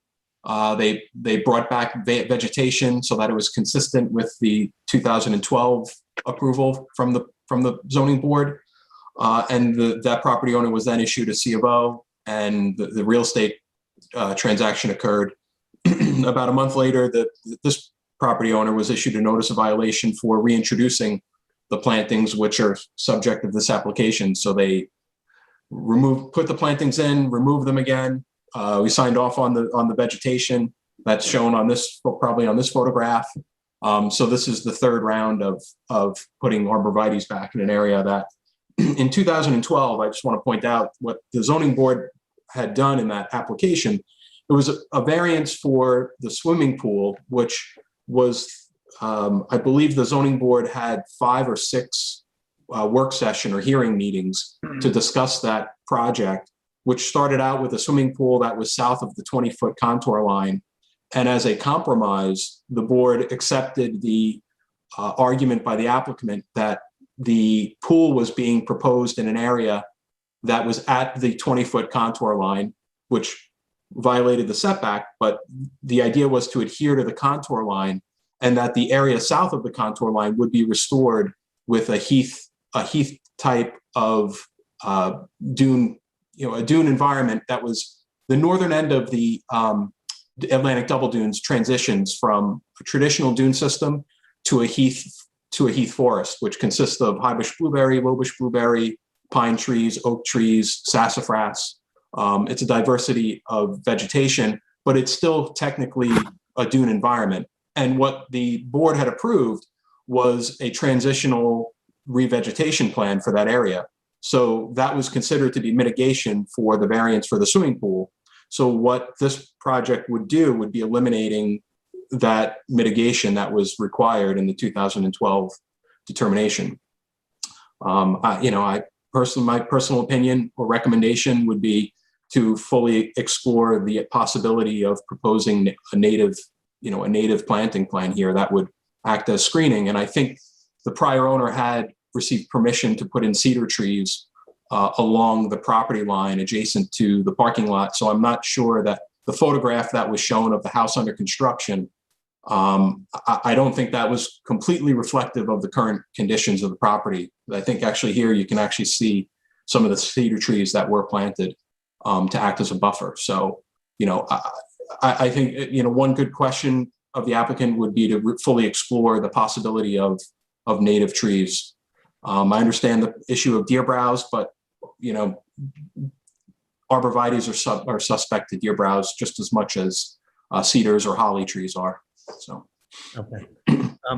They brought back vegetation so that it was consistent with the 2012 approval from the zoning board. And that property owner was then issued a C of O, and the real estate transaction occurred. About a month later, this property owner was issued a notice of violation for reintroducing the plantings which are subject of this application. So they put the plantings in, removed them again. We signed off on the vegetation that's shown on this, probably on this photograph. So this is the third round of putting arborvitaes back in an area that in 2012, I just want to point out what the zoning board had done in that application. It was a variance for the swimming pool, which was, I believe the zoning board had 5 or 6 work session or hearing meetings to discuss that project, which started out with a swimming pool that was south of the 20-foot contour line. And as a compromise, the board accepted the argument by the applicant that the pool was being proposed in an area that was at the 20-foot contour line, which violated the setback, but the idea was to adhere to the contour line, and that the area south of the contour line would be restored with a heath type of dune, a dune environment that was the northern end of the Atlantic double dunes transitions from a traditional dune system to a heath forest, which consists of high bush blueberry, low bush blueberry, pine trees, oak trees, sassafras. It's a diversity of vegetation, but it's still technically a dune environment. And what the board had approved was a transitional revegetation plan for that area. So that was considered to be mitigation for the variance for the swimming pool. So what this project would do would be eliminating that mitigation that was required in the 2012 determination. My personal opinion or recommendation would be to fully explore the possibility of proposing a native planting plan here that would act as screening. And I think the prior owner had received permission to put in cedar trees along the property line adjacent to the parking lot. So I'm not sure that the photograph that was shown of the house under construction, I don't think that was completely reflective of the current conditions of the property. I think actually here you can actually see some of the cedar trees that were planted to act as a buffer. So, I think, one good question of the applicant would be to fully explore the possibility of native trees. I understand the issue of deer browse, but, arborvitaes are suspect to deer browse just as much as cedars or holly trees are. So, okay.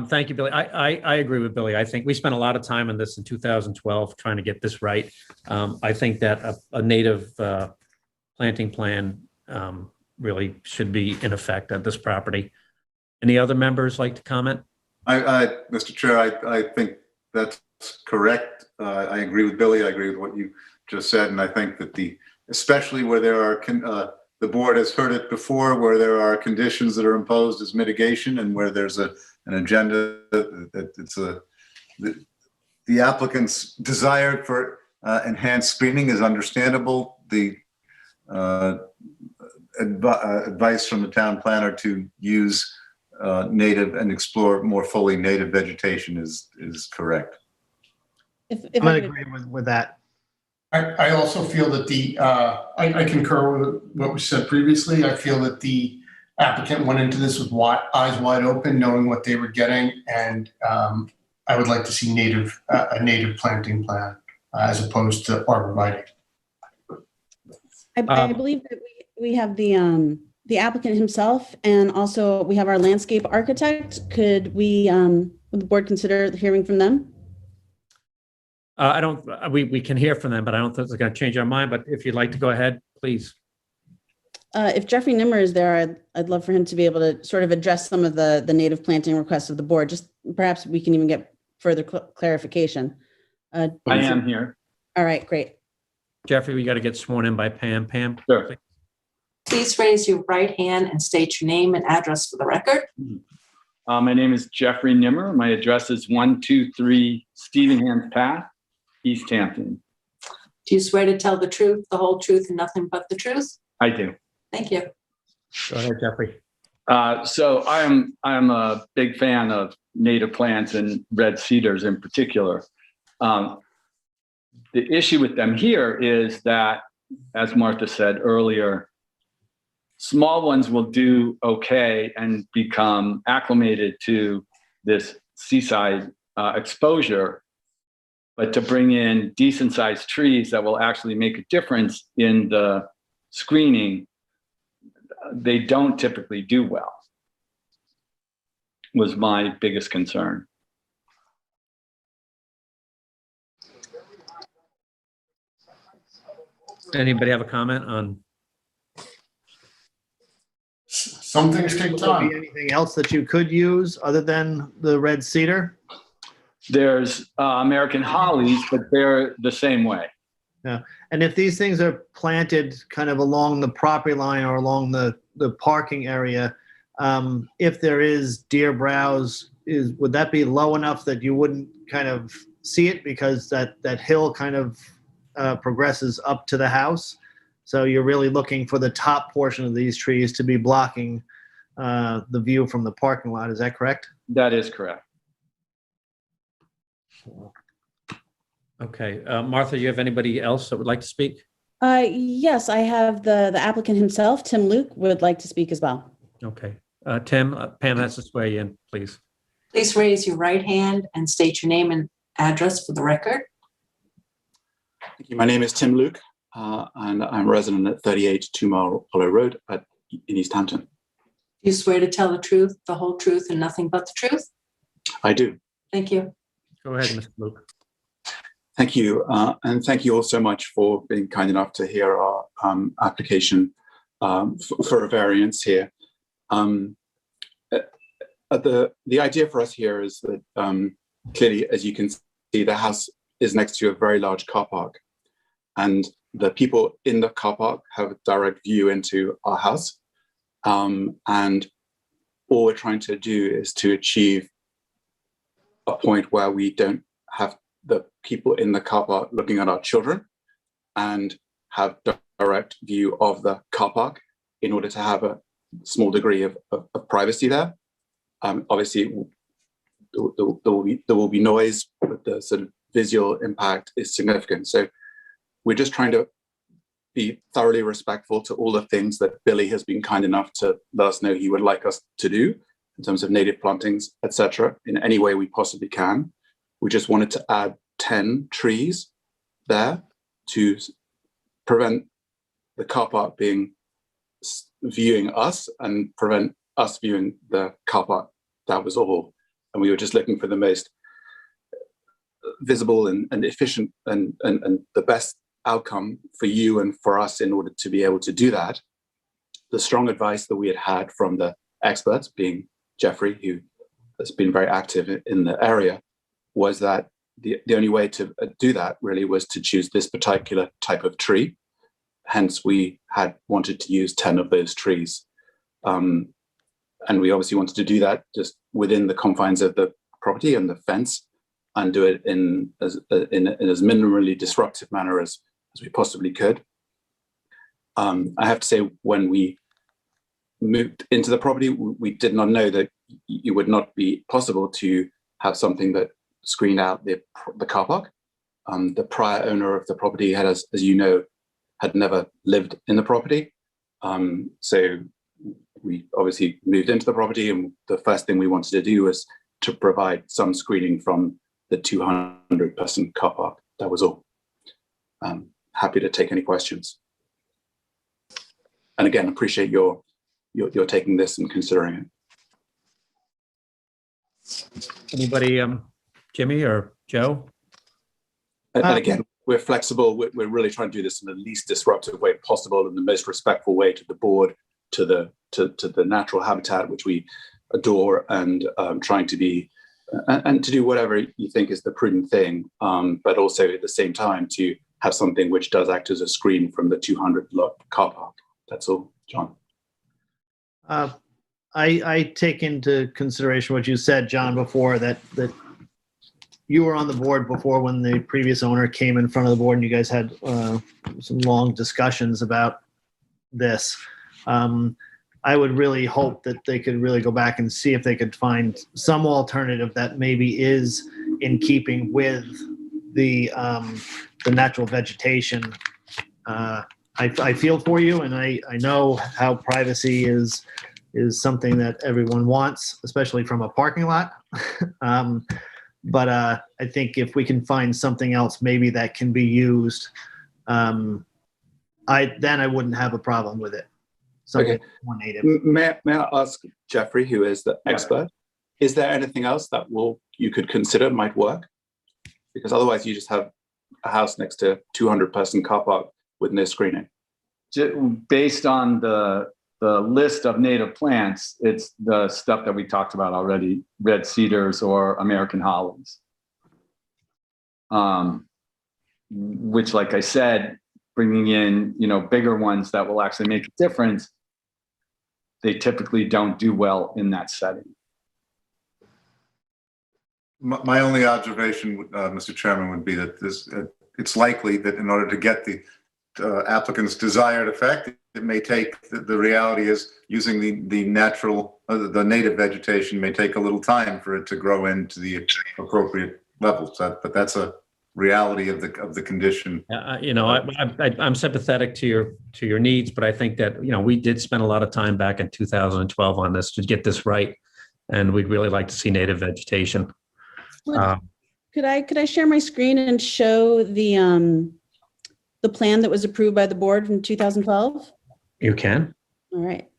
Thank you, Billy. I agree with Billy. I think we spent a lot of time on this in 2012 trying to get this right. I think that a native planting plan really should be in effect at this property. Any other members like to comment? Mr. Chair, I think that's correct. I agree with Billy. I agree with what you just said, and I think that especially where there are the board has heard it before, where there are conditions that are imposed as mitigation, and where there's an agenda that it's the applicant's desire for enhanced screening is understandable. The advice from the town planner to use native and explore more fully native vegetation is correct. I'm going to agree with that. I also feel that I concur with what was said previously. I feel that the applicant went into this with eyes wide open, knowing what they were getting, and I would like to see a native planting plan as opposed to arborvitae. I believe that we have the applicant himself, and also we have our landscape architect. Could would the board consider hearing from them? We can hear from them, but I don't think it's going to change our mind. But if you'd like to go ahead, please. If Jeffrey Nimmer is there, I'd love for him to be able to sort of address some of the native planting requests of the board. Just perhaps we can even get further clarification. I am here. All right, great. Jeffrey, we got to get sworn in by Pam. Pam? Sure. Please raise your right hand and state your name and address for the record. My name is Jeffrey Nimmer. My address is 123 Stevenham Path, East Hampton. Do you swear to tell the truth, the whole truth, and nothing but the truth? I do. Thank you. Go ahead, Jeffrey. So I'm a big fan of native plants and red cedars in particular. The issue with them here is that, as Martha said earlier, small ones will do okay and become acclimated to this seaside exposure. But to bring in decent sized trees that will actually make a difference in the screening, they don't typically do well, was my biggest concern. Anybody have a comment on? Some things take time. Anything else that you could use other than the red cedar? There's American hollies, but they're the same way. Yeah, and if these things are planted kind of along the property line or along the parking area, if there is deer browse, would that be low enough that you wouldn't kind of see it because that hill kind of progresses up to the house? So you're really looking for the top portion of these trees to be blocking the view from the parking lot. Is that correct? That is correct. Okay, Martha, you have anybody else that would like to speak? Yes, I have the applicant himself, Tim Luke, would like to speak as well. Okay, Tim, Pam has to swear you in, please. Please raise your right hand and state your name and address for the record. Thank you. My name is Tim Luke, and I'm a resident at 38 2 Mile Hollow Road in East Hampton. Do you swear to tell the truth, the whole truth, and nothing but the truth? I do. Thank you. Go ahead, Mr. Luke. Thank you. And thank you all so much for being kind enough to hear our application for a variance here. The idea for us here is that clearly, as you can see, the house is next to a very large car park. And the people in the car park have a direct view into our house. And all we're trying to do is to achieve a point where we don't have the people in the car park looking at our children and have direct view of the car park in order to have a small degree of privacy there. Obviously, there will be noise, but the sort of visual impact is significant. So we're just trying to be thoroughly respectful to all the things that Billy has been kind enough to let us know he would like us to do in terms of native plantings, etc., in any way we possibly can. We just wanted to add 10 trees there to prevent the car park viewing us and prevent us viewing the car park. That was all. And we were just looking for the most visible and efficient and the best outcome for you and for us in order to be able to do that. The strong advice that we had from the experts, being Jeffrey, who has been very active in the area, was that the only way to do that really was to choose this particular type of tree. Hence, we had wanted to use 10 of those trees. And we obviously wanted to do that just within the confines of the property and the fence, and do it in as minimally disruptive manner as we possibly could. I have to say, when we moved into the property, we did not know that it would not be possible to have something that screened out the car park. The prior owner of the property had, as you know, had never lived in the property. So we obviously moved into the property, and the first thing we wanted to do was to provide some screening from the 200-person car park. That was all. Happy to take any questions. And again, appreciate your taking this and considering it. Anybody, Jimmy or Joe? And again, we're flexible. We're really trying to do this in the least disruptive way possible, in the most respectful way to the board, to the natural habitat, which we adore, and trying to be and to do whatever you think is the prudent thing, but also at the same time to have something which does act as a screen from the 200-lot car park. That's all, John. I take into consideration what you said, John, before, that you were on the board before when the previous owner came in front of the board, and you guys had some long discussions about this. I would really hope that they could really go back and see if they could find some alternative that maybe is in keeping with the natural vegetation. I feel for you, and I know how privacy is something that everyone wants, especially from a parking lot. But I think if we can find something else maybe that can be used, then I wouldn't have a problem with it. Something more native. May I ask Jeffrey, who is the expert, is there anything else that you could consider might work? Because otherwise you just have a house next to 200-person car park with no screening. Based on the list of native plants, it's the stuff that we talked about already, red cedars or American hollies. Which, like I said, bringing in, bigger ones that will actually make a difference, they typically don't do well in that setting. My only observation, Mr. Chairman, would be that it's likely that in order to get the applicant's desired effect, it may take, the reality is using the natural, the native vegetation may take a little time for it to grow into the appropriate levels. But that's a reality of the condition. I'm sympathetic to your needs, but I think that we did spend a lot of time back in 2012 on this to get this right, and we'd really like to see native vegetation. Could I share my screen and show the plan that was approved by the board in 2012? You can. All right.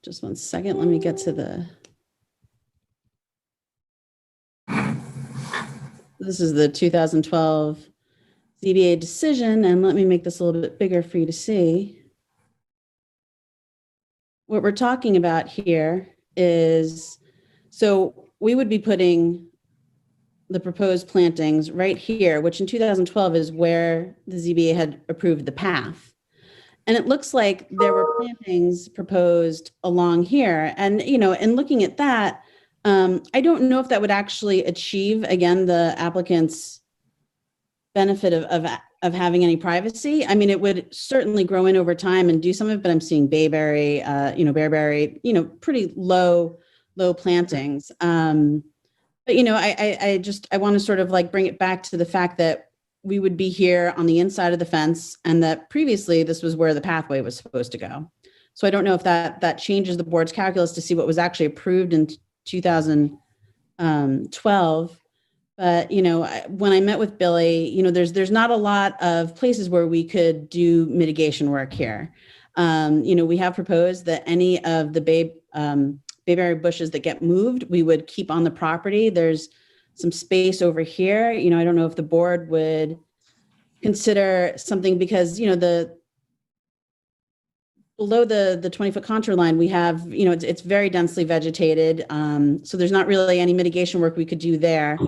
Just one second. Let me get to the. This is the 2012 ZBA decision, and let me make this a little bit bigger for you to see. What we're talking about here is, so we would be putting the proposed plantings right here, which in 2012 is where the ZBA had approved the path. And it looks like there were plantings proposed along here. And, in looking at that, I don't know if that would actually achieve, again, the applicant's benefit of having any privacy. I mean, it would certainly grow in over time and do some of it, but I'm seeing bayberry, bearberry, pretty low plantings. But, I want to sort of like bring it back to the fact that we would be here on the inside of the fence and that previously this was where the pathway was supposed to go. So I don't know if that changes the board's calculus to see what was actually approved in 2012. But, when I met with Billy, there's not a lot of places where we could do mitigation work here. We have proposed that any of the bayberry bushes that get moved, we would keep on the property. There's some space over here. I don't know if the board would consider something because, below the 20-foot contour line, we have, it's very densely vegetated. So there's not really any mitigation work we could do there.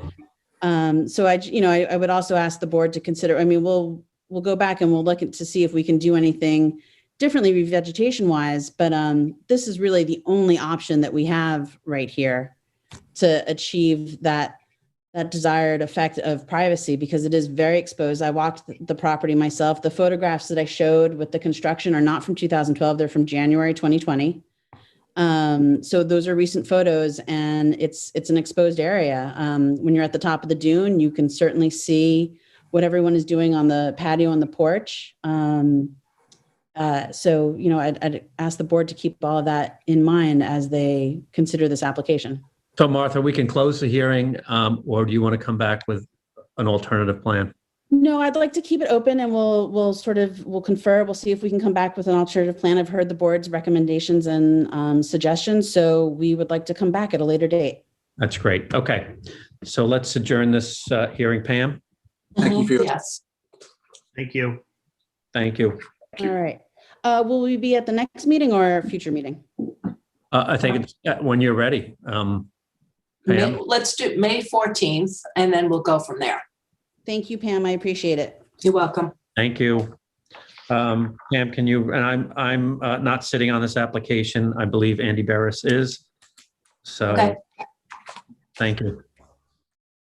So I would also ask the board to consider, we'll go back and we'll look to see if we can do anything differently revegetation wise, but this is really the only option that we have right here to achieve that desired effect of privacy because it is very exposed. I walked the property myself. The photographs that I showed with the construction are not from 2012, they're from January 2020. So those are recent photos and it's an exposed area. When you're at the top of the dune, you can certainly see what everyone is doing on the patio and the porch. So, I'd ask the board to keep all of that in mind as they consider this application. So Martha, we can close the hearing, or do you want to come back with an alternative plan? No, I'd like to keep it open and we'll confer. We'll see if we can come back with an alternative plan. I've heard the board's recommendations and suggestions, so we would like to come back at a later date. That's great. Okay. So let's adjourn this hearing, Pam. Thank you for your Yes. Thank you. Thank you. All right. Will we be at the next meeting or a future meeting? I think it's when you're ready. Pam? Let's do May 14th, and then we'll go from there. Thank you, Pam. I appreciate it. You're welcome. Thank you. Pam, can you, and I'm not sitting on this application. I believe Andy Barris is. So, Okay. Thank you.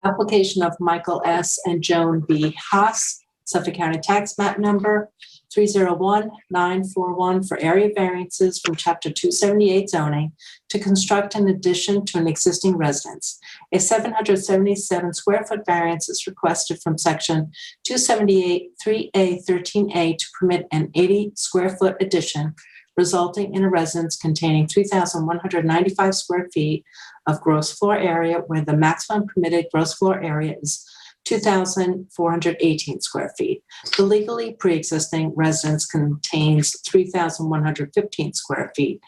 Application of Michael S. and Joan B. Haas, Suffolk County Tax Map Number 301941 for area variances from Chapter 278 zoning to construct an addition to an existing residence. A 777 square foot variance is requested from Section 278 3A 13A to permit an 80 square foot addition resulting in a residence containing 3,195 square feet of gross floor area where the maximum permitted gross floor area is 2,418 square feet. The legally pre-existing residence contains 3,115 square feet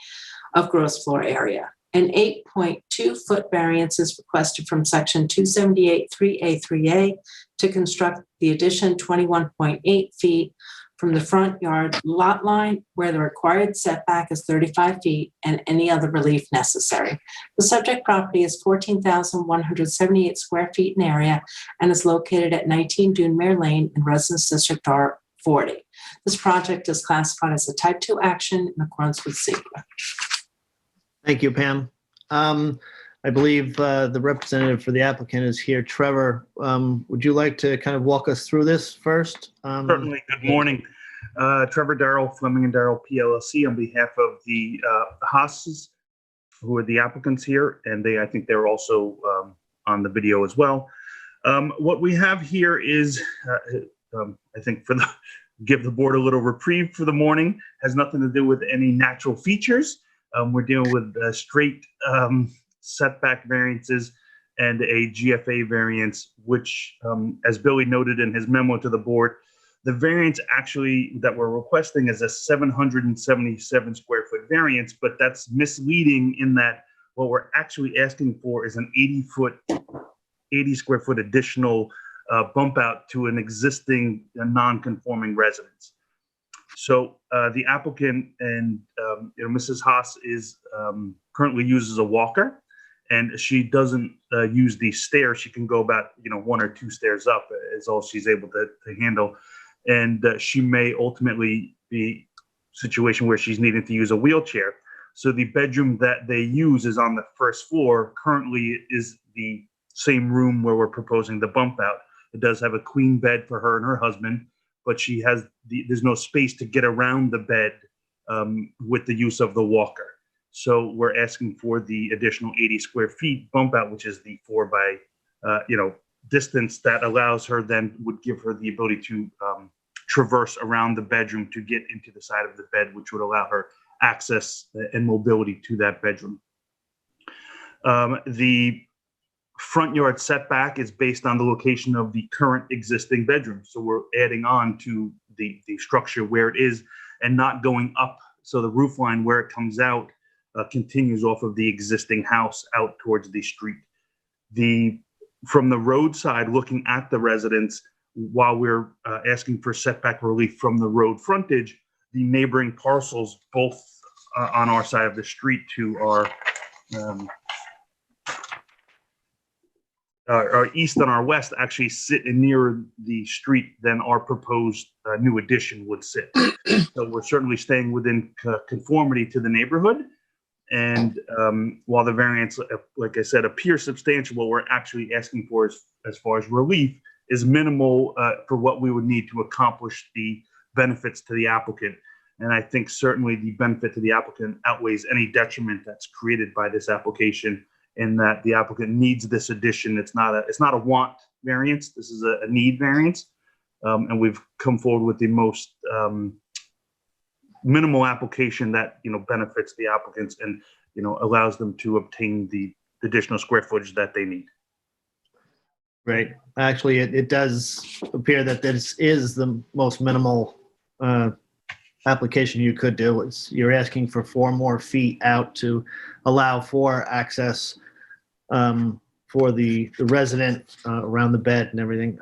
of gross floor area. An 8.2 foot variance is requested from Section 278 3A 3A to construct the addition 21.8 feet from the front yard lot line where the required setback is 35 feet and any other relief necessary. The subject property is 14,178 square feet in area and is located at 19 Dunmere Lane in Residence District R40. This project is classified as a type 2 action in accordance with SEQA. Thank you, Pam. I believe the representative for the applicant is here. Trevor, would you like to kind of walk us through this first? Certainly. Good morning. Trevor Darrell, Fleming and Darrell PLLC on behalf of the Haas's, who are the applicants here, and I think they're also on the video as well. What we have here is, I think give the board a little reprieve for the morning, has nothing to do with any natural features. We're dealing with straight setback variances and a GFA variance, which, as Billy noted in his memo to the board, the variance actually that we're requesting is a 777 square foot variance, but that's misleading in that what we're actually asking for is an 80 square foot additional bump out to an existing non-conforming residence. So the applicant and Mrs. Haas is currently uses a walker, and she doesn't use the stairs. She can go about 1 or 2 stairs up is all she's able to handle, and she may ultimately be a situation where she's needing to use a wheelchair. So the bedroom that they use is on the first floor. Currently is the same room where we're proposing the bump out. It does have a queen bed for her and her husband, but there's no space to get around the bed with the use of the walker. So we're asking for the additional 80 square feet bump out, which is the 4 by, distance that allows her, then would give her the ability to traverse around the bedroom to get into the side of the bed, which would allow her access and mobility to that bedroom. The front yard setback is based on the location of the current existing bedroom. So we're adding on to the structure where it is and not going up. So the roof line where it comes out continues off of the existing house out towards the street. From the roadside, looking at the residence, while we're asking for setback relief from the road frontage, the neighboring parcels, both on our side of the street to our east and our west, actually sit nearer the street than our proposed new addition would sit. So we're certainly staying within conformity to the neighborhood. And while the variance, like I said, appears substantial, what we're actually asking for as far as relief is minimal for what we would need to accomplish the benefits to the applicant. And I think certainly the benefit to the applicant outweighs any detriment that's created by this application, in that the applicant needs this addition. It's not a want variance. This is a need variance. And we've come forward with the most minimal application that benefits the applicants and allows them to obtain the additional square footage that they need. Right. Actually, it does appear that this is the most minimal application you could do. You're asking for 4 more feet out to allow for access for the resident around the bed and everything.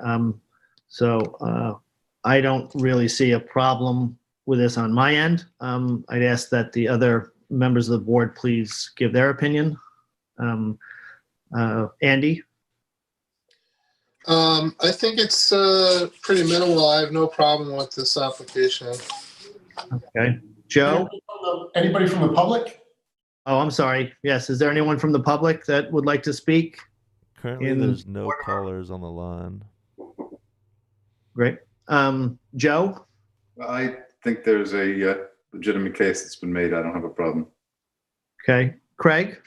So I don't really see a problem with this on my end. I'd ask that the other members of the board please give their opinion. Andy? I think it's pretty minimal. I have no problem with this application. Okay. Joe? Anybody from the public? Oh, I'm sorry. Yes. Is there anyone from the public that would like to speak? Currently, there's no callers on the line. Great. Joe? I think there's a legitimate case that's been made. I don't have a problem. Okay. Craig?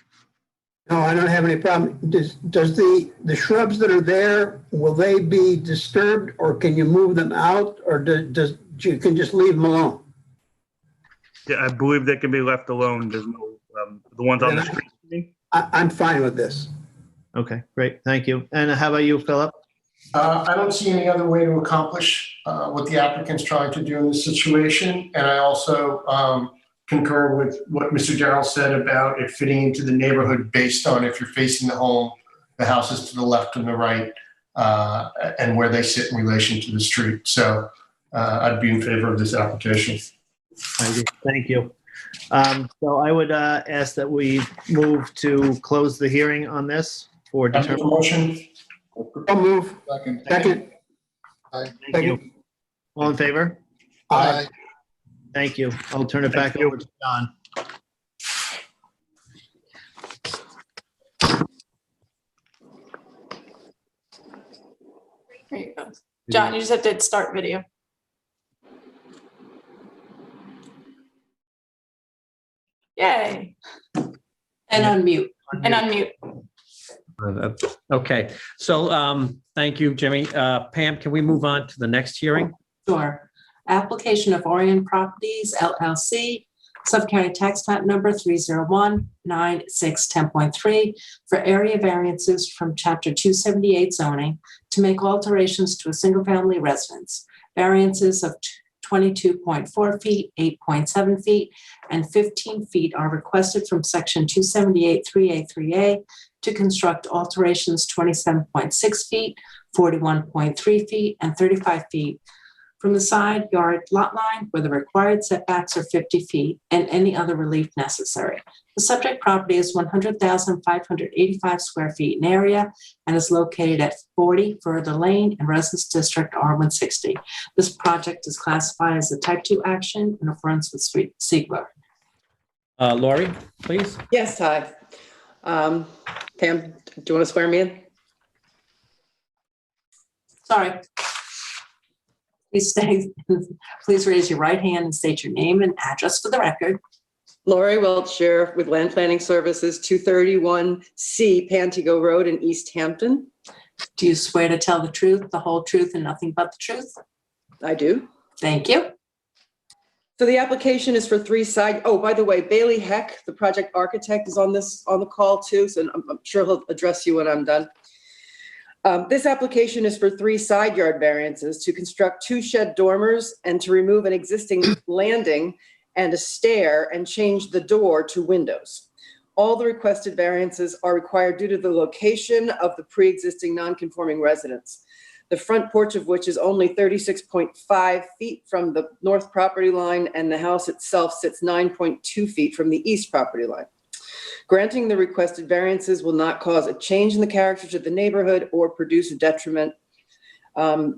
No, I don't have any problem. Does the shrubs that are there, will they be disturbed, or can you move them out, or does you can just leave them alone? Yeah, I believe they can be left alone. There's no the ones on the street. I'm fine with this. Okay, great. Thank you. And how about you, Philip? I don't see any other way to accomplish what the applicant's trying to do in this situation. And I also concur with what Mr. Darrell said about it fitting into the neighborhood based on if you're facing the home, the houses to the left and the right, and where they sit in relation to the street. So I'd be in favor of this application. Thank you. So I would ask that we move to close the hearing on this for determination. I'll move. Second. Thank you. All in favor? Aye. Thank you. I'll turn it back over to John. There you go. John, you just have to hit start video. Yay. And unmute. And unmute. Okay, so thank you, Jimmy. Pam, can we move on to the next hearing? Sure. Application of Orion Properties LLC, Suffolk County Tax Map Number 3019610.3 for area variances from Chapter 278 zoning to make alterations to a single-family residence. Variances of 22.4 feet, 8.7 feet, and 15 feet are requested from Section 278 3A to construct alterations 27.6 feet, 41.3 feet, and 35 feet from the side yard lot line where the required setbacks are 50 feet and any other relief necessary. The subject property is 100,585 square feet in area and is located at 40 Further Lane in Residence District R160. This project is classified as a type 2 action in accordance with SEQA. Lori, please. Yes, hi. Pam, do you want to swear me in? Sorry. Please raise your right hand and state your name and address for the record. Lori Welch, Sheriff with Land Planning Services, 231C Pantego Road in East Hampton. Do you swear to tell the truth, the whole truth, and nothing but the truth? I do. Thank you. So the application is for 3 side. Oh, by the way, Bailey Heck, the project architect, is on the call too. So I'm sure he'll address you when I'm done. This application is for 3 side yard variances to construct 2 shed dormers and to remove an existing landing and a stair and change the door to windows. All the requested variances are required due to the location of the pre-existing non-conforming residence, the front porch of which is only 36.5 feet from the north property line, and the house itself sits 9.2 feet from the east property line. Granting the requested variances will not cause a change in the character of the neighborhood or produce a detriment.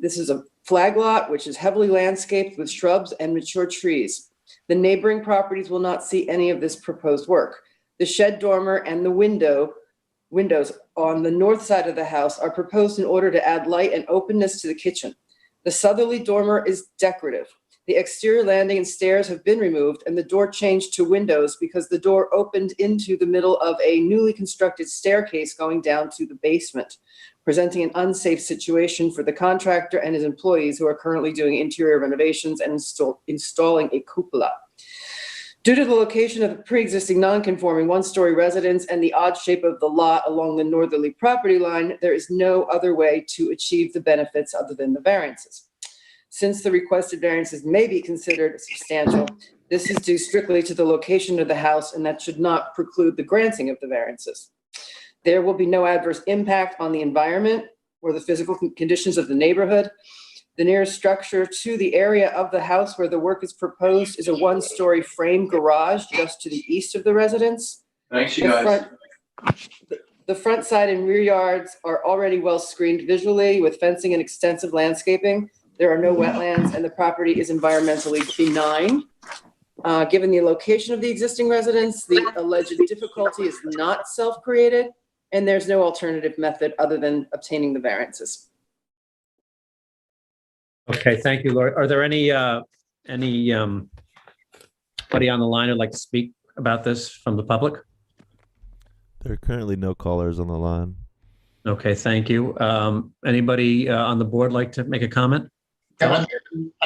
This is a flag lot, which is heavily landscaped with shrubs and mature trees. The neighboring properties will not see any of this proposed work. The shed dormer and the windows on the north side of the house are proposed in order to add light and openness to the kitchen. The southerly dormer is decorative. The exterior landing and stairs have been removed and the door changed to windows because the door opened into the middle of a newly constructed staircase going down to the basement, presenting an unsafe situation for the contractor and his employees who are currently doing interior renovations and installing a cupola. Due to the location of the pre-existing non-conforming 1-story residence and the odd shape of the lot along the northerly property line, there is no other way to achieve the benefits other than the variances. Since the requested variances may be considered substantial, this is due strictly to the location of the house, and that should not preclude the granting of the variances. There will be no adverse impact on the environment or the physical conditions of the neighborhood. The nearest structure to the area of the house where the work is proposed is a 1-story frame garage just to the east of the residence. Thanks, you guys. The front, side, and rear yards are already well screened visually with fencing and extensive landscaping. There are no wetlands and the property is environmentally benign. Given the location of the existing residence, the alleged difficulty is not self-created, and there's no alternative method other than obtaining the variances. Okay, thank you, Lori. Are there anybody on the line who'd like to speak about this from the public? There are currently no callers on the line. Okay, thank you. Anybody on the board like to make a comment? I'd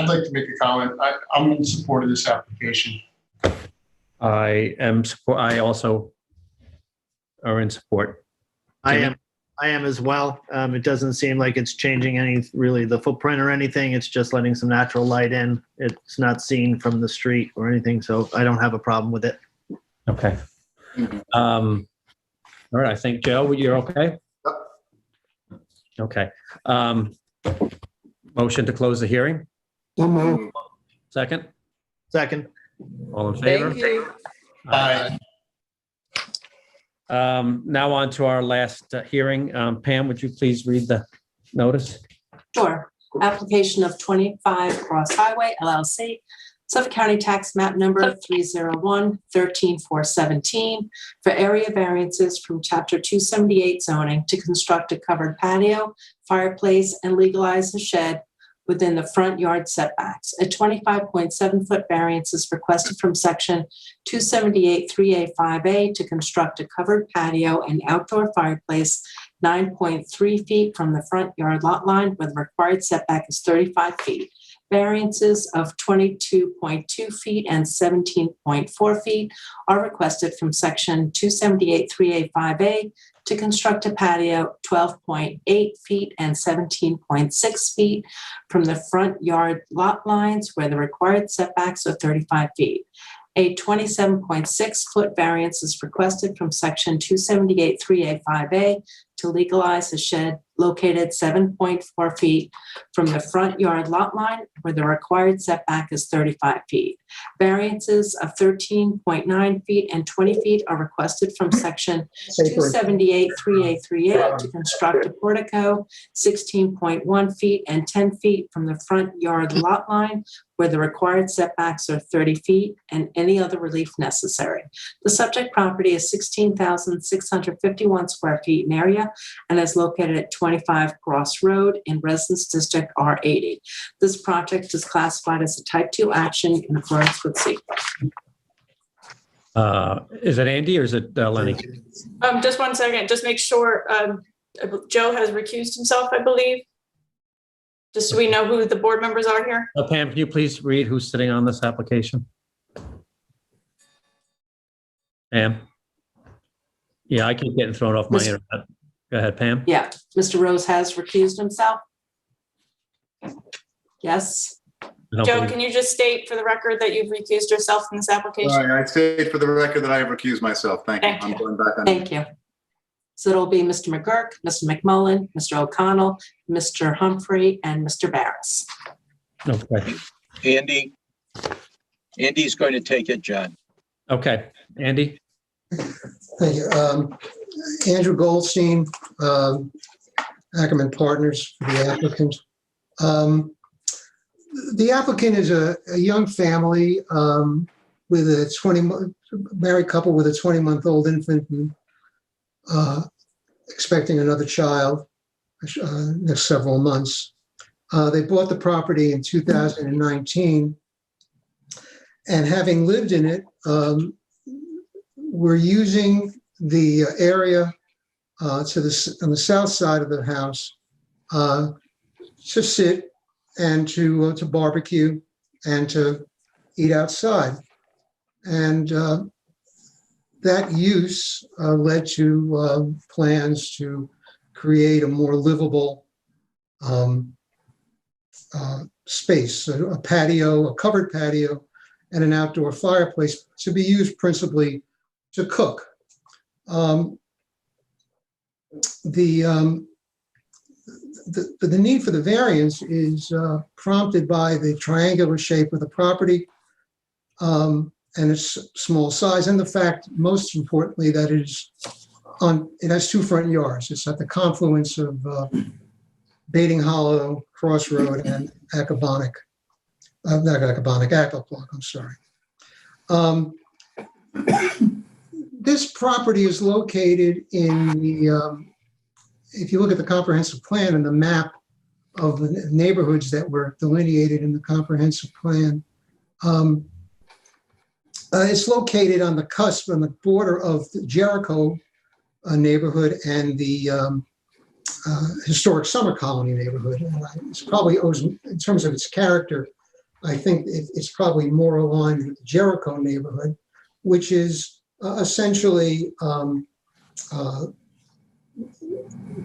like to make a comment. I'm in support of this application. I also are in support. I am as well. It doesn't seem like it's changing really the footprint or anything. It's just letting some natural light in. It's not seen from the street or anything, so I don't have a problem with it. Okay. All right, I think, Joe, you're okay? Yep. Okay. Motion to close the hearing? Second? Second. All in favor? Thank you. Aye. Now on to our last hearing. Pam, would you please read the notice? Sure. Application of 25 Cross Highway LLC, Suffolk County Tax Map Number 301-13417 for area variances from Chapter 278 zoning to construct a covered patio, fireplace, and legalize a shed within the front yard setbacks. A 25.7-foot variance is requested from Section 278-3A-5A to construct a covered patio and outdoor fireplace 9.3 feet from the front yard lot line, where the required setback is 35 feet. Variances of 22.2 feet and 17.4 feet are requested from Section 278-3A-5A to construct a patio 12.8 feet and 17.6 feet from the front yard lot lines, where the required setbacks are 35 feet. A 27.6-foot variance is requested from Section 278-3A-5A to legalize a shed located 7.4 feet from the front yard lot line, where the required setback is 35 feet. Variances of 13.9 feet and 20 feet are requested from Section 278-3A-3A to construct a portico 16.1 feet and 10 feet from the front yard lot line, where the required setbacks are 30 feet and any other relief necessary. The subject property is 16,651 square feet in area and is located at 25 Cross Road in Residence District R80. This project is classified as a type 2 action in accordance with SEQA. Is it Andy or is it Lenny? Just one second, just make sure, Joe has recused himself, I believe. Just so we know who the board members are here. Pam, can you please read who's sitting on this application? Pam? Yeah, I keep getting thrown off my internet. Go ahead, Pam. Yeah, Mr. Rose has recused himself. Yes. Joe, can you just state for the record that you've recused yourself from this application? Sorry, I state for the record that I have recused myself. Thank you. I'm going back on. Thank you. So it'll be Mr. McGurk, Mr. McMullen, Mr. O'Connell, Mr. Humphrey, and Mr. Barris. Okay. Andy's going to take it, John. Okay. Andy? Thank you. Andrew Goldstein, Ackerman Partners for the applicant. The applicant is a young family with a married couple with a 20-month-old infant and expecting another child next several months. They bought the property in 2019, and having lived in it, we're using the area on the south side of the house to sit and to barbecue and to eat outside. And that use led to plans to create a more livable space, a patio, a covered patio, and an outdoor fireplace to be used principally to cook. The need for the variance is prompted by the triangular shape of the property and its small size, and the fact, most importantly, that it has two front yards. It's at the confluence of Baiting Hollow, Crossroad, and Acaponic. Not Acaponic, Acaplock, I'm sorry. This property is located in the, if you look at the comprehensive plan and the map of the neighborhoods that were delineated in the comprehensive plan, it's located on the cusp, on the border of the Jericho neighborhood and the historic Summer Colony neighborhood. And it's probably, in terms of its character, I think it's probably more aligned with the Jericho neighborhood, which is essentially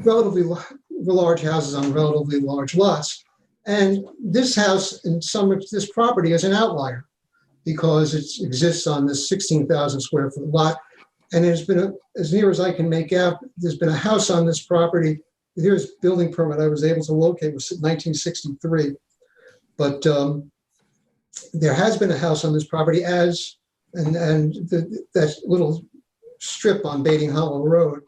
relatively large houses on relatively large lots. And this house and this property is an outlier because it exists on this 16,000 square foot lot. And there's been, as near as I can make out, there's been a house on this property. Here's building permit I was able to locate was 1963. But there has been a house on this property that little strip on Baiting Hollow Road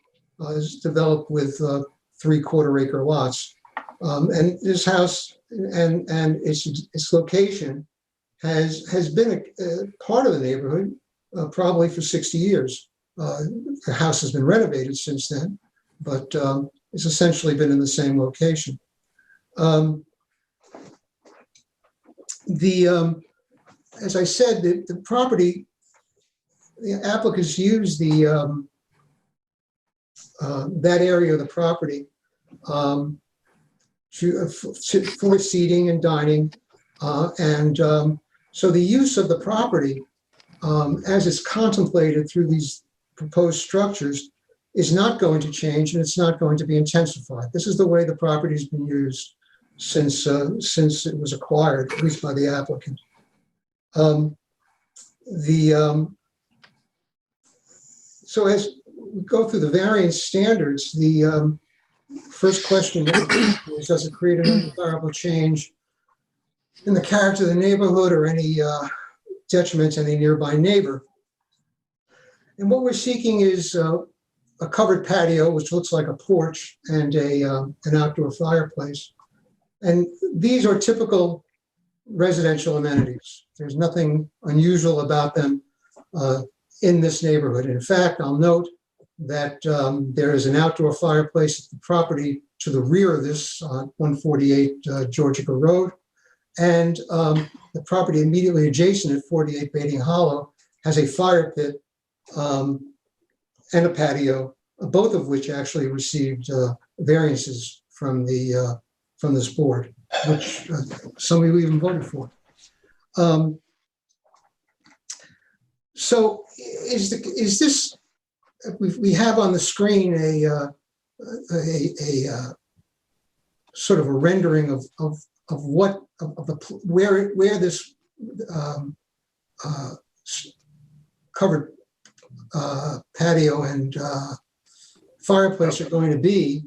is developed with 3/4 acre lots. And this house and its location has been a part of the neighborhood probably for 60 years. The house has been renovated since then, but it's essentially been in the same location. As I said, the property, the applicants use that area of the property for seating and dining, and so the use of the property as it's contemplated through these proposed structures is not going to change, and it's not going to be intensified. This is the way the property has been used since it was acquired, at least by the applicant. So as we go through the variance standards, the first question is, does it create an undesirable change in the character of the neighborhood or any detriment to any nearby neighbor? And what we're seeking is a covered patio, which looks like a porch, and an outdoor fireplace. And these are typical residential amenities. There's nothing unusual about them in this neighborhood. In fact, I'll note that there is an outdoor fireplace at the property to the rear of this on 148 Georgia Road. And the property immediately adjacent at 48 Baiting Hollow has a fire pit and a patio, both of which actually received variances from this board, which some of you even voted for. So is this, we have on the screen a sort of a rendering of what where this covered patio and fireplace are going to be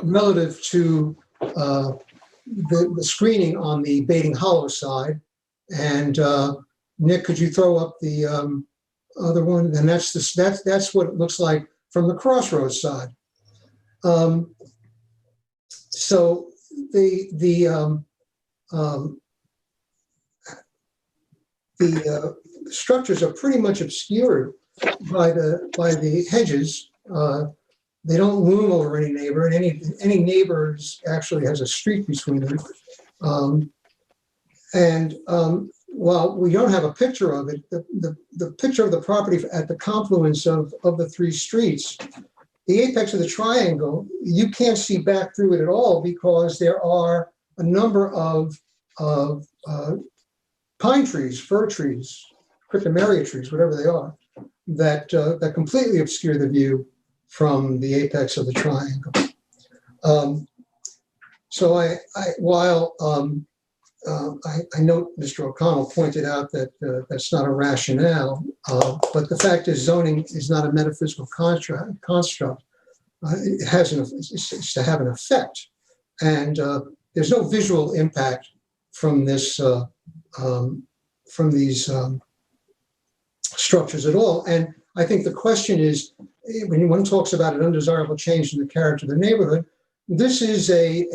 relative to the screening on the Baiting Hollow side. And Nick, could you throw up the other one? And that's what it looks like from the Crossroads side. So the structures are pretty much obscured by the hedges. They don't loom over any neighbor, and any neighbors actually has a street between them. While we don't have a picture of it, the picture of the property at the confluence of the three streets, the apex of the triangle, you can't see back through it at all because there are a number of pine trees, fir trees, cryptomeria trees, whatever they are, that completely obscure the view from the apex of the triangle. So while I note Mr. O'Connell pointed out that that's not a rationale, but the fact is zoning is not a metaphysical construct. It has it's to have an effect, and there's no visual impact from this from these structures at all. And I think the question is, when one talks about an undesirable change in the character of the neighborhood, this is a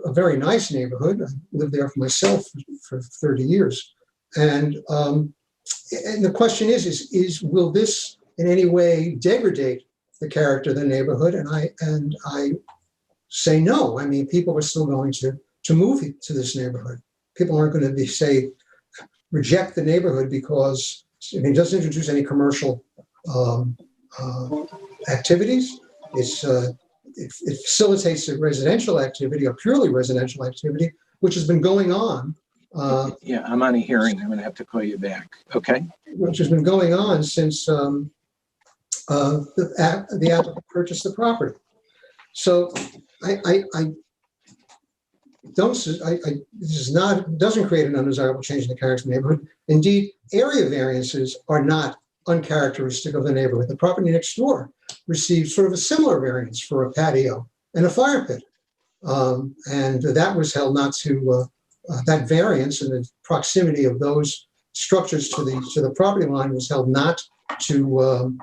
very nice neighborhood. I lived there for myself for 30 years. And the question is will this in any way degrade the character of the neighborhood? And I say no. I mean, people are still going to move to this neighborhood. People aren't going to say reject the neighborhood because it doesn't introduce any commercial activities. It facilitates a residential activity, a purely residential activity, which has been going on. Yeah, I'm on a hearing. I'm going to have to call you back. Okay. Which has been going on since the applicant purchased the property. So this doesn't create an undesirable change in the character of the neighborhood. Indeed, area variances are not uncharacteristic of the neighborhood. The property next door received sort of a similar variance for a patio and a fire pit. And that was held not to, that variance and the proximity of those structures to the property line was held not to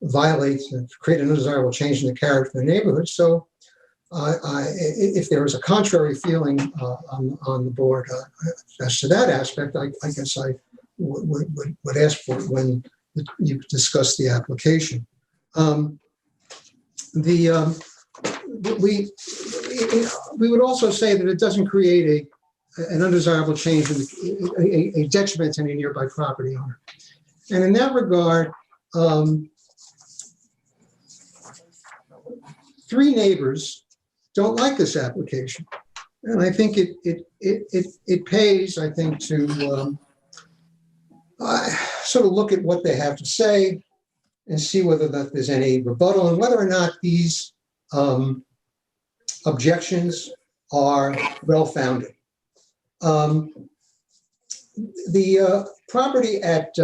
violate and create an undesirable change in the character of the neighborhood. So if there is a contrary feeling on the board as to that aspect, I guess I would ask for it when you discuss the application. We would also say that it doesn't create an undesirable change, a detriment to any nearby property owner. And in that regard, three neighbors don't like this application. And I think it pays, I think, to sort of look at what they have to say and see whether that there's any rebuttal and whether or not these objections are well-founded. The property at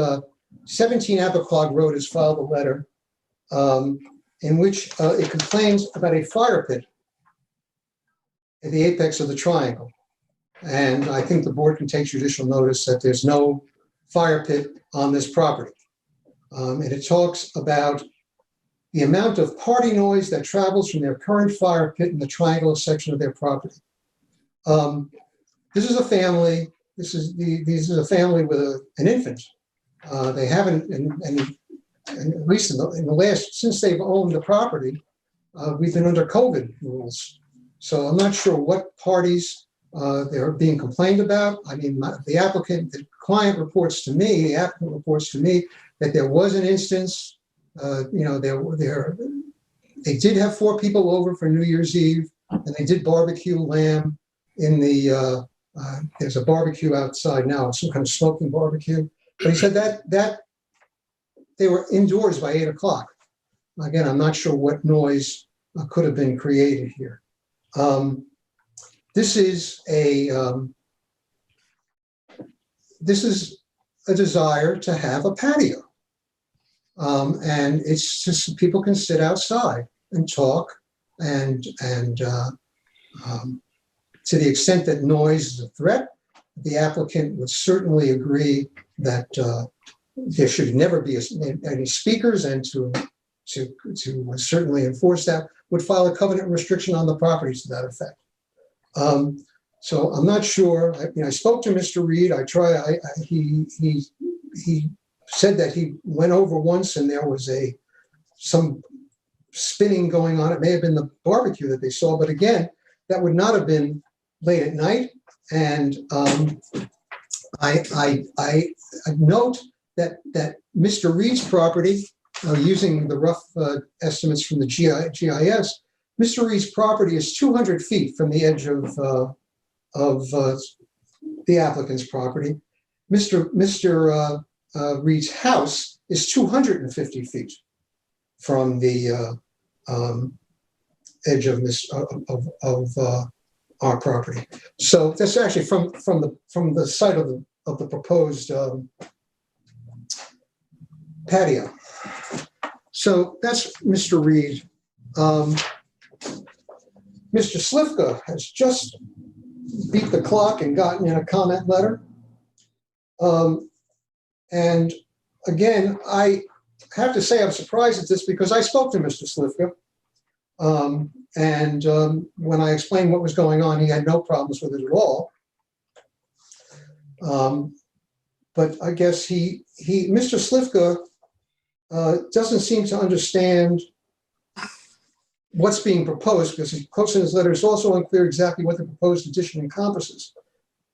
17 Aberclog Road has filed a letter in which it complains about a fire pit at the apex of the triangle. And I think the board can take judicial notice that there's no fire pit on this property. And it talks about the amount of party noise that travels from their current fire pit in the triangular section of their property. this is a family. This is a family with an infant. They haven't, and at least in the last, since they've owned the property, we've been under COVID rules. So I'm not sure what parties they're being complained about. I mean, the client reports to me, the applicant reports to me that there was an instance, they did have 4 people over for New Year's Eve, and they did barbecue lamb in the, there's a barbecue outside now, some kind of smoking barbecue. But he said that they were indoors by 8 o'clock. Again, I'm not sure what noise could have been created here. This is a desire to have a patio. And it's just people can sit outside and talk and to the extent that noise is a threat, the applicant would certainly agree that there should never be any speakers, and to certainly enforce that, would file a covenant restriction on the property to that effect. So I'm not sure. I spoke to Mr. Reed. He said that he went over once and there was some spinning going on. It may have been the barbecue that they saw, but again, that would not have been late at night. And I note that Mr. Reed's property, using the rough estimates from the GIS, Mr. Reed's property is 200 feet from the edge of the applicant's property. Mr. Reed's house is 250 feet from the edge of our property. So that's actually from the site of the proposed patio. So that's Mr. Reed. Mr. Slivka has just beat the clock and gotten in a comment letter. And again, I have to say I'm surprised at this because I spoke to Mr. Slivka. When I explained what was going on, he had no problems with it at all. But I guess Mr. Slivka doesn't seem to understand what's being proposed, because he quotes in his letter, it's also unclear exactly what the proposed addition encompasses.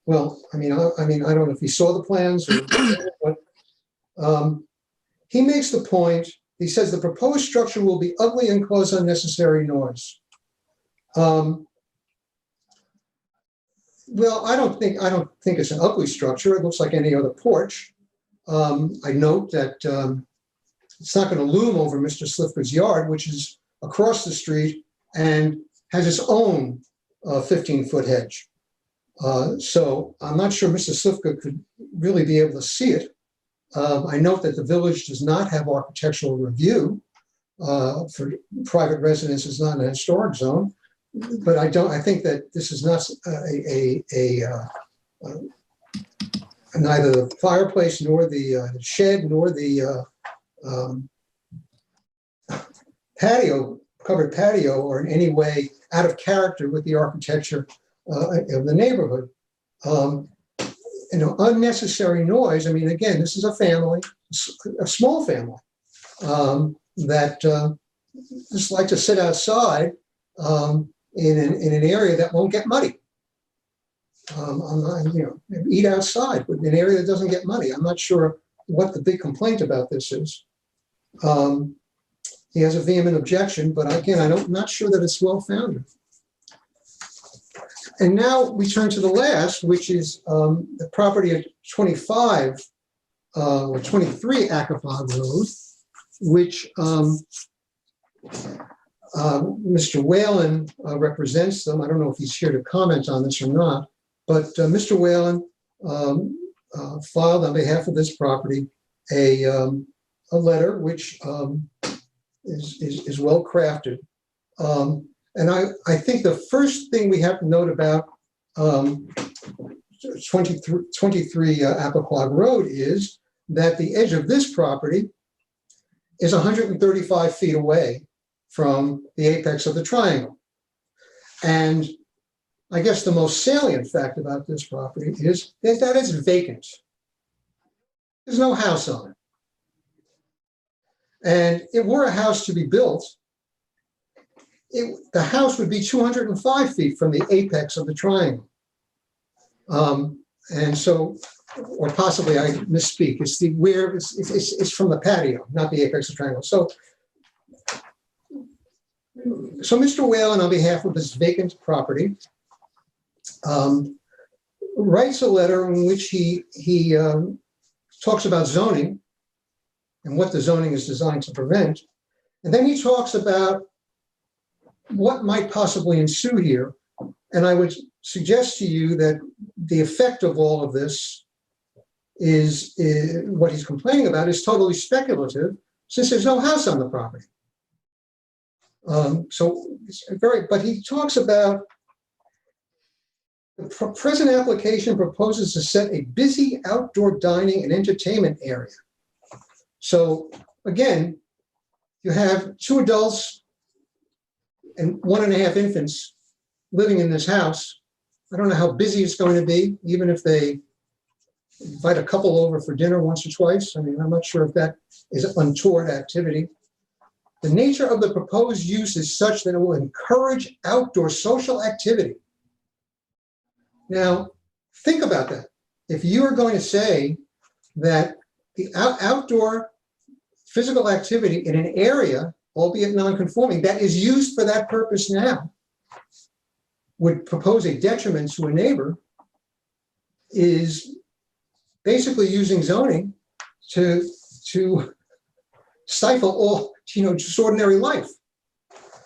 Well, I don't know if he saw the plans or but he makes the point. He says the proposed structure will be ugly and cause unnecessary noise. Well, I don't think it's an ugly structure. It looks like any other porch. I note that it's not going to loom over Mr. Slivka's yard, which is across the street and has its own 15-foot hedge. So I'm not sure Mr. Slivka could really be able to see it. I note that the village does not have architectural review for private residence. Is not in a historic zone, but I think that this is not neither the fireplace nor the shed nor the covered patio are in any way out of character with the architecture of the neighborhood. Unnecessary noise. I mean, again, this is a family, a small family, that just like to sit outside in an area that won't get muddy. Eat outside in an area that doesn't get muddy. I'm not sure what the big complaint about this is. He has a vehement objection, but again, I'm not sure that it's well-founded. And now we turn to the last, which is the property at 25 or 23 Acapog Road, which Mr. Whalen represents them. I don't know if he's here to comment on this or not, but Mr. Whalen filed on behalf of this property a letter which is well crafted. And I think the first thing we have to note about 23 Appoquog Road is that the edge of this property is 135 feet away from the apex of the triangle. And I guess the most salient fact about this property is that it's vacant. There's no house on it. And if were a house to be built, the house would be 205 feet from the apex of the triangle. And so, or possibly I misspeak, it's from the patio, not the apex of the triangle. So Mr. Whalen, on behalf of this vacant property, writes a letter in which he talks about zoning and what the zoning is designed to prevent. And then he talks about what might possibly ensue here. And I would suggest to you that the effect of all of this is what he's complaining about is totally speculative, since there's no house on the property. So it's but he talks about the present application proposes to set a busy outdoor dining and entertainment area. So again, you have 2 adults and 1.5 infants living in this house. I don't know how busy it's going to be, even if they invite a couple over for dinner once or twice. I mean, I'm not sure if that is untoward activity. The nature of the proposed use is such that it will encourage outdoor social activity. Now, think about that. If you are going to say that the outdoor physical activity in an area, albeit non-conforming, that is used for that purpose now, would propose a detriment to a neighbor, is basically using zoning to stifle all, just ordinary life.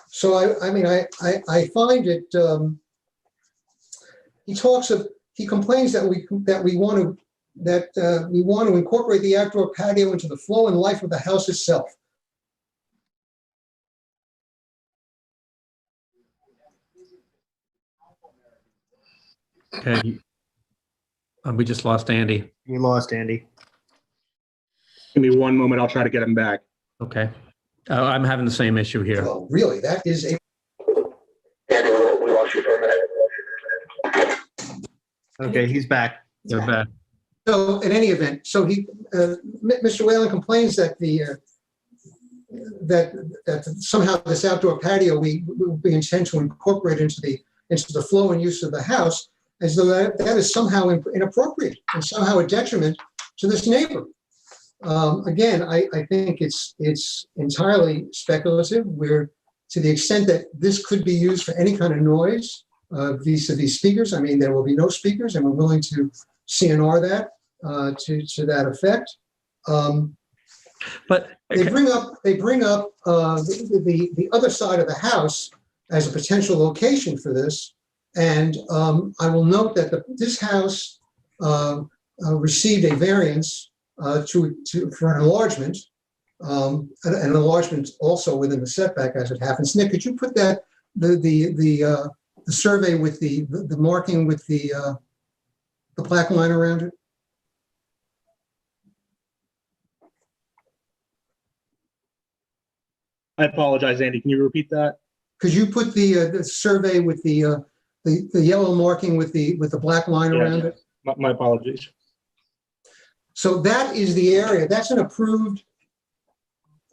So I find it. He complains that we want to incorporate the outdoor patio into the flow and life of the house itself. Okay. We just lost Andy. We lost Andy. Give me one moment. I'll try to get him back. Okay. I'm having the same issue here. Oh, really? That is a. We lost you for a minute. Okay, he's back. They're back. So in any event, so Mr. Whalen complains that that somehow this outdoor patio we intend to incorporate into the flow and use of the house, as though that is somehow inappropriate and somehow a detriment to this neighbor. Again, I think it's entirely speculative. To the extent that this could be used for any kind of noise, vis-a-vis speakers. I mean, there will be no speakers, and we're willing to CNR that to that effect. But they bring up the other side of the house as a potential location for this, and I will note that this house received a variance for an enlargement, an enlargement also within the setback as it happens. Nick, could you put that the survey with the marking with the black line around it? I apologize, Andy. Can you repeat that? Could you put the survey with the yellow marking with the black line around it? My apologies. So that is the area. That's an approved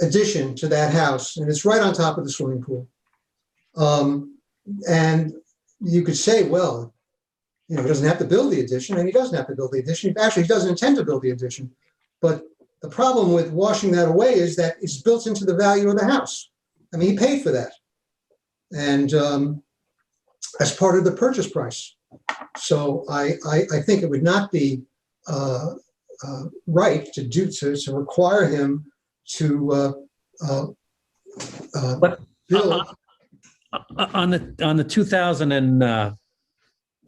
addition to that house, and it's right on top of the swimming pool. And you could say, well, he doesn't have to build the addition, and he doesn't have to build the addition. Actually, he doesn't intend to build the addition. But the problem with washing that away is that it's built into the value of the house. I mean, he paid for that, and as part of the purchase price. So I think it would not be right to require him to build. On the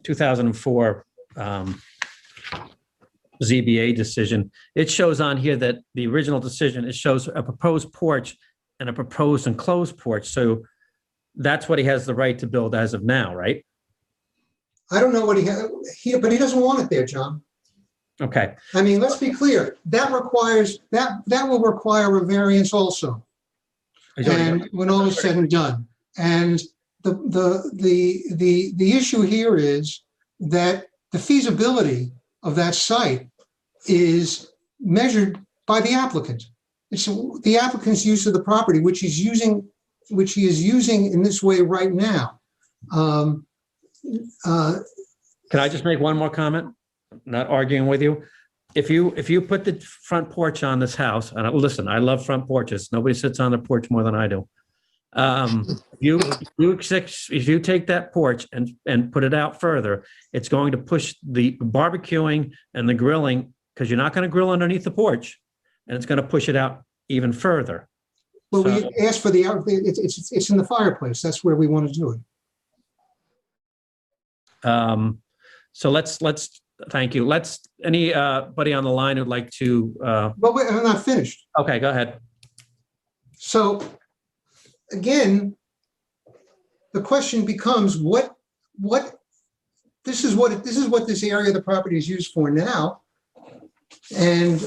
2004 ZBA decision, it shows on here that the original decision, it shows a proposed porch and a proposed enclosed porch. So that's what he has the right to build as of now, right? I don't know what but he doesn't want it there, John. Okay. I mean, let's be clear. That will require a variance also. And when all is said and done. And the issue here is that the feasibility of that site is measured by the applicant. It's the applicant's use of the property, which he is using in this way right now. Can I just make one more comment? Not arguing with you. If you put the front porch on this house, and listen, I love front porches. Nobody sits on the porch more than I do. If you take that porch and put it out further, it's going to push the barbecuing and the grilling, because you're not going to grill underneath the porch, and it's going to push it out even further. Well, we asked for it's in the fireplace. That's where we want to do it. So let's thank you. Anybody on the line who'd like to? Well, wait, I'm not finished. Okay, go ahead. So again, the question becomes this is what this area of the property is used for now. And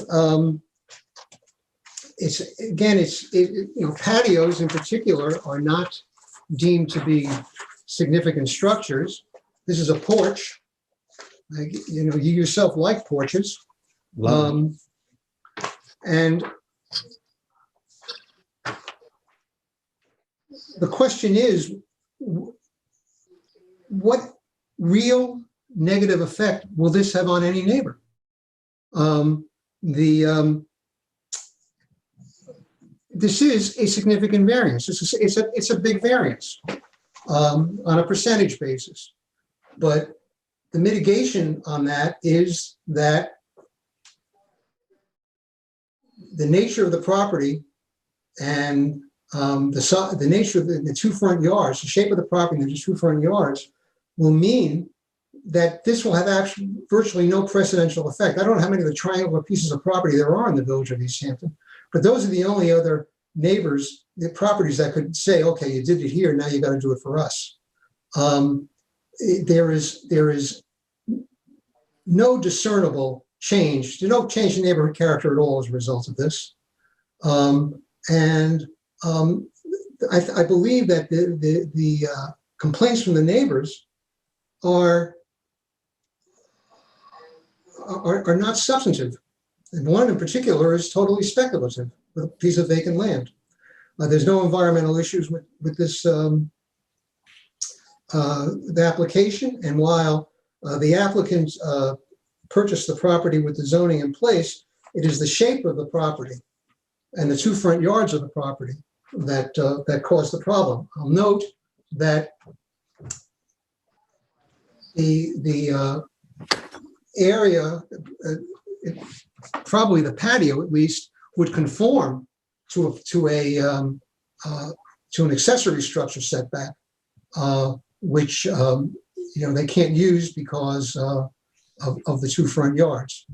patios in particular are not deemed to be significant structures. This is a porch. You yourself like porches. And the question is, what real negative effect will this have on any neighbor? This is a significant variance. It's a big variance on a percentage basis. But the mitigation on that is that the nature of the property and the nature of the two front yards, the shape of the property and the two front yards will mean that this will have actually virtually no precedential effect. I don't know how many of the triangular pieces of property there are in the village of East Hampton, but those are the only other neighbors, the properties that could say, okay, you did it here, now you got to do it for us. There is no discernible change. There's no change in neighborhood character at all as a result of this. I believe that the complaints from the neighbors are not substantive. And one in particular is totally speculative, with a piece of vacant land. There's no environmental issues with this the application. And while the applicant purchased the property with the zoning in place, it is the shape of the property and the two front yards of the property that caused the problem. I'll note that the area, probably the patio at least, would conform to an accessory structure setback, which they can't use because of the two front yards.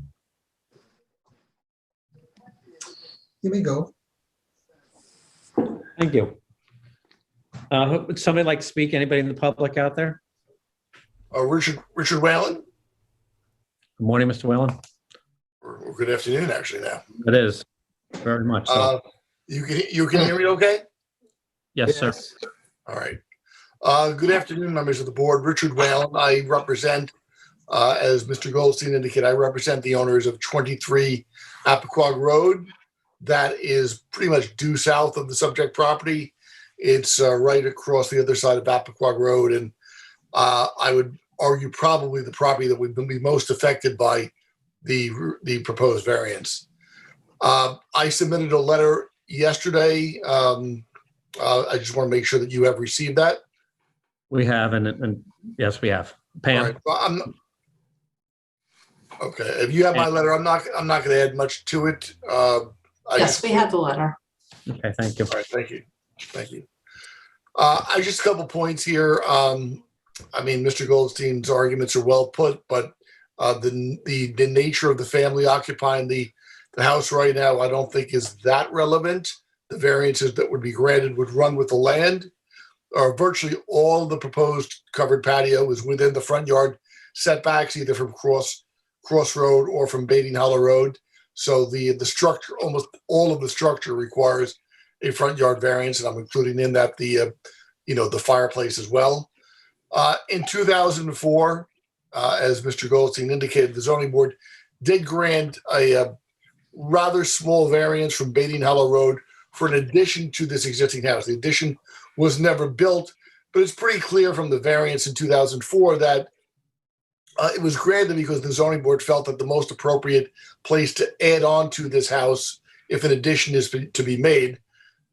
You may go. Thank you. Would somebody like to speak? Anybody in the public out there? Richard Whalen. Good morning, Mr. Whalen. Or good afternoon, actually, now. It is very much so. You can hear me okay? Yes, sir. All right. Good afternoon, members of the board. Richard Whalen. I represent, as Mr. Goldstein indicated, I represent the owners of 23 Appoquog Road. That is pretty much due south of the subject property. It's right across the other side of Appoquog Road, and I would argue probably the property that would be most affected by the proposed variance. I submitted a letter yesterday. I just want to make sure that you have received that. We have, and yes, we have. Pam. Right. Well, okay. If you have my letter, I'm not going to add much to it. Yes, we have the letter. Okay, thank you. All right, thank you. Thank you. I just a couple points here. I mean, Mr. Goldstein's arguments are well put, but the nature of the family occupying the house right now, I don't think is that relevant. The variances that would be granted would run with the land. Virtually all of the proposed covered patio is within the front yard setbacks, either from Cross Road or from Baiting Hollow Road. So the structure, almost all of the structure requires a front yard variance, and I'm including in that the the fireplace as well. In 2004, as Mr. Goldstein indicated, the zoning board did grant a rather small variance from Dayton Hollow Road for an addition to this existing house. The addition was never built, but it's pretty clear from the variance in 2004 that it was granted because the zoning board felt that the most appropriate place to add on to this house, if an addition is to be made,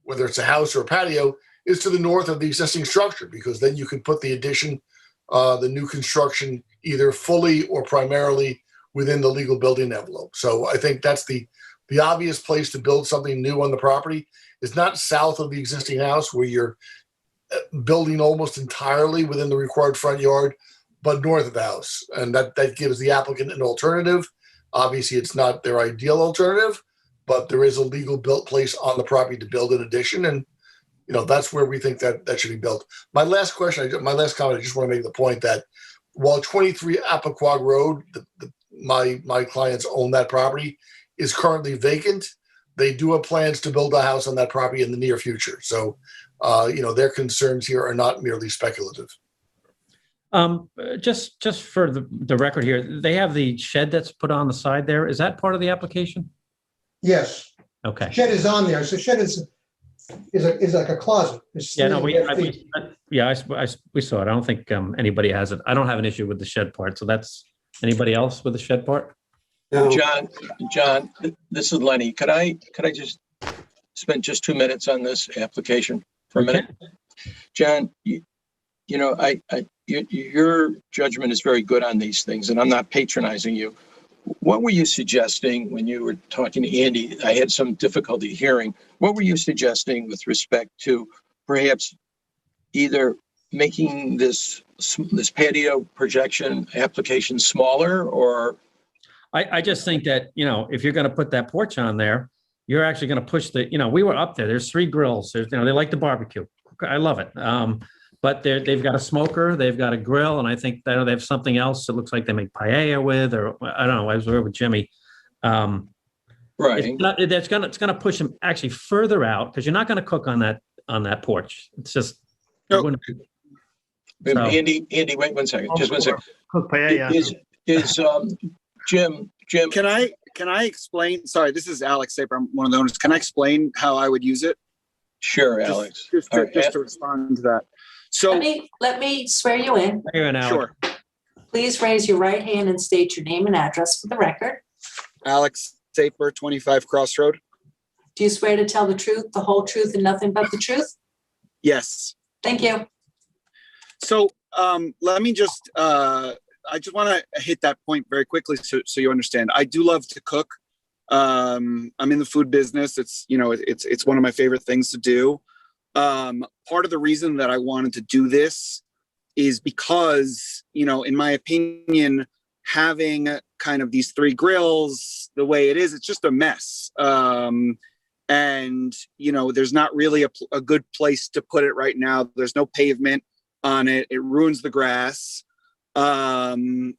whether it's a house or a patio, is to the north of the existing structure, because then you could put the addition, the new construction, either fully or primarily within the legal building envelope. So I think that's the obvious place to build something new on the property. It's not south of the existing house where you're building almost entirely within the required front yard, but north of the house. And that gives the applicant an alternative. Obviously, it's not their ideal alternative, but there is a legal built place on the property to build an addition. And, that's where we think that should be built. My last comment, I just want to make the point that while 23 Appoquog Road, my clients own that property, is currently vacant, they do have plans to build a house on that property in the near future. So, their concerns here are not merely speculative. Just for the record here, they have the shed that's put on the side there. Is that part of the application? Yes. Okay. Shed is on there. So shed is like a closet. It's Yeah, no, 3.5 feet. we saw it. I don't think anybody has it. I don't have an issue with the shed part. So that's anybody else with the shed part? No. John, this is Lenny. Could I just spend just 2 minutes on this application for a minute? John, your judgment is very good on these things, and I'm not patronizing you. What were you suggesting when you were talking to Andy? I had some difficulty hearing. What were you suggesting with respect to perhaps either making this patio projection application smaller, or? I just think that, if you're going to put that porch on there, you're actually going to push we were up there. There's 3 grills. There's, they like the barbecue. I love it. But they've got a smoker, they've got a grill, and I think they have something else that looks like they make paella with, or I don't know. I was over with Jimmy. Right. It's gonna push them actually further out, because you're not going to cook on that porch. It's just. Andy, wait 1 second. Just 1 second. Cook paella. Jim? Can I explain? Sorry, this is Alex Saper. I'm one of the owners. Can I explain how I would use it? Sure, Alex. Just to respond to that. So let me swear you in. Sure. Please raise your right hand and state your name and address for the record. Alex Saper, 25 Crossroad. Do you swear to tell the truth, the whole truth, and nothing but the truth? Yes. Thank you. So let me just, I just want to hit that point very quickly so you understand. I do love to cook. I'm in the food business. It's one of my favorite things to do. Part of the reason that I wanted to do this is because, in my opinion, having kind of these 3 grills the way it is, it's just a mess. And, there's not really a good place to put it right now. There's no pavement on it. It ruins the grass. And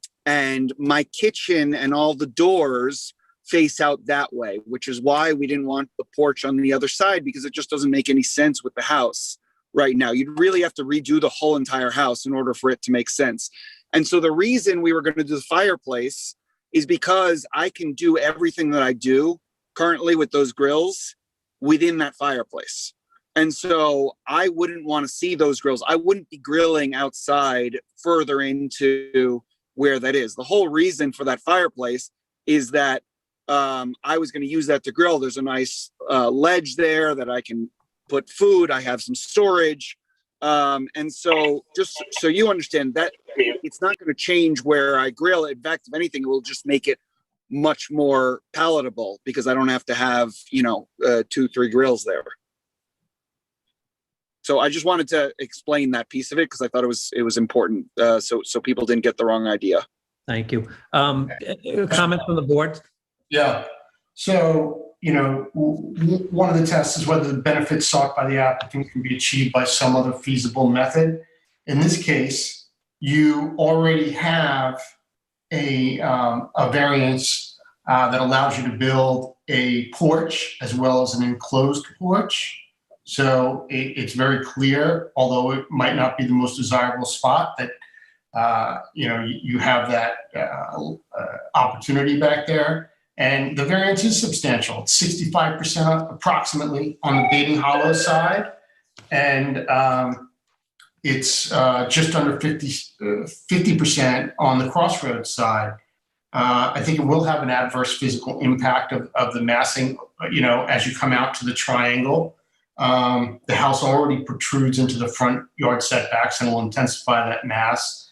my kitchen and all the doors face out that way, which is why we didn't want the porch on the other side, because it just doesn't make any sense with the house right now. You'd really have to redo the whole entire house in order for it to make sense. And so the reason we were going to do the fireplace is because I can do everything that I do currently with those grills within that fireplace. And so I wouldn't want to see those grills. I wouldn't be grilling outside further into where that is. The whole reason for that fireplace is that I was going to use that to grill. There's a nice ledge there that I can put food. I have some storage. And so just so you understand that it's not going to change where I grill. In fact, if anything, it will just make it much more palatable because I don't have to have, 2-3 grills there. So I just wanted to explain that piece of it because I thought it was important. So people didn't get the wrong idea. Thank you. Comment from the board? Yeah. So, one of the tests is whether the benefits sought by the applicant can be achieved by some other feasible method. In this case, you already have a variance that allows you to build a porch as well as an enclosed porch. So it's very clear, although it might not be the most desirable spot, that you have that opportunity back there. And the variance is substantial. It's 65% approximately on the Dayton Hollow side. And it's just under 50% on the Crossroads side. I think it will have an adverse physical impact of the massing, as you come out to the triangle. The house already protrudes into the front yard setbacks and will intensify that mass.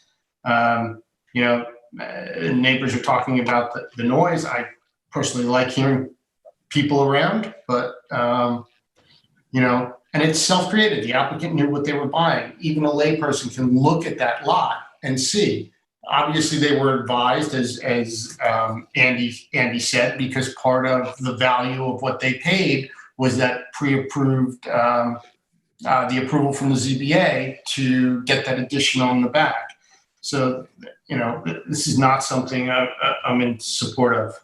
Neighbors are talking about the noise. I personally like hearing people around, but, and it's self-created. The applicant knew what they were buying. Even a layperson can look at that lot and see. Obviously, they were advised, as Andy said, because part of the value of what they paid was that pre-approved, the approval from the ZBA to get that addition on the back. So, this is not something I'm in support of.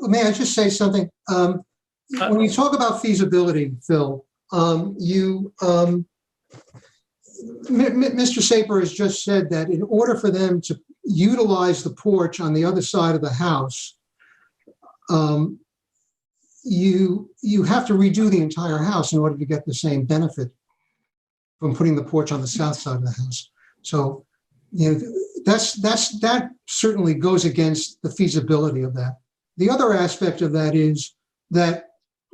May I just say something? When you talk about feasibility, Phil, Mr. Saper has just said that in order for them to utilize the porch on the other side of the house, you have to redo the entire house in order to get the same benefit from putting the porch on the south side of the house. So, that certainly goes against the feasibility of that. The other aspect of that is that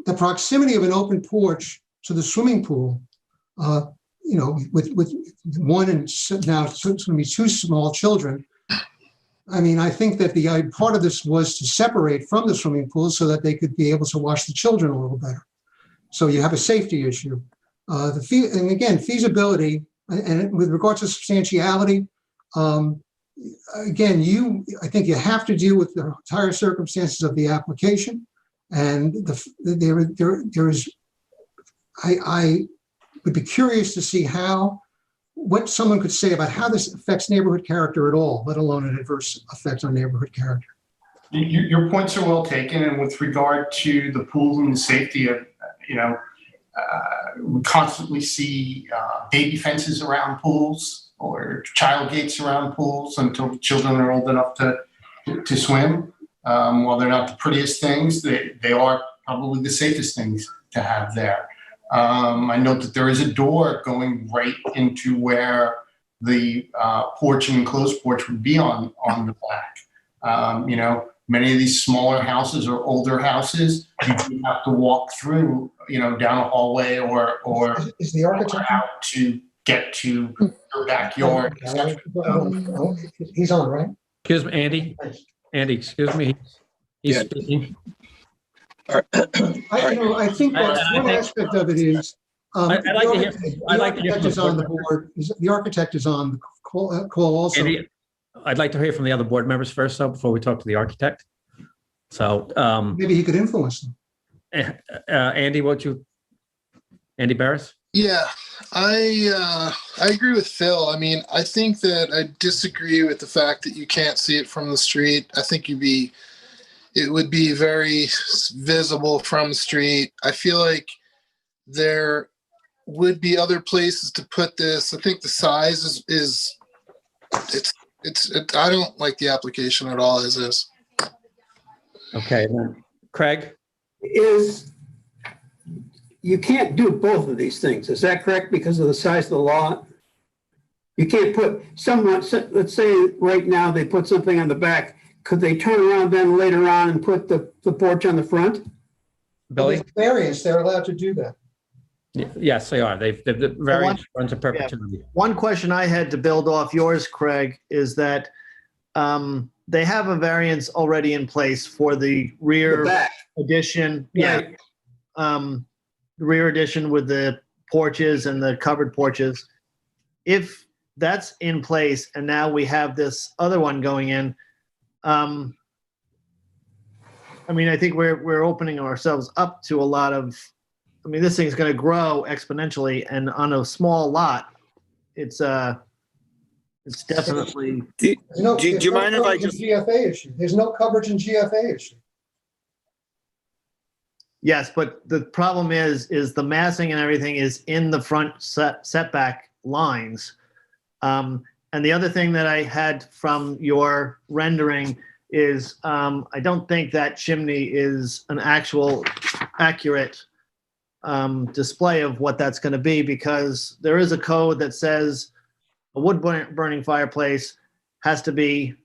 the proximity of an open porch to the swimming pool, with one and now it's going to be two small children. I mean, I think that the part of this was to separate from the swimming pool so that they could be able to watch the children a little better. So you have a safety issue. And again, feasibility, and with regard to substantiality, again, I think you have to deal with the entire circumstances of the application. And I would be curious to see what someone could say about how this affects neighborhood character at all, let alone an adverse effect on neighborhood character. Your points are well taken. And with regard to the pool and the safety of, we constantly see baby fences around pools or child gates around pools until the children are old enough to swim. While they're not the prettiest things, they are probably the safest things to have there. I note that there is a door going right into where the porch and enclosed porch would be on the back. Many of these smaller houses or older houses, you do have to walk through, down a hallway or is the architect out to get to your backyard. He's on, right? Excuse me, Andy. Andy, excuse me. He's speaking. I think that's one aspect of it is the architect is on the board. The architect is on the call also. Andy, I'd like to hear from the other board members first, though, before we talk to the architect. So maybe he could influence them. Andy, Andy Barris? Yeah, I agree with Phil. I mean, I think that I disagree with the fact that you can't see it from the street. I think it would be very visible from the street. I feel like there would be other places to put this. I think the size is I don't like the application at all as is. Okay, then Craig? You can't do both of these things. Is that correct? Because of the size of the lot? You can't put let's say right now they put something on the back. Could they turn around then later on and put the porch on the front? Billy? With variance, they're allowed to do that. Yes, they are. The variance runs to perpetuity. Yeah. One question I had to build off yours, Craig, is that they have a variance already in place for the rear addition. Yeah. The rear addition with the porches and the covered porches. If that's in place and now we have this other one going in, I think we're opening ourselves up to a lot of, this thing's going to grow exponentially, and on a small lot, it's definitely. Do you mind if I just? GFA issue. There's no coverage in GFA issue. Yes, but the problem is the massing and everything is in the front setback lines. And the other thing that I had from your rendering is I don't think that chimney is an actual accurate display of what that's going to be, because there is a code that says a wood burning fireplace has to be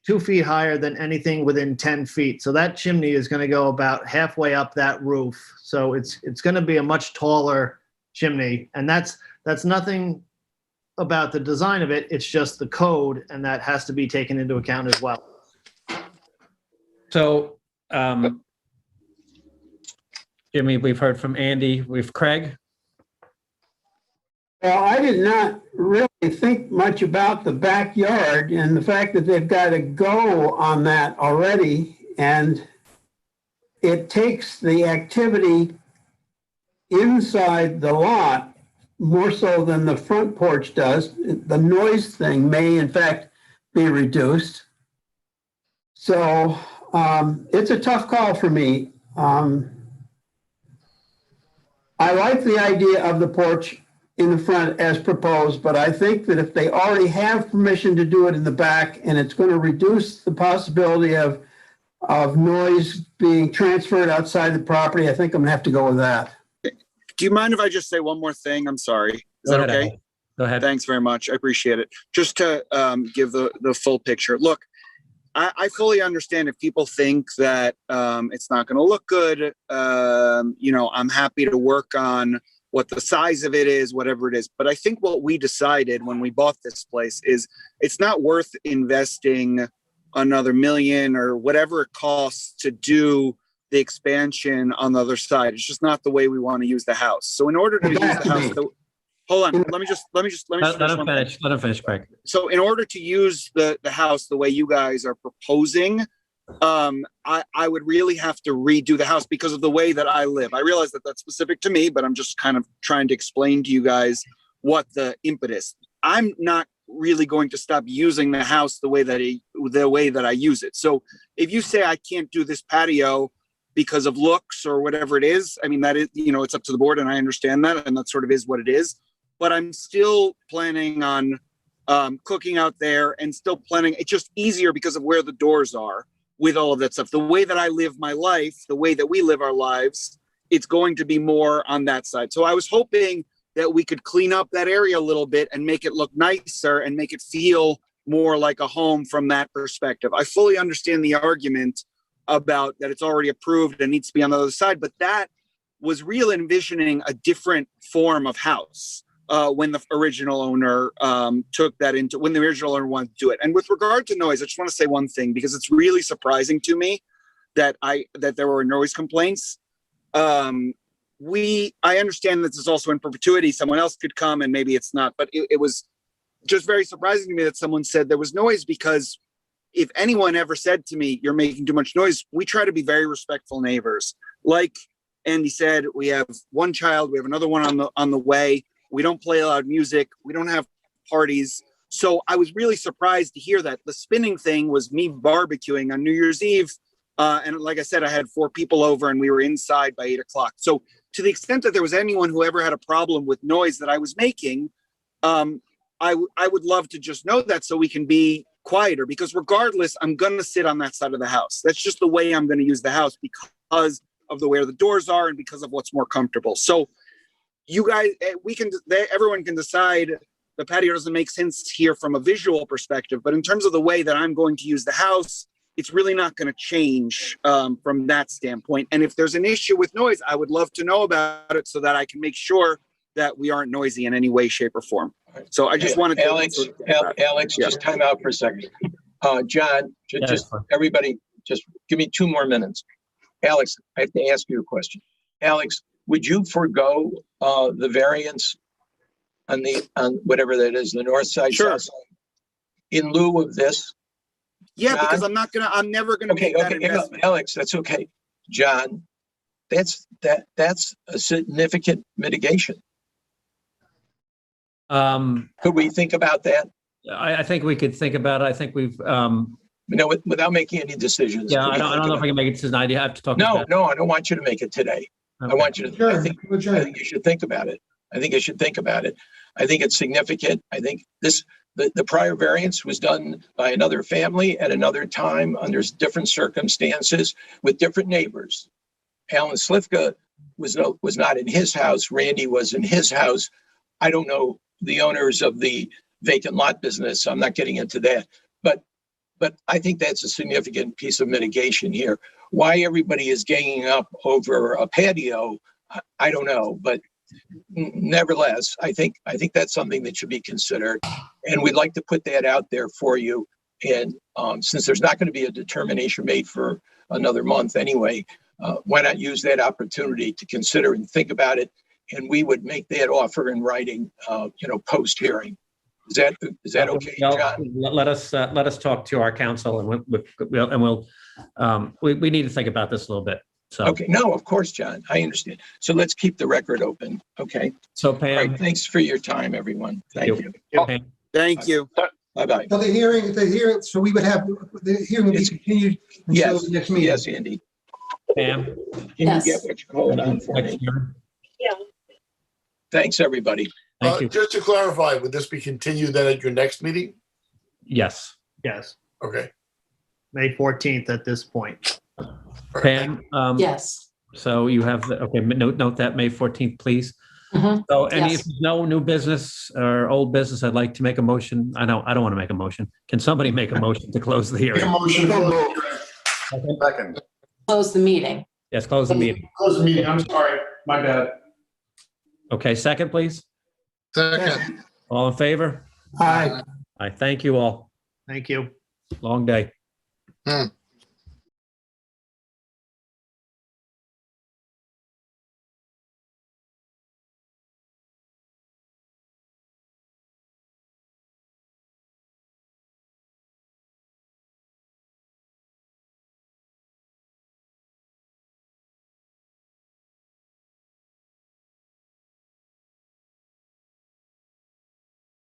2 feet higher than anything within 10 feet. So that chimney is going to go about halfway up that roof. So it's going to be a much taller chimney, and that's nothing about the design of it. It's just the code, and that has to be taken into account as well. So, Jimmy, we've heard from Andy. We've Craig. Well, I did not really think much about the backyard and the fact that they've got a go on that already. And it takes the activity inside the lot more so than the front porch does. The noise thing may in fact be reduced. So it's a tough call for me. I like the idea of the porch in the front as proposed, but I think that if they already have permission to do it in the back and it's going to reduce the possibility of noise being transferred outside the property, I think I'm going to have to go with that. Do you mind if I just say one more thing? I'm sorry. Is that okay? Go ahead. Thanks very much. I appreciate it. Just to give the full picture. Look, I fully understand if people think that it's not going to look good. I'm happy to work on what the size of it is, whatever it is. But I think what we decided when we bought this place is it's not worth investing another $1 million or whatever it costs to do the expansion on the other side. It's just not the way we want to use the house. So in order to use the house, hold on, let me just let him finish, Craig. So in order to use the house the way you guys are proposing, I would really have to redo the house because of the way that I live. I realize that that's specific to me, but I'm just kind of trying to explain to you guys what the impetus. I'm not really going to stop using the house the way that I use it. So if you say I can't do this patio because of looks or whatever it is, I mean, that is, it's up to the board, and I understand that, and that sort of is what it is. But I'm still planning on cooking out there and still planning. It's just easier because of where the doors are with all of that stuff. The way that I live my life, the way that we live our lives, it's going to be more on that side. So I was hoping that we could clean up that area a little bit and make it look nicer and make it feel more like a home from that perspective. I fully understand the argument about that it's already approved and needs to be on the other side, but that was real envisioning a different form of house. When the original owner when the original owner wanted to do it. And with regard to noise, I just want to say one thing, because it's really surprising to me that there were noise complaints. I understand that this is also in perpetuity. Someone else could come and maybe it's not, but it was just very surprising to me that someone said there was noise, because if anyone ever said to me, you're making too much noise, we try to be very respectful neighbors. Like Andy said, we have one child, we have another one on the way. We don't play loud music. We don't have parties. So I was really surprised to hear that. The spinning thing was me barbecuing on New Year's Eve. And like I said, I had 4 people over and we were inside by 8 o'clock. So to the extent that there was anyone who ever had a problem with noise that I was making, I would love to just know that so we can be quieter, because regardless, I'm going to sit on that side of the house. That's just the way I'm going to use the house because of where the doors are and because of what's more comfortable. So you guys, everyone can decide the patio doesn't make sense here from a visual perspective, but in terms of the way that I'm going to use the house, it's really not going to change from that standpoint. And if there's an issue with noise, I would love to know about it so that I can make sure that we aren't noisy in any way, shape, or form. So I just wanted to... Alex, just time out for a second. John, everybody, just give me 2 more minutes. Alex, I have to ask you a question. Alex, would you forego the variance on whatever that is, the north side, south side, in lieu of this? Yeah, John? because I'm never gonna make that investment. Alex, that's okay. John, that's a significant mitigation. Could we think about that? I think we could think about it. I think we've without making any decisions. Yeah, I don't know if I can make a decision. I have to talk. No, I don't want you to make it today. Okay. I want you to, I think you should think about it. I think it's significant. I think the prior variance was done by another family at another time under different circumstances with different neighbors. Alan Slifka was not in his house. Randy was in his house. I don't know the owners of the vacant lot business. So I'm not getting into that, but I think that's a significant piece of mitigation here. Why everybody is ganging up over a patio, I don't know, but nevertheless, I think that's something that should be considered, and we'd like to put that out there for you. And since there's not going to be a determination made for another month anyway, why not use that opportunity to consider and think about it? And we would make that offer in writing, post hearing. Is that okay, John? Let us talk to our counsel, and we need to think about this a little bit. So okay, no, of course, John, I understand. So let's keep the record open. Okay. So Pam, right, thanks for your time, everyone. Thank you. Thank you. Bye-bye. So the hearing, so we would have, the hearing will be continued until the next meeting. Yes, Andy. Pam, Can you get what you called on for me? Yeah. Thanks, everybody. Thank you. Just to clarify, would this be continued then at your next meeting? Yes. Yes, Okay. May 14th at this point. Pam. Yes. So you have note that May 14th, please. Mhm. So if Yes. there's no new business or old business, I'd like to make a motion. I don't want to make a motion. Can somebody make a motion to close the Make a hearing? motion to close the hearing. Second. Close the meeting. Yes, close the meeting. Close the meeting. I'm sorry. My bad. Okay, second, please. Second. All in favor? Aye. I thank you all. Thank you. Long day. Hmm.